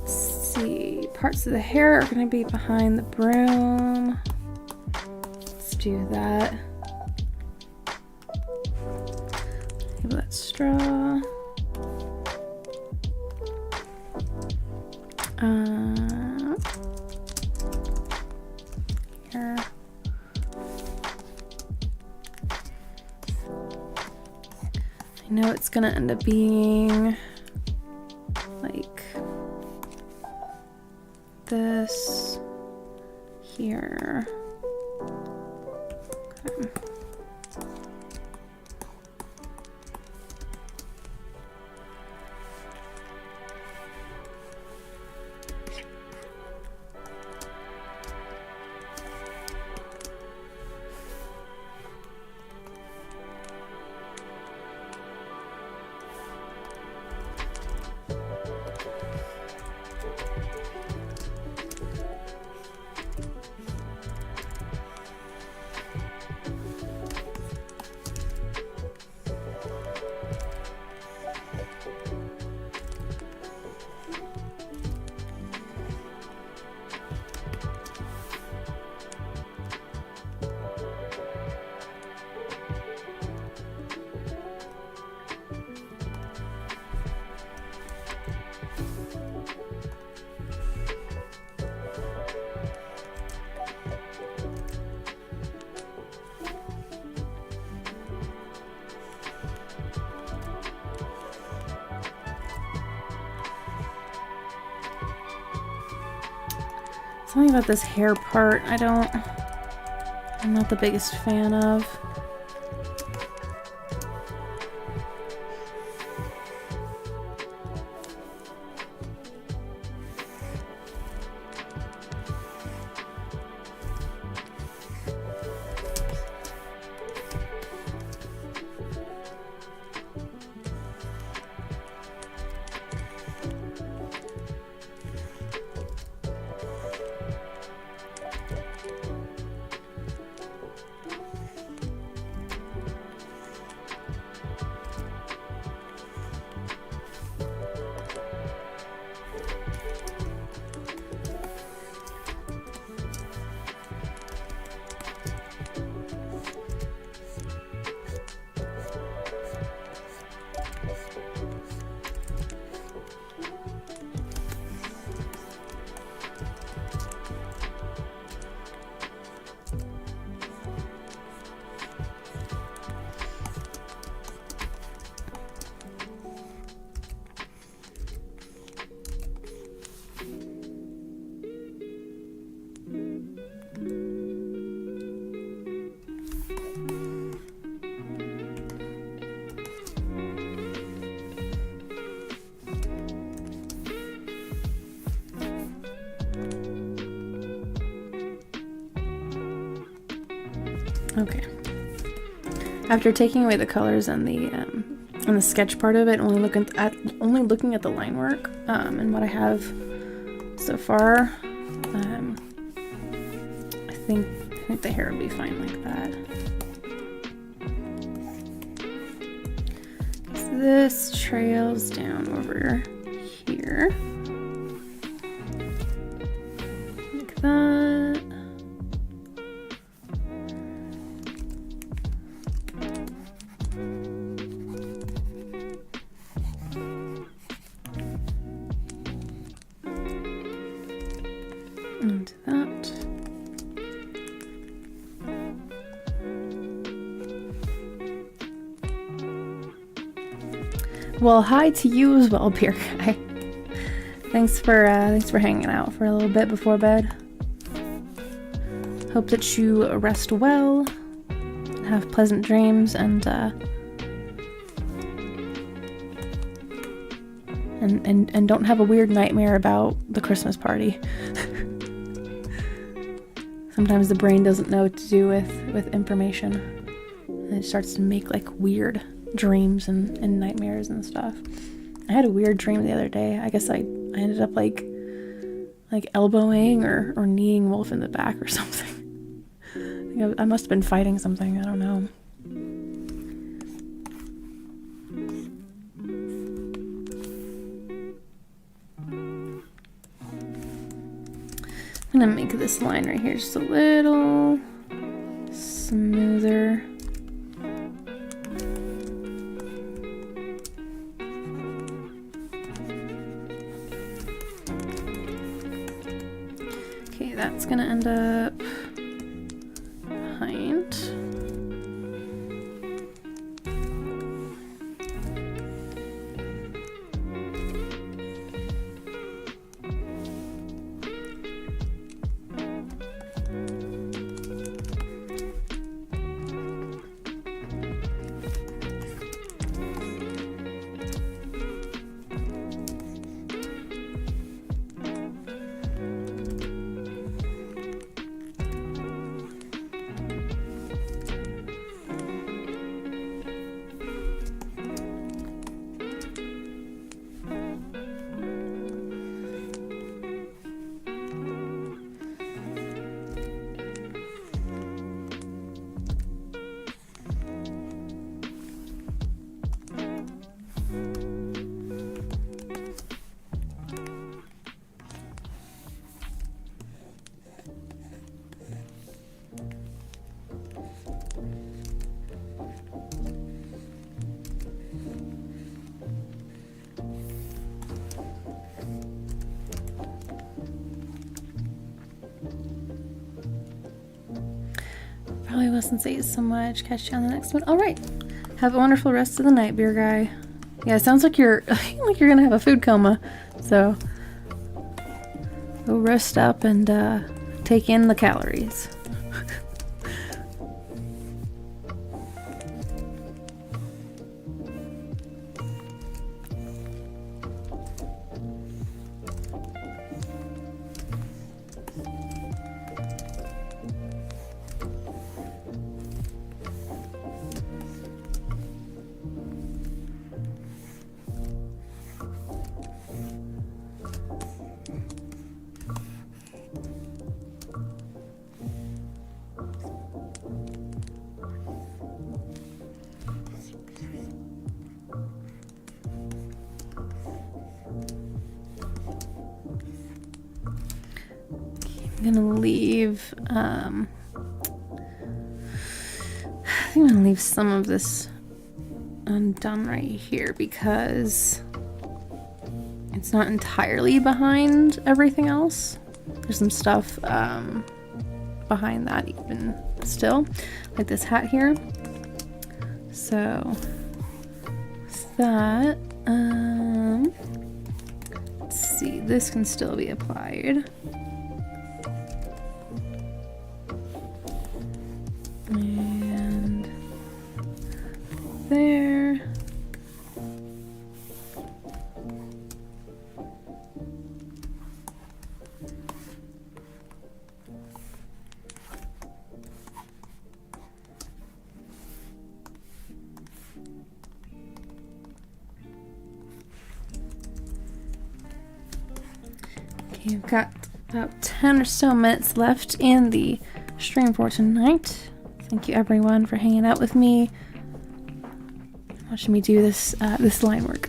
Let's see, parts of the hair are gonna be behind the broom. Let's do that. Maybe that straw. Here. I know it's gonna end up being like this here. Okay. Something about this hair part I'm not the biggest fan of. Okay. After taking away the colors and the sketch part of it, only looking at the line work and what I have so far, I think the hair would be fine like that. So this trails down over here, like that. And that. Well, hi to you as well, beer guy. Thanks for hanging out for a little bit before bed. Hope that you rest well, have pleasant dreams, and don't have a weird nightmare about the Christmas party. Sometimes the brain doesn't know what to do with information, and it starts to make like weird dreams and nightmares and stuff. I had a weird dream the other day. I guess I ended up like elbowing or kneeing Wolf in the back or something. I must have been fighting something. I don't know. I'm gonna make this line right here just a little smoother. Okay, that's gonna end up behind. Probably wasn't say so much. Catch you on the next one. All right. Have a wonderful rest of the night, beer guy. Yeah, it sounds like you're like you're gonna have a food coma. So go rest up and take in the calories. I'm gonna leave I think I'm gonna leave some of this undone right here because it's not entirely behind everything else. There's some stuff behind that even still, like this hat here. So that let's see, this can still be applied. And there. Okay, I've got about 10 or so minutes left in the stream for tonight. Thank you everyone for hanging out with me, watching me do this this line work.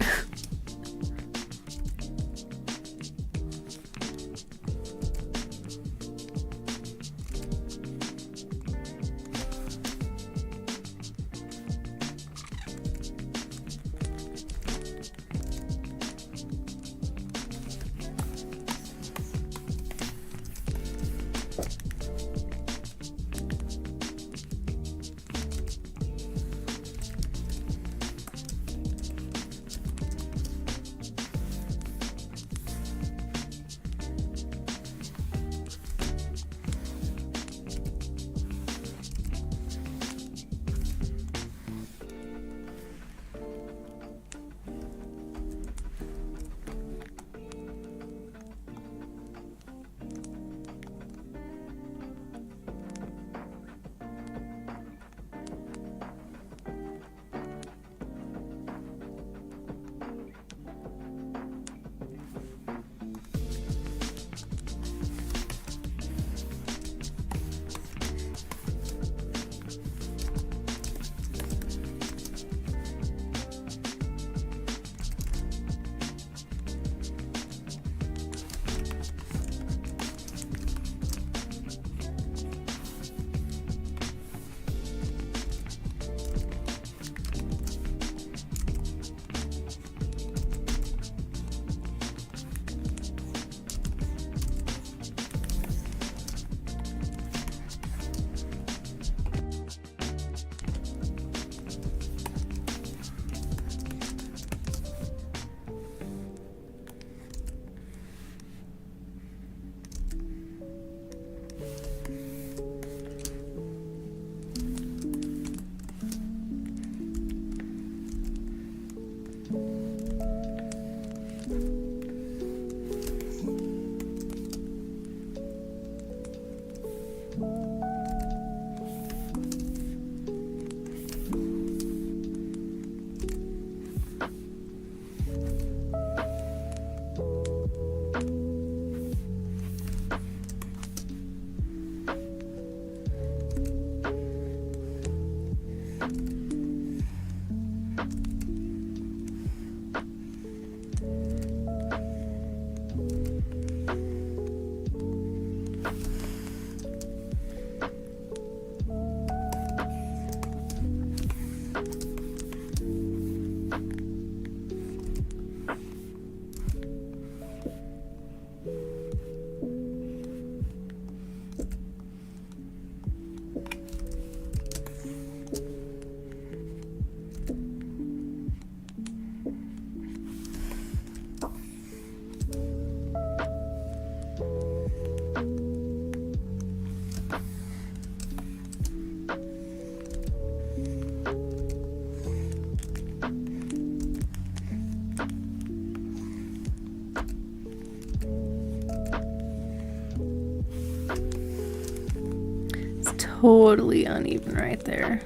Totally uneven right there.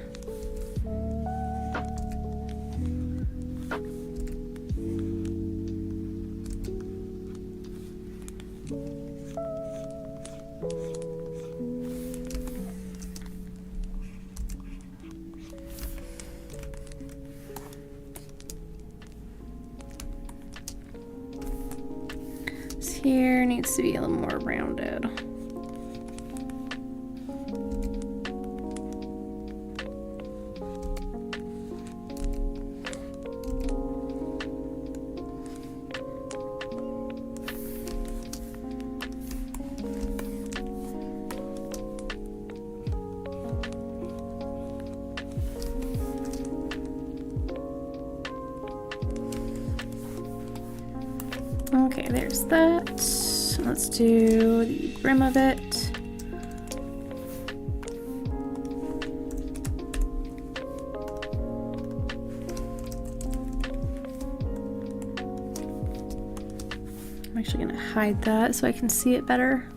This here needs to be a little more rounded. Okay, there's that. Let's do the brim of it. I'm actually going to hide that so I can see it better.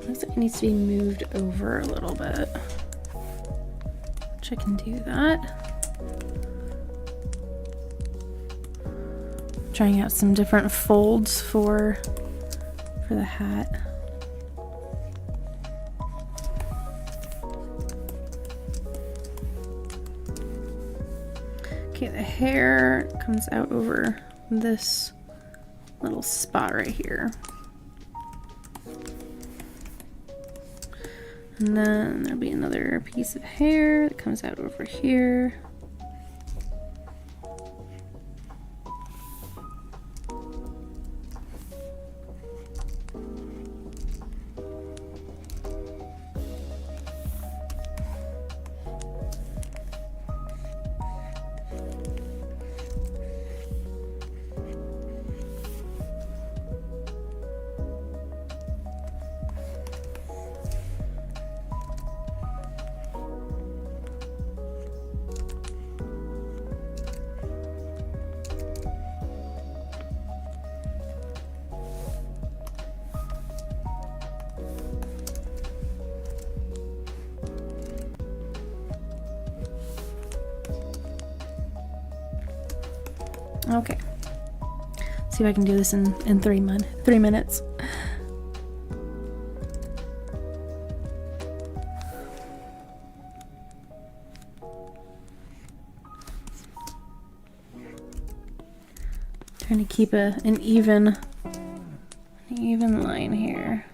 Looks like it needs to be moved over a little bit, which I can do that. Trying out some different folds for the hat. Okay, the hair comes out over this little spot right here. And then there'll be another piece of hair that comes out over here. Okay, see if I can do this in 3 minutes. Trying to keep an even line here.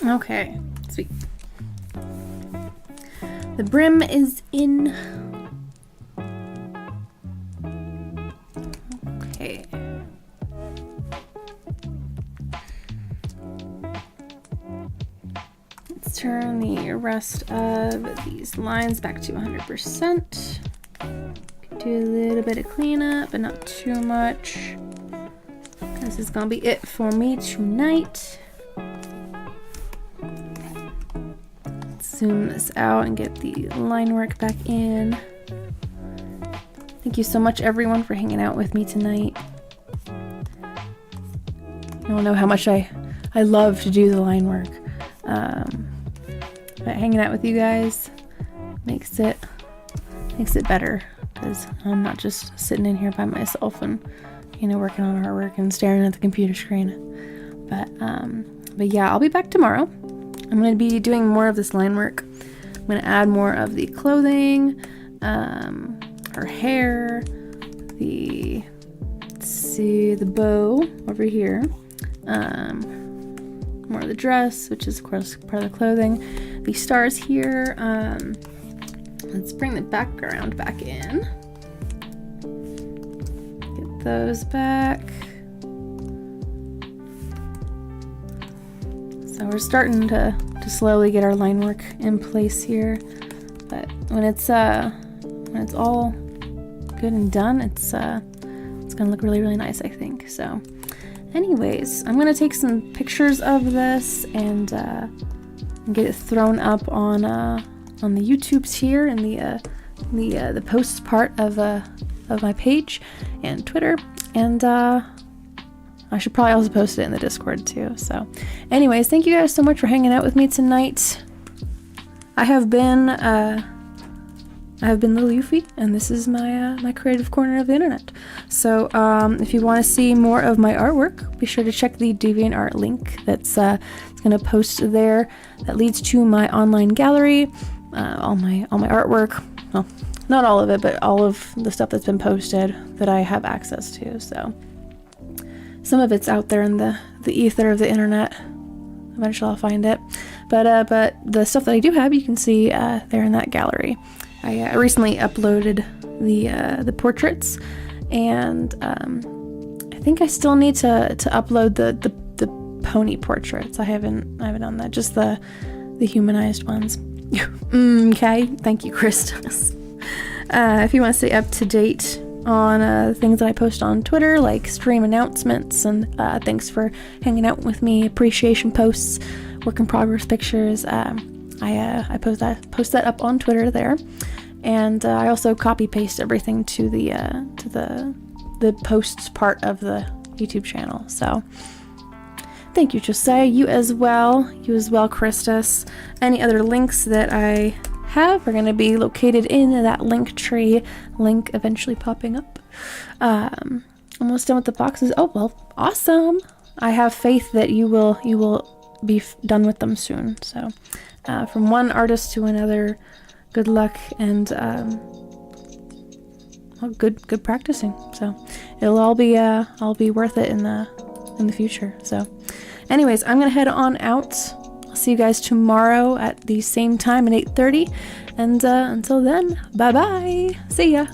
Okay, sweet. The brim is in. Okay. Let's turn the rest of these lines back to 100%. Do a little bit of cleanup, but not too much. This is gonna be it for me tonight. Zoom this out and get the line work back in. Thank you so much, everyone, for hanging out with me tonight. You don't know how much I love to do the line work, but hanging out with you guys makes it better, because I'm not just sitting in here by myself and, you know, working on artwork and staring at the computer screen. But yeah, I'll be back tomorrow. I'm going to be doing more of this line work. I'm going to add more of the clothing, her hair, the bow over here, more of the dress, which is of course part of the clothing, the stars here. Let's bring the background back in. Get those back. So we're starting to slowly get our line work in place here, but when it's all good and done, it's gonna look really, really nice, I think. So anyways, I'm gonna take some pictures of this and get it thrown up on the YouTubes here in the posts part of my page and Twitter, and I should probably also post it in the Discord too. So anyways, thank you guys so much for hanging out with me tonight. I have been I've been Lil Euphie, and this is my my creative corner of the internet. So if you want to see more of my artwork, be sure to check the DeviantArt link that's it's gonna post there. That leads to my online gallery, all my artwork. Well, not all of it, but all of the stuff that's been posted that I have access to. So some of it's out there in the ether of the internet. Eventually I'll find it, but the stuff that I do have, you can see there in that gallery. I recently uploaded the portraits, and I think I still need to upload the pony portraits. I haven't done that, just the humanized ones. Okay, thank you, Christus. If you want to stay up to date on things that I post on Twitter, like stream announcements and thanks for hanging out with me, appreciation posts, work in progress pictures, I post that up on Twitter there, and I also copy paste everything to the posts part of the YouTube channel. So thank you, Josiah. You as well, Christus. Any other links that I have are going to be located in that link tree, link eventually popping up. Almost done with the boxes. Oh well, awesome. I have faith that you will be done with them soon. So from one artist to another, good luck, and well, good practicing. So it'll all be worth it in the future. So anyways, I'm gonna head on out. I'll see you guys tomorrow at the same time at 8:30, and until then, bye bye. See ya.